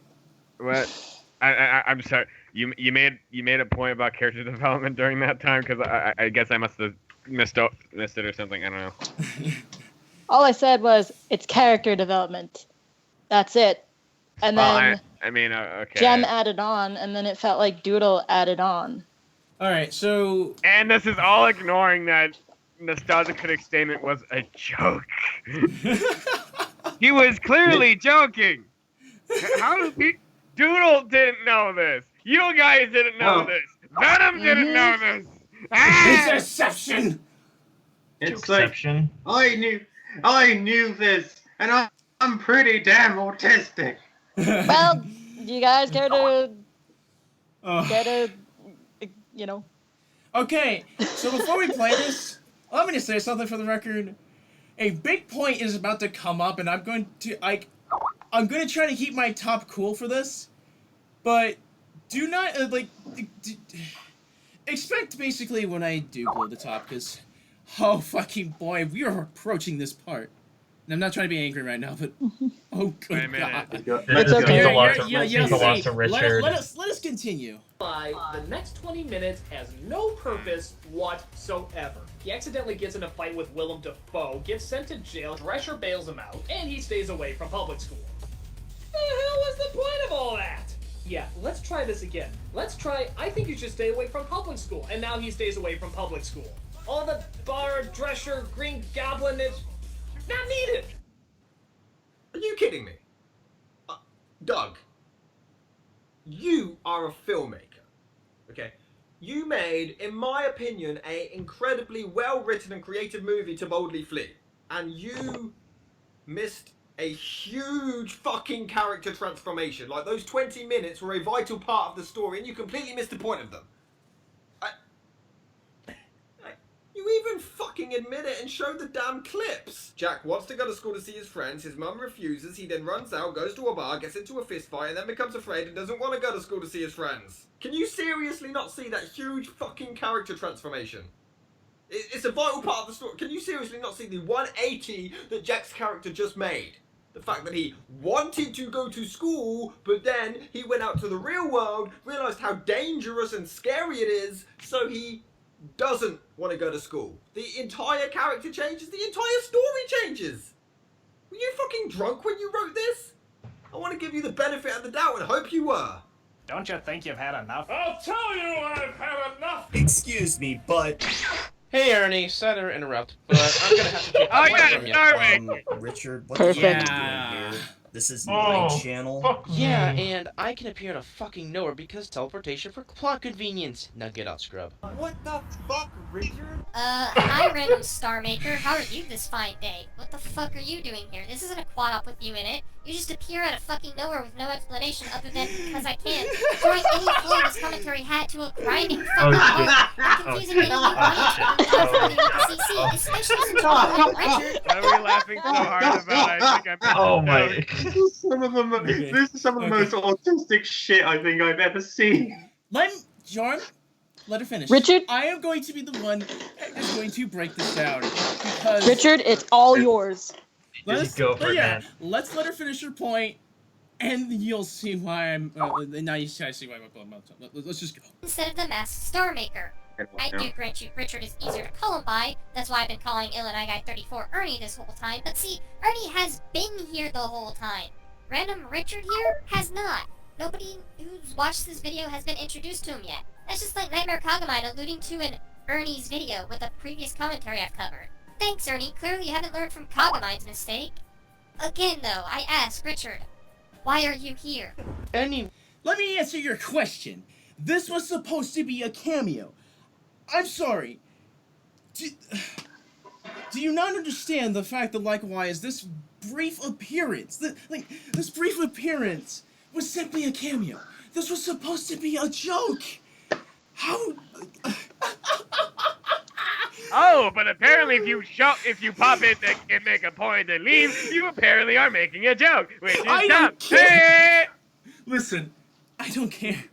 What? I'm sorry. You made a point about character development during that time, because I guess I must have missed it or something. I don't know. All I said was, it's character development. That's it. And then okay. Jem added on, and then it felt like Doodle added on. Alright, so... And this is all ignoring that Nostalgia Critic statement was a joke. He was clearly joking. How did he... Doodle didn't know this. You guys didn't know this. Venom didn't know this. Ah! Interception! It's Exception. like, I knew this, and I'm pretty damn autistic. Well, do you guys care to... you know... Okay, so before we play this, let me just say something for the record. A big point is about to come up, and I'm going to try to keep my top cool for this, but do not, expect basically when I do blow the top, because, oh fucking boy, we are approaching this part. And I'm not trying to be angry right now, but, oh good god. It's okay. Let us continue. The next 20 minutes has no purpose whatsoever. He accidentally gets in a fight with Willem Dafoe, gets sent to jail, Drescher bails him out, and he stays away from public school. The hell was the point of all that? Yeah, let's try this again. Let's try, I think you should stay away from public school, and now he stays away from public school. All the bar, Drescher, Green Goblin, it's not needed. Are you kidding me? Doug, you are a filmmaker, okay? You made, in my opinion, an incredibly well-written and creative movie to boldly flee. And you missed a huge fucking character transformation. Like, those 20 minutes were a vital part of the story, and you completely missed the point of them. You even fucking admit it and show the damn clips. Jack wants to go to school to see his friends, his mum refuses, he then runs out, goes to a bar, gets into a fist fight, and then becomes afraid and doesn't want to go to school to see his friends. Can you seriously not see that huge fucking character transformation? It's a vital part of the story. Can you seriously not see the 180 that Jack's character just made? The fact that he wanted to go to school, but then he went out to the real world, realised how dangerous and scary it is, so he doesn't want to go to school. The entire character changes, the entire story changes. Were you fucking drunk when you wrote this? I want to give you the benefit of the doubt and hope you were. Don't you think you've had enough? I'll tell you I've had enough! Excuse me, but... Hey Ernie, sorry to interrupt, but I'm gonna have to take from you. Richard, what are you doing here? This is my channel. Yeah, and I can appear out of fucking nowhere because teleportation for plot convenience. Now get out, scrub. What the fuck, Richard? Hi, random Starmaker. How are you this fine day? What the fuck are you doing here? This isn't a quad op with you in it. You just appear out of fucking nowhere with no explanation other than because I can. Throwing any flow this commentary had to a grinding fucking halt. And confusing any new audience with CC, especially since you're Richard. What are we laughing so hard about? I think I'm Oh my. This is some of the most autistic shit I think I've ever seen. Jorn, let her finish. Richard? I am going to be the one that is going to break this down. Because Richard, it's all yours. Let's let her finish her point, and you'll see why I'm. Now you guys see why I'm. Let's just go. Instead of the masked Starmaker. I do grant you Richard is easier to call him by. That's why I've been calling Illinois Guy 34 Ernie this whole time. But see, Ernie has been here the whole time. Random Richard here has not. Nobody who's watched this video has been introduced to him yet. That's just like Nightmare Cogamine alluding to an Ernie's video with a previous commentary I've covered. Thanks, Ernie. Clearly you haven't learned from Cogamine's mistake. Again, though, I ask Richard, why are you here? Ernie, let me answer your question. This was supposed to be a cameo. I'm sorry. Do you not understand the fact that likewise this brief appearance, this brief appearance was simply a cameo. This was supposed to be a joke. How? Oh, but apparently if you pop in and make a point and leave, you apparently are making a joke, which is I dumb. don't care. Listen, I don't care.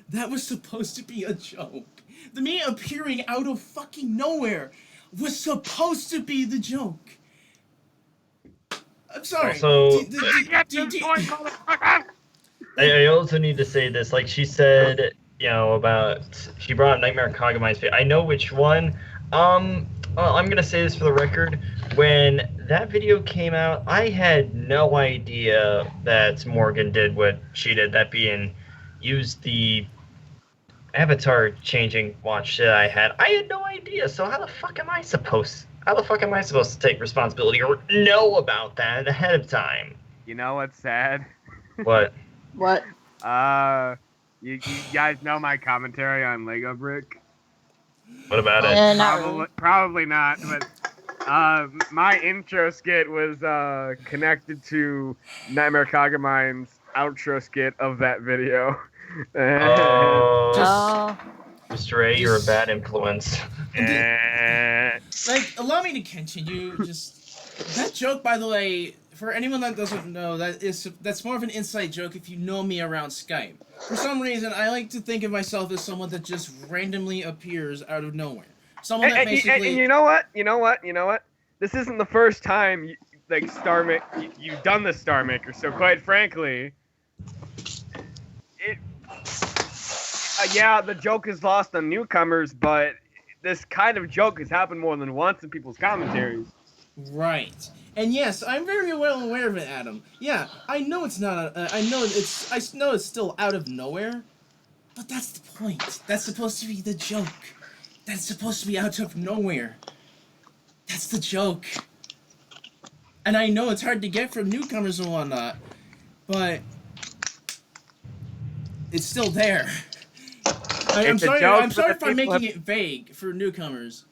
That was supposed to be a joke. The me appearing out of fucking nowhere was supposed to be the joke. I'm sorry. Also, I also need to say this. Like she said, she brought up Nightmare Kagami's face. I know which one. Well, I'm gonna say this for the record. When that video came out, I had no idea that Morgan did what she did. That being, used the avatar changing watch that I had. I had no idea. So how the fuck am I supposed to take responsibility or know about that ahead of time? You know what's sad? What? What? You guys know my commentary on Lego Brick? What about it? Probably not, but my intro skit was connected to Nightmare Kagamine's outro skit of that video. Mr. A, you're a bad influence. Like, allow me to continue. Just that joke, by the way, for anyone that doesn't know, that's more of an inside joke if you know me around Skype. For some reason, I like to think of myself as someone that just randomly appears out of nowhere. Someone that basically. And you know what? This isn't the first time you've done the Starmaker. So quite frankly, yeah, the joke is lost on newcomers, but this kind of joke has happened more than once in people's commentaries. Right. And yes, I'm very well aware of it, Adam. Yeah, I know it's not. I know it's still out of nowhere, but that's the point. That's supposed to be the joke. That's supposed to be out of nowhere. That's the joke. And I know it's hard to get from newcomers and whatnot, but it's still there. I'm sorry if I'm making it vague for newcomers.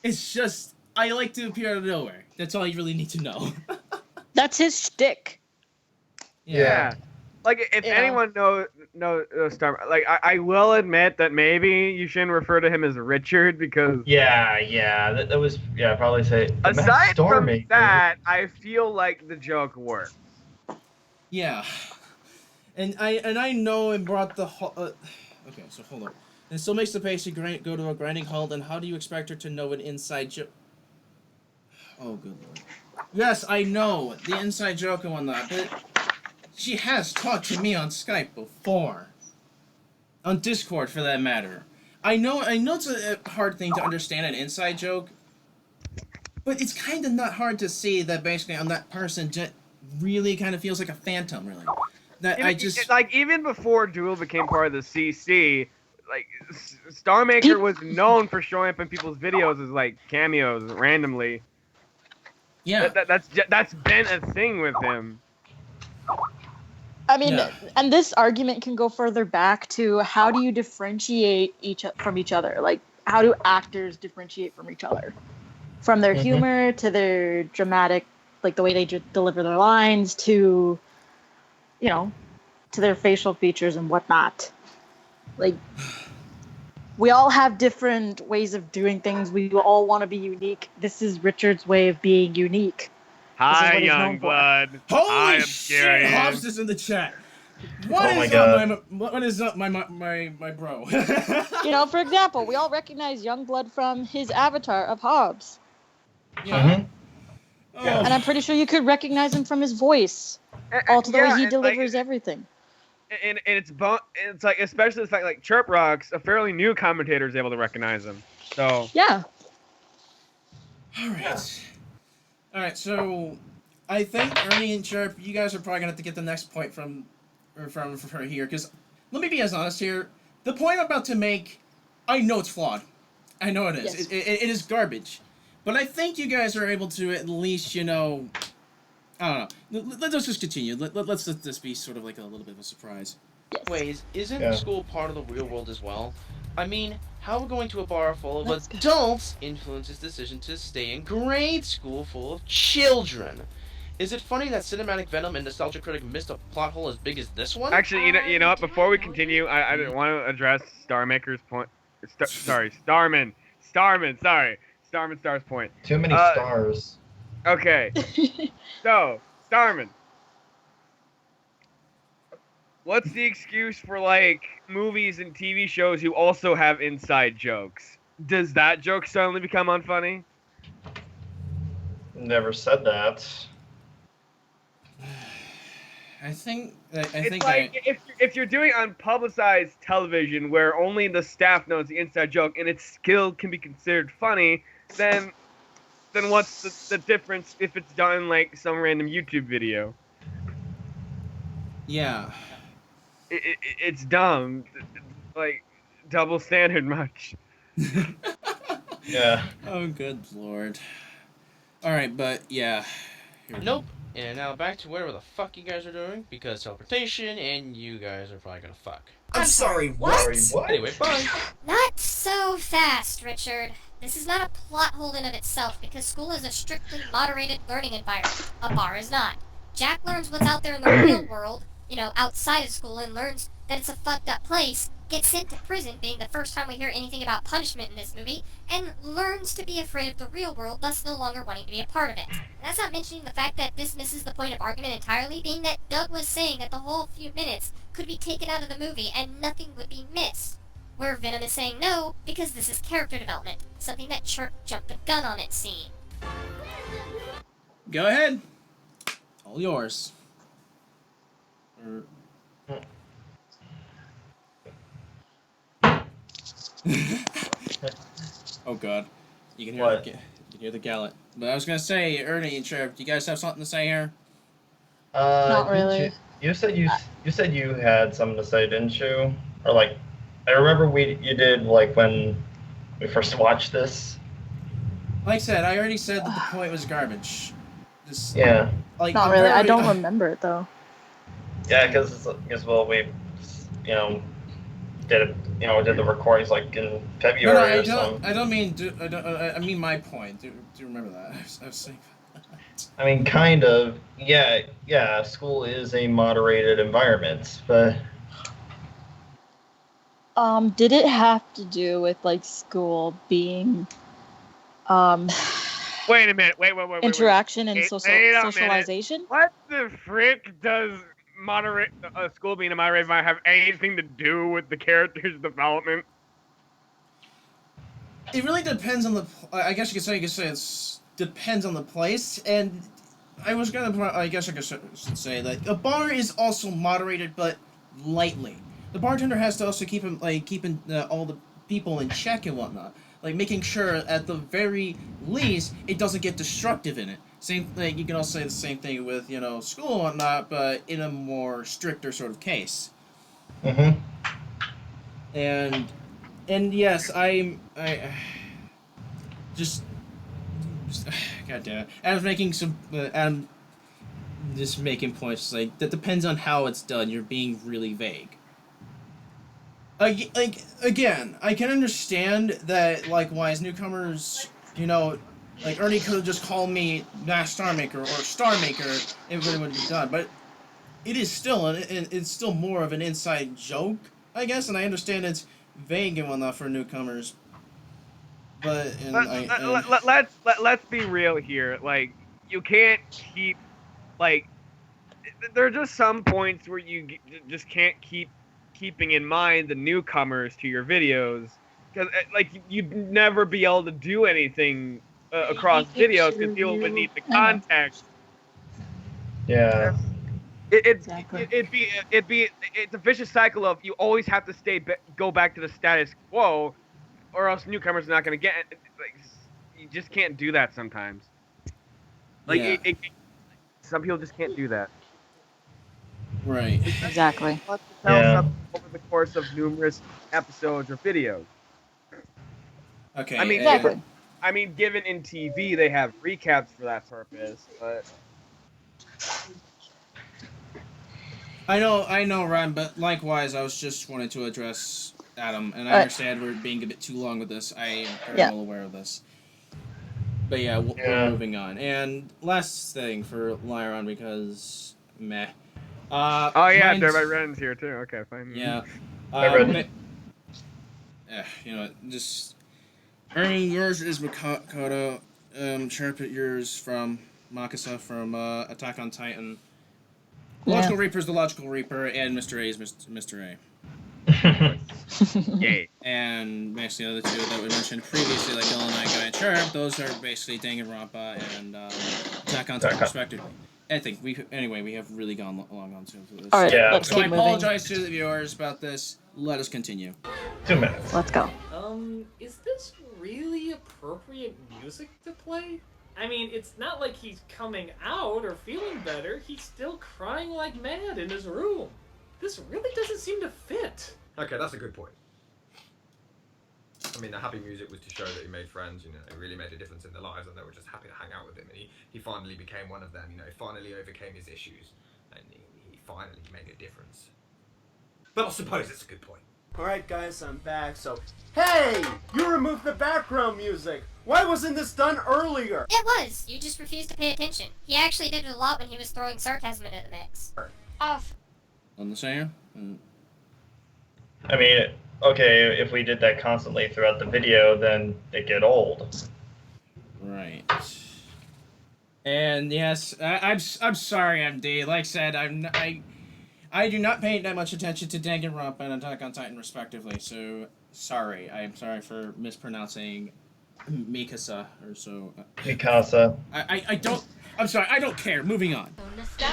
It's just, I like to appear out of nowhere. That's all you really need to know. That's his shtick. Yeah. Like, if anyone knows Star, like, I will admit that maybe you shouldn't refer to him as Richard because. Yeah. That was, probably say. Aside from that, I feel like the joke worked. Yeah. And I know it brought the okay, so hold on. It still makes the patient go to a grinding halt, and how do you expect her to know an inside joke? Oh, good lord. Yes, I know, the inside joke and whatnot, but she has talked to me on Skype before. On Discord, for that matter. I know it's a hard thing to understand an inside joke, but it's kind of not hard to see that basically on that person really kind of feels like a phantom, really. Even before Doodle became part of the CC, like Starmaker was known for showing up in people's videos as like cameos randomly. Yeah, that's been a thing with him. I mean, and this argument can go further back to how do you differentiate from each other? Like, how do actors differentiate from each other? From their humor to their dramatic, like the way they deliver their lines to, to their facial features and whatnot. Like, we all have different ways of doing things. We all want to be unique. This is Richard's way of being unique. Hi, Youngblood. Holy shit! Hobbs is in the chat. What is up, my bro? For example, we all recognize Youngblood from his avatar of Hobbs. Yeah. And I'm pretty sure you could recognize him from his voice. All to the way he delivers everything. And it's like, especially the fact like Chirp Rocks, a fairly new commentator, is able to recognize him. So yeah. All right. So I think Ernie and Chirp, you guys are probably gonna have to get the next point from her here, because let me be as honest here. The point I'm about to make, I know it's flawed. I know it is. Yes. It is garbage. But I think you guys are able to at least, I don't know. Let's just continue. Let's let this be sort of like a little bit of a surprise. Wait, isn't Yeah. school part of the real world as well? I mean, how going to a bar full of Let's go. adults influences decision to stay in grade school full of children? Is it funny that Cinematic Venom and Nostalgia Critic missed a plot hole as big as this one? Actually, you know what? Before we continue, I want to address Starmaker's point. Sorry, Starman. Sorry, Star's point. Too many stars. Okay. So, Starman. What's the excuse for, like, movies and TV shows who also have inside jokes? Does that joke suddenly become unfunny? Never said that. I think if you're doing unpublicized television where only the staff knows the inside joke and it still can be considered funny, then what's the difference if it's done in, like, some random YouTube video? Yeah. It's dumb. Like, double standard much. Yeah. Oh, good lord. Alright, but yeah. Nope. And now back to whatever the fuck you guys are doing, because teleportation and you guys are probably gonna fuck. I'm sorry, what? Anyway, bye. Not so fast, Richard. This is not a plot hole in of itself, because school is a strictly moderated learning environment. A bar is not. Jack learns what's out there in the real world, outside of school, and learns that it's a fucked up place, gets sent to prison, being the first time we hear anything about punishment in this movie, and learns to be afraid of the real world, thus no longer wanting to be a part of it. And that's not mentioning the fact that this misses the point of argument entirely, being that Doug was saying that the whole few minutes could be taken out of the movie and nothing would be missed. Where Venom is saying no, because this is character development, something that Chirp jumped the gun on it scene. Go ahead. All yours. Oh god. You can hear What? you can hear the gallant. But I was gonna say, Ernie and Chirp, do you guys have something to say here? Not really. You said you had something to say, didn't you? Or like, I remember you did, like, when we first watched this. Like I said, I already said that the point was garbage. Yeah. Like, Not really. I don't remember it though. Yeah, because we, did the recordings like in February. I don't mean. I mean my point. Do you remember that? I was saying. I mean, kind of. Yeah. School is a moderated environment, but. Did it have to do with, like, school being Wait a minute. Wait. interaction and Wait a socialization? minute. What the frick does school being a moderated environment have anything to do with the character's development? It really depends on the. I guess you could say it depends on the place, and I guess I should say that a bar is also moderated, but lightly. The bartender has to also keeping all the people in check and whatnot, like making sure at the very least it doesn't get destructive in it. Same, like, you can also say the same thing with school and whatnot, but in a more stricter sort of case. Mm-hmm. And yes, I just God damn it. I'm just making points like that depends on how it's done. You're being really vague. Again, I can understand that, like, why as newcomers, like, Ernie could have just called me Starmaker or Starmaker, it really would be done. But it is still it's still more of an inside joke, I guess, and I understand it's vague and whatnot for newcomers. But let's be real here. Like, you can't keep, like, there are just some points where you just can't keeping in mind the newcomers to your videos, because, like, you'd never be able to do anything across videos because people would need the context. Yeah. It's a vicious cycle of you always have to go back to the status quo, or else newcomers are not going to get it. Like, you just can't do that sometimes. Like, yeah. Some people just can't do that. Right. Exactly. Tell something over the course of numerous episodes or videos. Okay. I mean, given in TV, they have recaps for that purpose, but. I know, Ryan, but likewise, I was just wanted to address Adam, and I understand we're being a bit too long with this. I am very well aware of this. But yeah, we're moving on. And last thing for Lyron, because meh. Oh yeah, Derby Ren's here too. Okay, fine. Yeah. You know, just Ernie, yours is Makoto. Chirp at yours from Makasa from Attack on Titan. Logical Reaper is the Logical Reaper, and Mr. A is Mr. A. Yay. And basically the other two that we mentioned previously, like Dylan and I, Guy and Chirp, those are basically Danganronpa and Attack on Titan, respectively. I think we have really gone long on to this. All right, let's so keep I moving. apologize to the viewers about this. Let us continue. 2 minutes. Let's go. Is this really appropriate music to play? I mean, it's not like he's coming out or feeling better. He's still crying like mad in his room. This really doesn't seem to fit. Okay, that's a good point. I mean, the happy music was to show that he made friends, you know, it really made a difference in their lives, and they were just happy to hang out with him, and he finally became one of them, you know, he finally overcame his issues, and he finally made a difference. But I suppose it's a good point. Alright guys, I'm back, so... Hey! You removed the background music! Why wasn't this done earlier? It was! You just refused to pay attention. He actually did it a lot when he was throwing sarcasm into the mix. Off. On the singer? I mean, okay, if we did that constantly throughout the video, then they get old. Right. And yes, I'm sorry, MD. Like I said, I do not pay that much attention to Danganronpa and Attack on Titan, respectively. So sorry. I'm sorry for mispronouncing Mikasa or so. Mikasa. I don't. I'm sorry. I don't care. Moving on.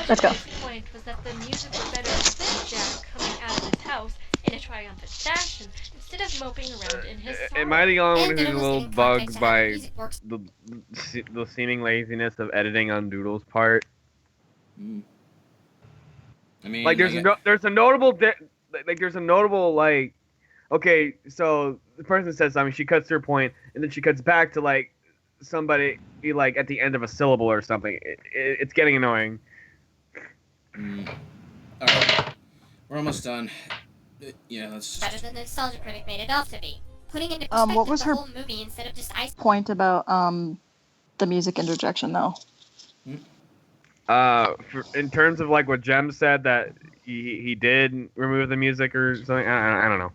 Let's go. Point was that the music was better with Jack coming out of his house in a triumphant fashion instead of moping around in his sorrow. Am I the only one who's a little bugged by the seeming laziness of editing on Doodle's part? I mean, like there's a notable like, okay, so the person says something, she cuts to her point, and then she cuts back to like somebody like at the end of a syllable or something. It's getting annoying. Alright, we're almost done. Yeah, that's better than the nostalgia critic made it off to be. Putting into perspective what was the her whole movie instead of just point about the music interjection though? In terms of like what Jem said, that he did remove the music or something. I don't know.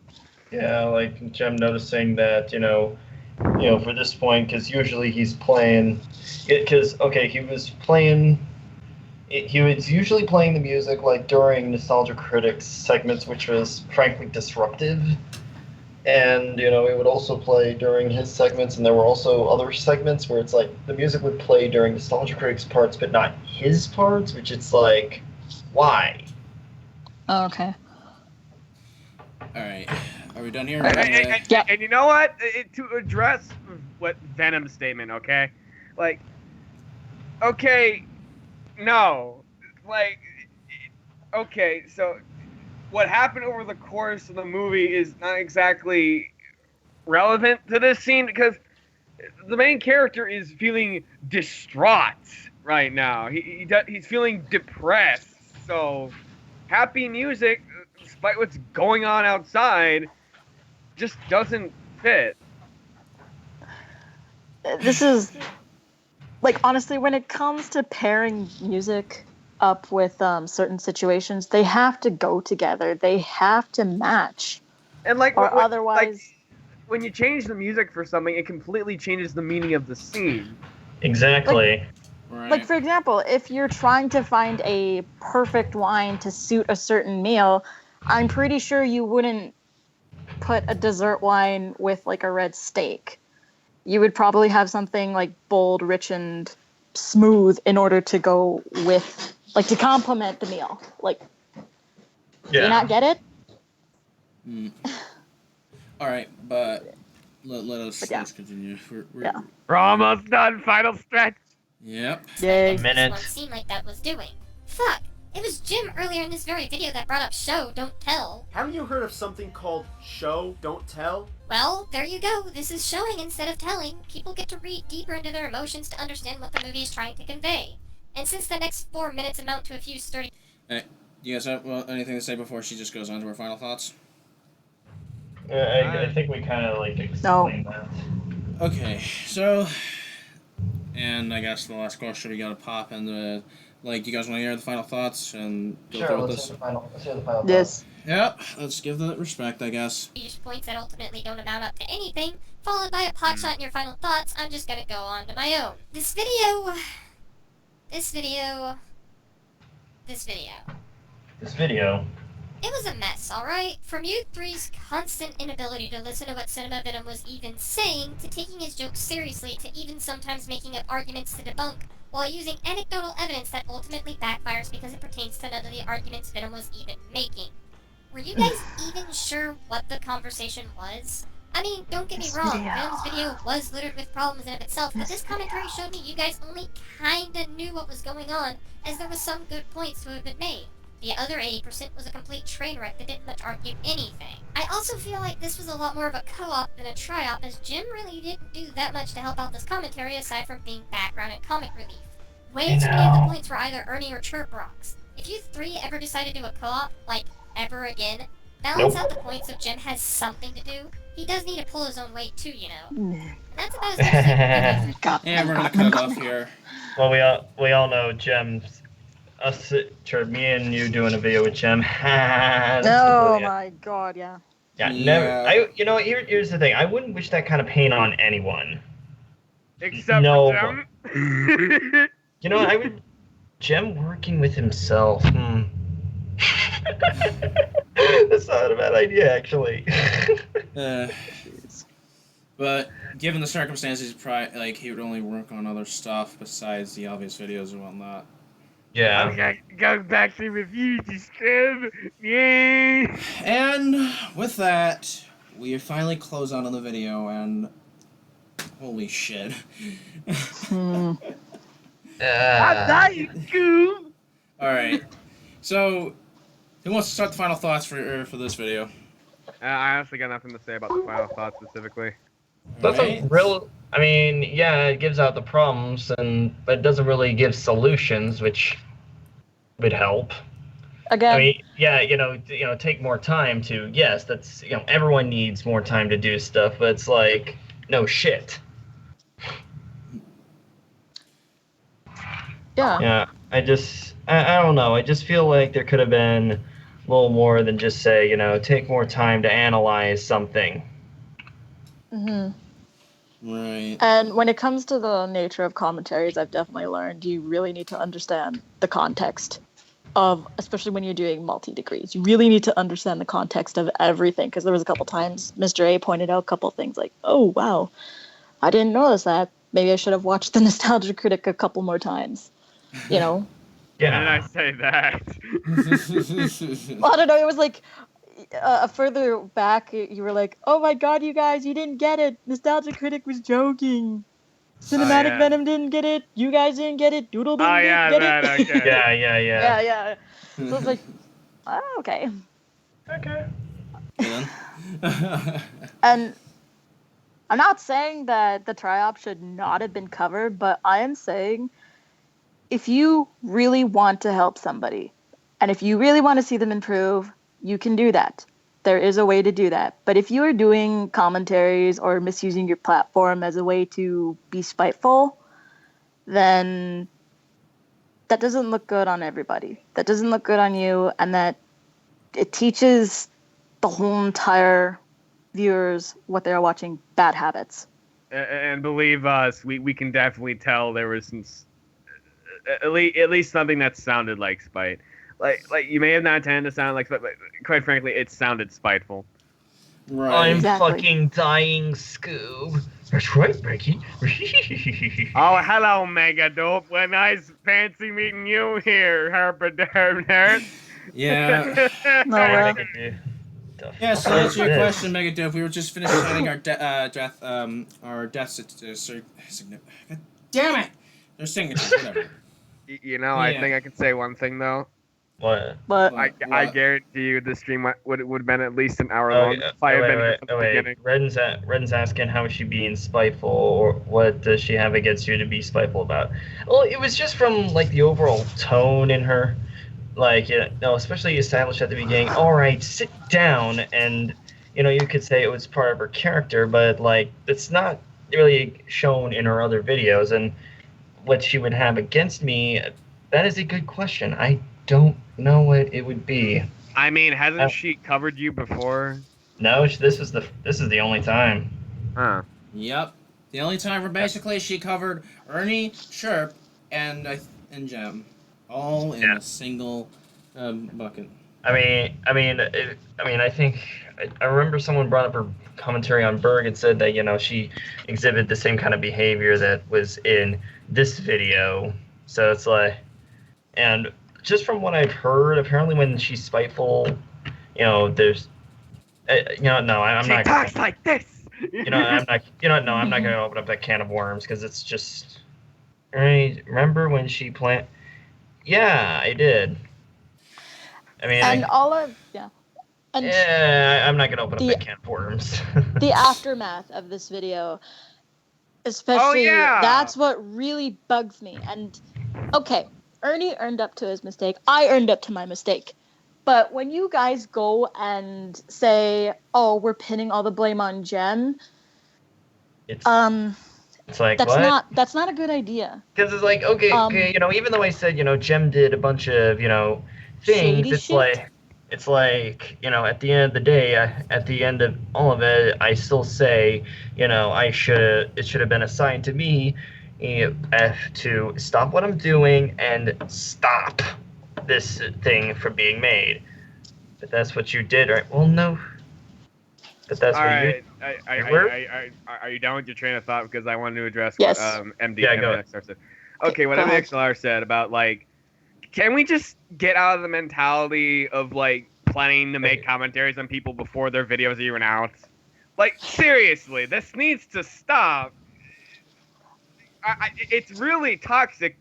Yeah, like Jem noticing that, you know, for this point, because usually he's playing it. Because he was usually playing the music like during Nostalgia Critics segments, which was frankly disruptive. And, he would also play during his segments, and there were also other segments where it's like the music would play during Nostalgia Critics parts, but not his parts, which it's like, why? Oh, okay. Alright. Are we done here? Yeah. And you know what? To address what Venom's statement, okay? Like, okay, no. Like, okay, so what happened over the course of the movie is not exactly relevant to this scene because the main character is feeling distraught right now. He's feeling depressed. So happy music, despite what's going on outside, just doesn't fit. This is like, honestly, when it comes to pairing music up with certain situations, they have to go together. They have to match. And like, or otherwise, when you change the music for something, it completely changes the meaning of the scene. Exactly. Like, for example, if you're trying to find a perfect wine to suit a certain meal, I'm pretty sure you wouldn't put a dessert wine with like a red steak. You would probably have something like bold, rich, and smooth in order to go with, like, to complement the meal. Like, do you not get it? All right, but let us continue. We're almost done. Final stretch. Yep. Yay. One scene like that was doing. Fuck! It was Jim earlier in this very video that brought up show, don't tell. Haven't you heard of something called show, don't tell? Well, there you go. This is showing instead of telling. People get to read deeper into their emotions to understand what the movie is trying to convey. And since the next 4 minutes amount to a few sturdy... you guys have anything to say before she just goes on to her final thoughts? I think we kind of like explained that. Okay, so, and I guess the last question we gotta pop into, like, you guys want to hear the final thoughts and go Sure, through with let's this? hear the final Yes. Yep, let's give that respect, I guess. Points that ultimately don't amount up to anything, followed by a pot shot in your final thoughts. I'm just gonna go on to my own. This video, it was a mess, alright? From you three's constant inability to listen to what Cinema Venom was even saying, to taking his jokes seriously, to even sometimes making up arguments to debunk, while using anecdotal evidence that ultimately backfires because it pertains to none of the arguments Venom was even making. Were you guys even sure what the conversation was? I mean, don't get me wrong, Venom's video was littered with problems in of itself, but this commentary showed me you guys only kinda knew what was going on, as there was some good points to have been made. The other 80% was a complete train wreck that didn't much argue anything. I also feel like this was a lot more of a co-op than a tri-op, as Jim really didn't do that much to help out this commentary aside from being background and comic relief. Way too many of the points were either Ernie or Chirp Rocks. If you three ever decide to do a co-op, like, ever again, balance out the points so Jim has something to do. He does need to pull his own weight too, you know. That's about as much as I can do. And we're gonna cut it off here. Well, we all know Gem's me and you doing a video with Gem. Oh my god, yeah. Yeah, never. You know, here's the thing. I wouldn't wish that kind of pain on anyone. Except for Gem. You know, I would. Gem working with himself. That's not a bad idea, actually. But given the circumstances, he would only work on other stuff besides the obvious videos and whatnot. Yeah. Okay, go back to review the stream. Yay! And with that, we finally close out on the video, and holy shit. Alright, so who wants to start the final thoughts for this video? I honestly got nothing to say about the final thoughts specifically. Doesn't real. I mean, yeah, it gives out the problems, but it doesn't really give solutions, which would help. Again. I mean, yeah, you know, take more time to. Yes, that's everyone needs more time to do stuff, but it's like no shit. Yeah. Yeah, I don't know. I just feel like there could have been a little more than just say, take more time to analyze something. Mm-hmm. Right. And when it comes to the nature of commentaries, I've definitely learned you really need to understand the context of, especially when you're doing multi-degrees. You really need to understand the context of everything, because there was a couple times Mr. A pointed out a couple things like, oh, wow, I didn't notice that. Maybe I should have watched the Nostalgia Critic a couple more times, Yeah. Why did I say that? Well, I don't know, it was like, further back, you were like, oh my god, you guys, you didn't get it. Nostalgia Critic was joking. Cinematic Venom didn't get it. You guys didn't get it. Doodle didn't get it. Okay. Yeah. Yeah. So it's like, oh, okay. Okay. And I'm not saying that the tri-op should not have been covered, but I am saying if you really want to help somebody, and if you really want to see them improve, you can do that. There is a way to do that. But if you are doing commentaries or misusing your platform as a way to be spiteful, then that doesn't look good on everybody. That doesn't look good on you, and that it teaches the whole entire viewers what they're watching bad habits. And believe us, we can definitely tell there was some, at least something that sounded like spite. Like you may have not intended to sound like spite, but quite frankly, it sounded spiteful. Right. I'm fucking dying, Scoob. That's right, Becky. Oh, hello, Mega Dope. Well, nice fancy meeting you here, Herpaderner. Yeah. Yeah, so that's your question, Mega Dope. We were just finished adding our death God damn it! Their signatures, whatever. I think I can say one thing though. What? I guarantee you the stream would have been at least an hour long. If I had been here from the beginning. Redden's asking how is she being spiteful, or what does she have against you to be spiteful about? Well, it was just from like the overall tone in her like, especially established at the beginning, all right, sit down, and, you could say it was part of her character, but, like, it's not really shown in her other videos, and what she would have against me, that is a good question. I don't know what it would be. I mean, hasn't she covered you before? No, this is the only time. Huh. Yep. The only time where basically she covered Ernie, Chirp, and Gem, all in a single bucket. I think I remember someone brought up her commentary on Berg and said that she exhibited the same kind of behavior that was in this video. So it's like, and just from what I've heard, apparently when she's spiteful, there's, no, I'm she not. She talks like this. I'm not. No, I'm not gonna open up that can of worms because it's just. Remember when she plant? Yeah, I did. I mean, and all of And I'm not gonna open up that can of worms. The aftermath of this video, especially, that's what really bugs me. And okay, Ernie earned up to his mistake. I earned up to my mistake. But when you guys go and say, "Oh, we're pinning all the blame on Jem," it's like, that's not a good idea. Because it's like, okay, even though I said, Jem did a bunch of, things, it's like, at the end of the day, at the end of all of it, I still say, it should have been assigned to me to stop what I'm doing and stop this thing from being made. But that's what you did, right? Well, no. But that's all what right. Are you done with your train of thought? Because I wanted to address what MDXR said. Okay, what MDXR said about, like, can we just get out of the mentality of, like, planning to make commentaries on people before their videos are even out? Like, seriously, this needs to stop. It's really toxic.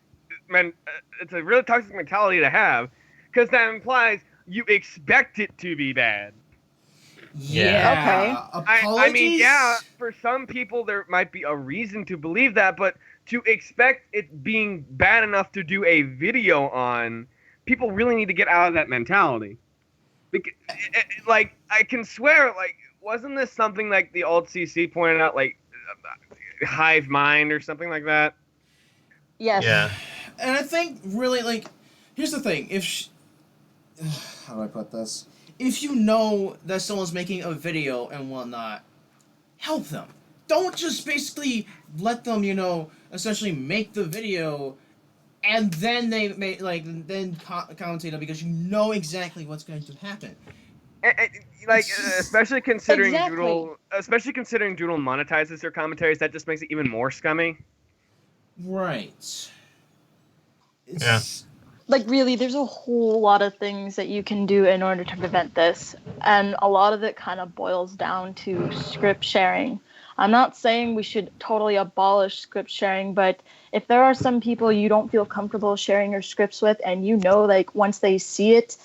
It's a really toxic mentality to have, because that implies you expect it to be bad. Yeah. Okay. I mean, for some people there might be a reason to believe that, but to expect it being bad enough to do a video on, people really need to get out of that mentality. Because, like, I can swear, like, wasn't this something like the alt CC pointed out, like, hive mind or something like that? Yes. Yeah. And I think, really, like, here's the thing. How do I put this? If you know that someone's making a video and whatnot, help them. Don't just basically let them, essentially make the video and then they commentate it because you know exactly what's going to happen. Like, especially considering Doodle monetizes their commentaries, that just makes it even more scummy. Right. Like, really, there's a whole lot of things that you can do in order to prevent this, and a lot of it kind of boils down to script sharing. I'm not saying we should totally abolish script sharing, but if there are some people you don't feel comfortable sharing your scripts with, and like, once they see it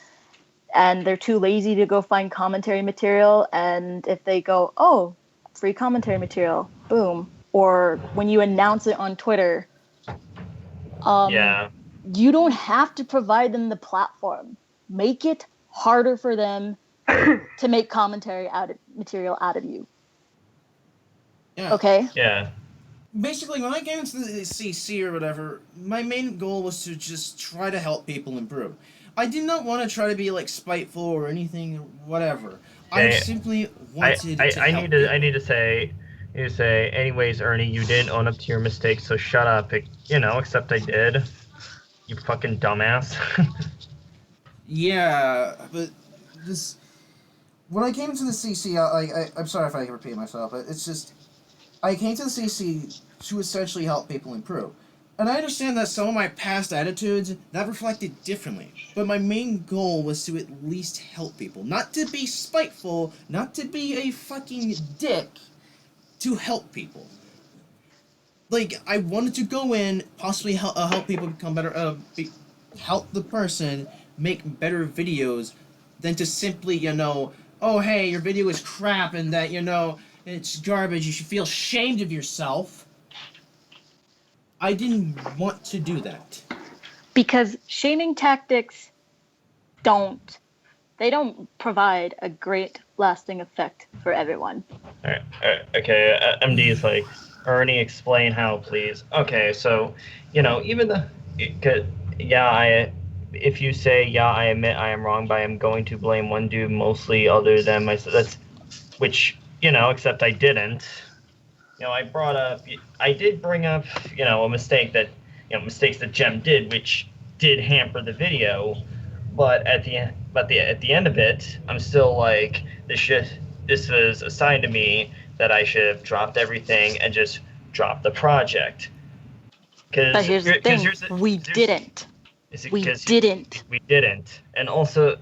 and they're too lazy to go find commentary material, and if they go, "Oh, free commentary material," boom, or when you announce it on Twitter, you don't have to provide them the platform. Make it harder for them to make commentary material out of you. Yeah. Okay? Yeah. Basically, when I came into the CC or whatever, my main goal was to just try to help people improve. I did not want to try to be, like, spiteful or anything, whatever. I simply wanted to help people. I need to say, anyways, Ernie, you didn't own up to your mistakes, so shut up. Except I did. You fucking dumbass. Yeah, but this... When I came to the CC, I'm sorry if I repeat myself, but it's just... I came to the CC to essentially help people improve. And I understand that some of my past attitudes, that reflected differently. But my main goal was to at least help people. Not to be spiteful, not to be a fucking dick, to help people. Like, I wanted to go in, possibly help people become better, help the person make better videos, than to simply, oh, hey, your video is crap, and that, it's garbage, you should feel ashamed of yourself. I didn't want to do that. Because shaming tactics don't provide a great lasting effect for everyone. All right, okay. MD is like, Ernie, explain how, please. Okay, so, even the, if you say, yeah, I admit I am wrong, but I am going to blame one dude mostly other than myself. That's, which, except I didn't. I did bring up, a mistake that, mistakes that Jem did, which did hamper the video. But at the end of it, I'm still like, this was assigned to me that I should have dropped everything and just dropped the project. But here's the thing, we didn't. We didn't. And also,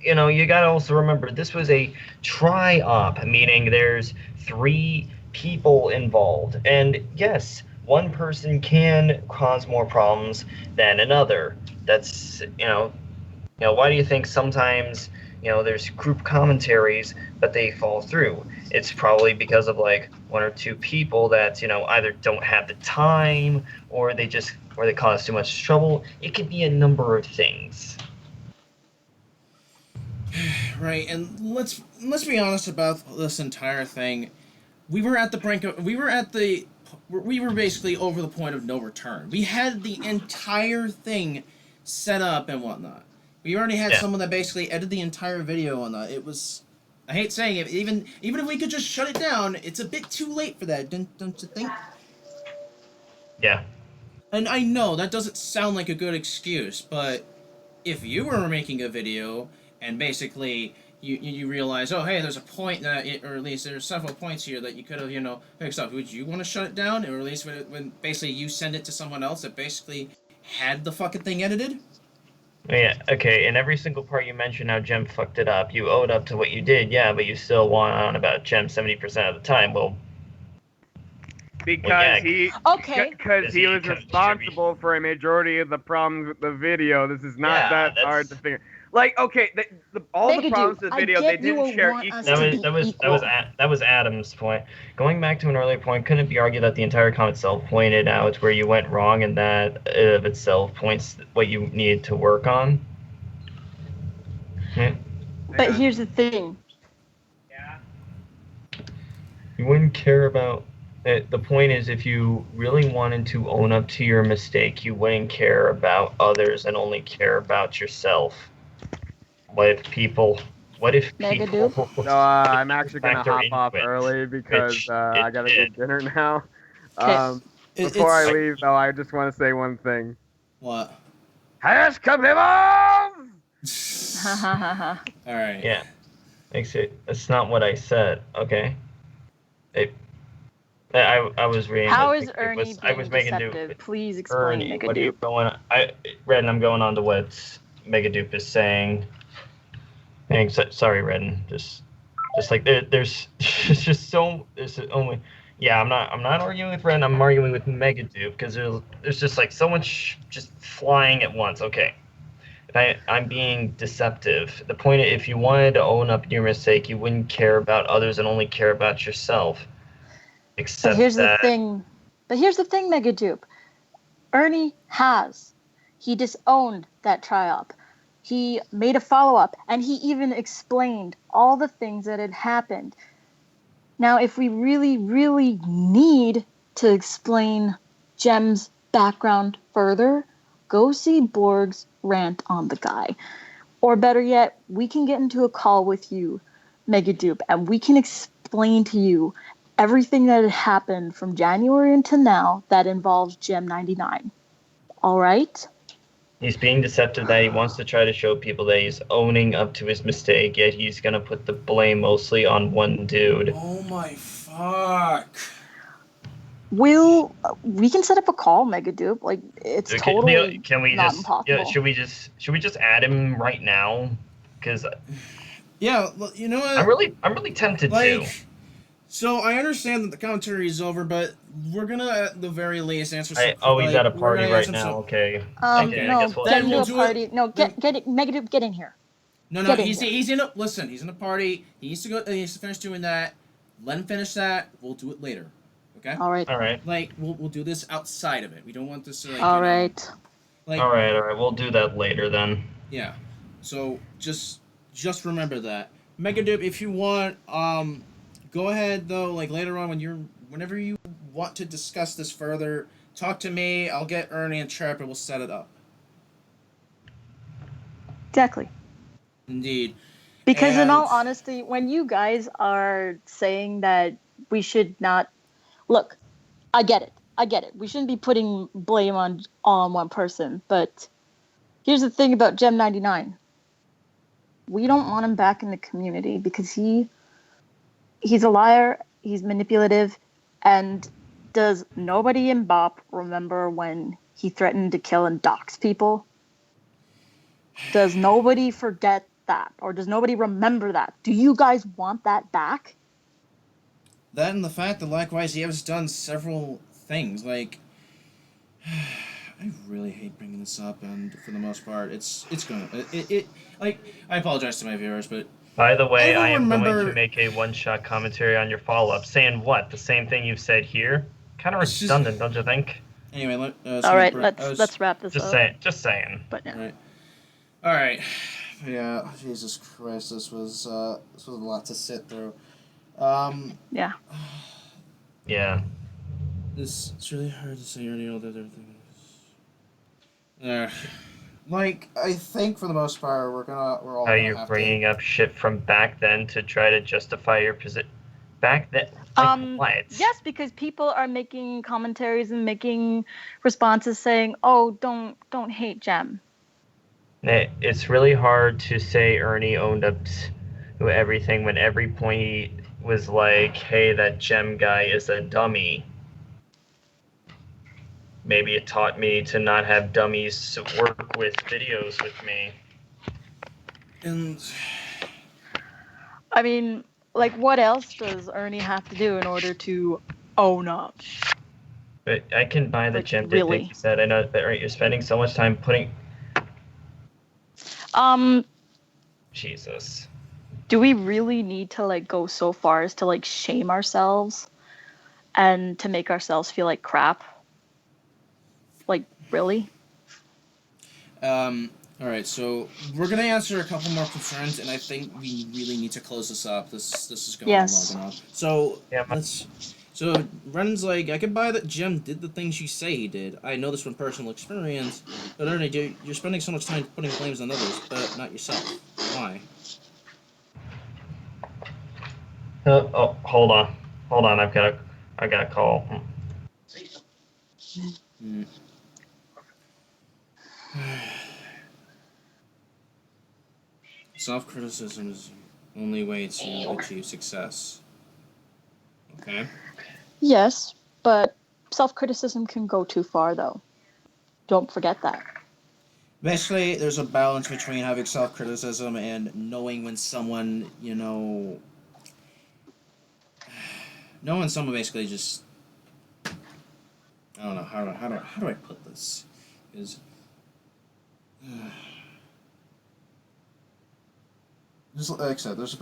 you gotta also remember, this was a try-op, meaning there's 3 people involved. And yes, one person can cause more problems than another. That's, why do you think sometimes, there's group commentaries, but they fall through? It's probably because of like 1 or 2 people that, either don't have the time or they cause too much trouble. It could be a number of things. Right, and let's be honest about this entire thing. We were basically over the point of no return. We had the entire thing set up and whatnot. We already had someone that basically edited the entire video on that. It was, I hate saying it, even if we could just shut it down, it's a bit too late for that, don't you think? Yeah. And I know that doesn't sound like a good excuse, but if you were making a video and basically you realize, oh hey, there's a point that or at least there's several points here that you could have fixed up, would you want to shut it down, or at least when basically you send it to someone else that basically had the fucking thing edited? Yeah, okay, in every single part you mentioned how Jem fucked it up, you owed up to what you did, yeah, but you still went on about Jem 70% of the time. Well, because he was he responsible for a majority of the problems with the video. This is not that hard to figure. Like, okay, all the problems with the video, they didn't share equally. That was Adam's point. Going back to an earlier point, couldn't it be argued that the entire comment itself pointed out where you went wrong, and that of itself points what you needed to work on? But here's the thing. You wouldn't care about it. The point is, if you really wanted to own up to your mistake, you wouldn't care about others and only care about yourself. What if people? No, I'm actually gonna hop off early because I gotta get dinner now. Before I leave, though, I just want to say one thing. What? Has come him All right. Yeah. That's not what I said. Okay. I was reading. How is Ernie being deceptive? Please explain, Ernie, Megadupe. what are you going on? Redden, I'm going on to what Megadupe is saying. Sorry, Redden. Just like there's just so there's only. Yeah, I'm not arguing with Redden. I'm arguing with Megadupe because there's just like so much just flying at once. Okay. I'm being deceptive. The point is, if you wanted to own up to your mistake, you wouldn't care about others and only care about yourself. But here's the thing, Megadupe. Ernie he disowned that try-up. He made a follow-up, and he even explained all the things that had happened. Now, if we really, really need to explain Jem's background further, go see Borg's rant on the guy. Or better yet, we can get into a call with you, Megadupe, and we can explain to you everything that had happened from January until now that involves Gem 99. All right? He's being deceptive that he wants to try to show people that he's owning up to his mistake, yet he's going to put the blame mostly on one dude. Oh my fuck. We can set up a call, Megadupe. Like, it's totally not impossible. Yeah, should we just add him right now? Because yeah, well, you know what? I'm really tempted to. So I understand that the commentary is over, but we're gonna at the very least answer some. He's at a party right now. Okay. No, get into a party. No, get it, Megadupe, get in here. No, he's in a he's in a party. He needs to finish doing that. Let him finish that. We'll do it later. Okay. All right. Like we'll do this outside of it. We don't want this to. All right. All right. We'll do that later then. Yeah. So just remember that. Megadude, if you want, go ahead though. Like later on, whenever you want to discuss this further, talk to me. I'll get Ernie and Chirp, and we'll set it up. Exactly. Indeed. Because in all honesty, when you guys are saying that we should not look, I get it. We shouldn't be putting blame on all on one person. But here's the thing about Gem 99. We don't want him back in the community because he's a liar, he's manipulative, and does nobody in Bop remember when he threatened to kill and dox people? Does nobody forget that? Or does nobody remember that? Do you guys want that back? That and the fact that likewise he has done several things. Like, I really hate bringing this up, and for the most part, it's gonna like I apologize to my viewers, but by the way, I am remember... going to make a one-shot commentary on your follow-up, saying what? The same thing you've said here? Kind of redundant, don't you think? Anyway, all right, let's wrap this up. Just saying. But yeah. All right. Yeah. Jesus Christ, this was a lot to sit through. Yeah. Yeah. It's really hard to say any other things. Like, I think for the most part, we're all. Are you bringing up shit from back then to try to justify your position? Back then, what? Yes, because people are making commentaries and making responses saying, "Oh, don't hate Gem." It's really hard to say Ernie owned up to everything when every point he was like, "Hey, that Gem guy is a dummy." Maybe it taught me to not have dummies work with videos with me. And I mean, like, what else does Ernie have to do in order to own up? But I can buy the Gem really? thing you said. I know that you're spending so much time putting. Jesus. Do we really need to like go so far as to like shame ourselves and to make ourselves feel like crap? Like, really? All right, so we're gonna answer a couple more concerns, and I think we really need to close this up. This is going on long enough. So So Renan's like, I can buy that Gem did the things you say he did. I know this from personal experience, but Ernie, you're spending so much time putting blames on others, but not yourself. Why? Hold on. I've got a call. Self-criticism is the only way to achieve success. Okay? Yes, but self-criticism can go too far, though. Don't forget that. Basically, there's a balance between having self-criticism and knowing when someone, knowing someone basically just... I don't know, how do I put this? Is... Just like I said, there's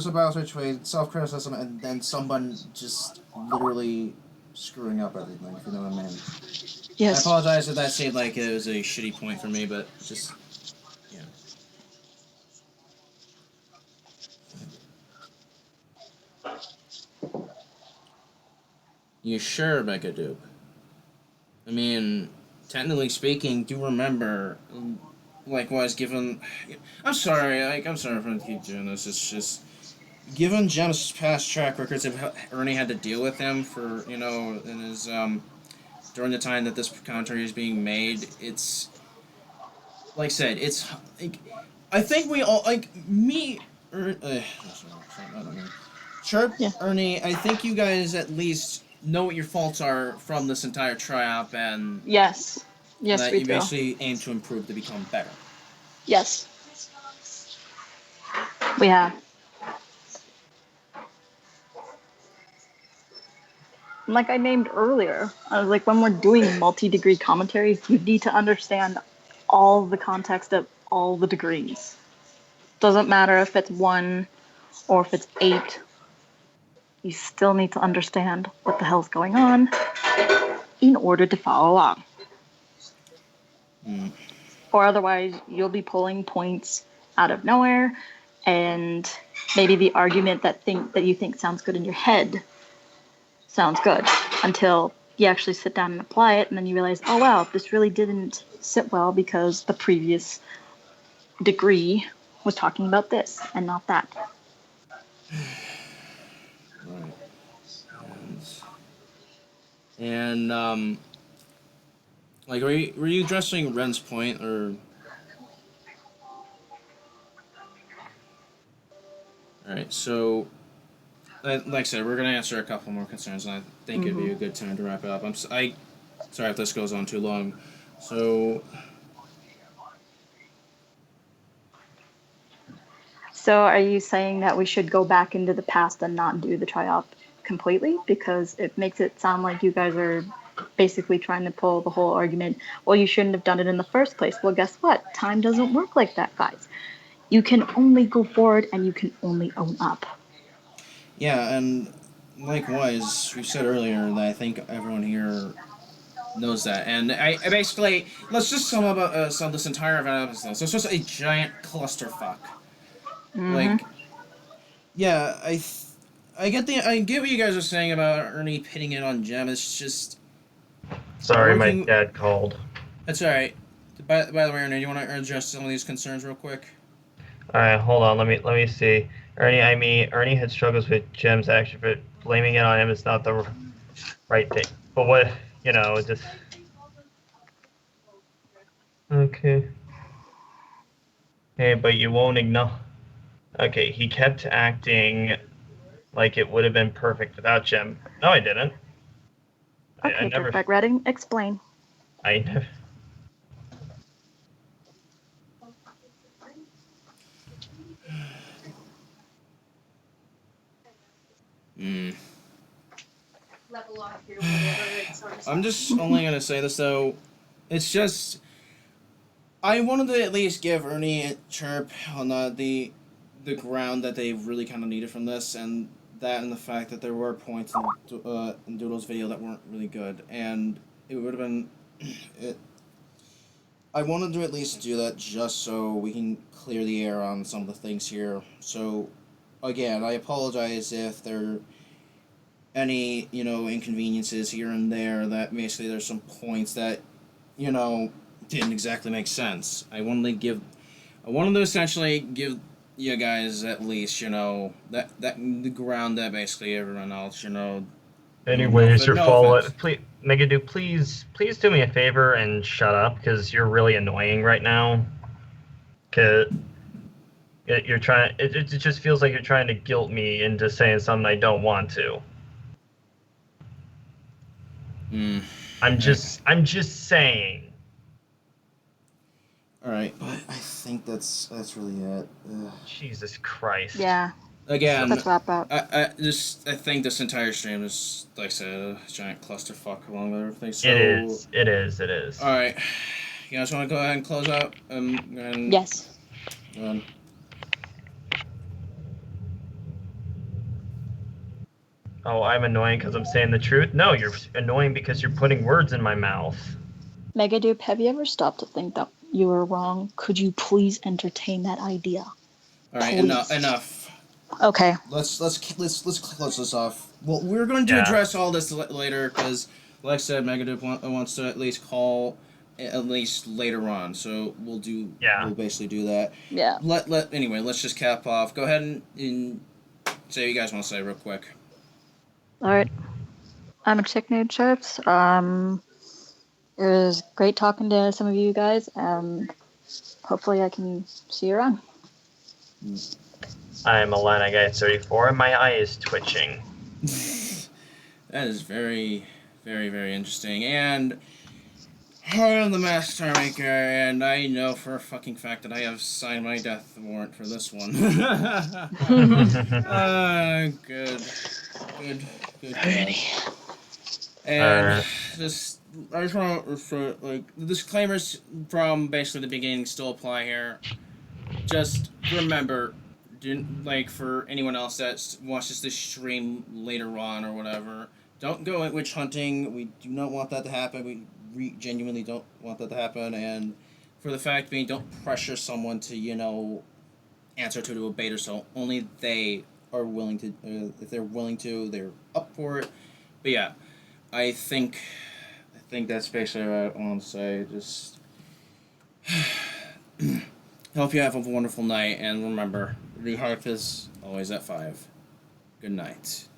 a balance between self-criticism and then someone just literally screwing up everything, if you know what I mean. Yes. I apologize if that seemed like it was a shitty point for me, but just, You sure, Megaduke? I mean, technically speaking, do remember, likewise, given... I'm sorry if I keep doing this, it's just... Given Gem's past track records of how Ernie had to deal with him for, in his, during the time that this commentary is being made, it's... Like I said, it's... Like, I think we all... Like, me... Chirp, Ernie, I think you guys at least know what your faults are from this entire tri-op, and... Yes, that we you do. basically aim to improve to become better. Yes. We have. Like I named earlier, I was like, when we're doing multi-degree commentaries, you need to understand all the context of all the degrees. Doesn't matter if it's 1 or if it's 8. You still need to understand what the hell's going on in order to follow along. or otherwise you'll be pulling points out of nowhere, and maybe the argument that you think sounds good in your head sounds good until you actually sit down and apply it, and then you realize, oh wow, this really didn't sit well because the previous degree was talking about this and not that. Right. And like, were you addressing Ren's point, or? All right, so like I said, we're gonna answer a couple more concerns, and I think it'd be a good time to wrap it up. Sorry if this goes on too long. So are you saying that we should go back into the past and not do the tri-op completely? Because it makes it sound like you guys are basically trying to pull the whole argument, well, you shouldn't have done it in the first place. Well, guess what? Time doesn't work like that, guys. You can only go forward and you can only own up. yeah, and likewise, we said earlier that I think everyone here knows that, and I basically, let's just sum up sum this entire episode. So it's just a giant clusterfuck. Like, yeah, I get what you guys are saying about Ernie pitting it on Jem. It's just sorry, my dad called. That's all right. By the way, Ernie, do you want to address some of these concerns real quick? All right, hold on. Let me see. Ernie had struggles with Jem's action, but blaming it on him is not the right thing. But what, just okay. Hey, but you won't ignore. Okay, he kept acting like it would have been perfect without Jem. No, I didn't. Okay, I never. Dirtbag Redding, explain. I never. I'm just only gonna say this though. It's just I wanted to at least give Ernie a chirp on the ground that they really kind of needed from this, and that and the fact that there were points in Doodle's video that weren't really good, and it would have been I wanted to at least do that just so we can clear the air on some of the things here. So, again, I apologize if there are any, inconveniences here and there, that basically there's some points that, didn't exactly make sense. I wanted to essentially give you guys at least, that the ground that basically everyone else, Anyways, your no fault. offense. Please, Megadu, please do me a favor and shut up, because you're really annoying right now. Cause you're trying. It just feels like you're trying to guilt me into saying something I don't want to. I'm just saying. All right, but I think that's really it. Jesus Christ. Yeah. Again, let's wrap up. I think this entire stream is, like I said, a giant clusterfuck along with everything. So It is. All right, you guys want to go ahead and close out? Yes. Oh, I'm annoying because I'm saying the truth? No, you're annoying because you're putting words in my mouth. Megadupe, have you ever stopped to think that you were wrong? Could you please entertain that idea? All right, Please. enough. Okay. Let's close this off. Well, we're going to address all this later because, like I said, Megadupe wants to at least call at least later on. So we'll basically do that. Yeah. Anyway, let's just cap off. Go ahead and say what you guys want to say real quick. All right. I'm a Chick Nude Chips. It was great talking to some of you guys, and hopefully I can see you around. I'm Alana Guy 34, and my eye is twitching. That is very, very, very interesting. And I am the Master Starmaker, and I know for a fucking fact that I have signed my death warrant for this one. Good. And I just want to refer, the disclaimers from basically the beginning still apply here. Just remember, for anyone else that watches this stream later on or whatever, don't go witch hunting. We do not want that to happen. We genuinely don't want that to happen. And for the fact being, don't pressure someone to, you know, answer to a bait or so. Only they are willing to, if they're willing to, they're up for it. But yeah, I think that's basically what I want to say. Just hope you have a wonderful night, and remember, the heart is always at 5. Good night.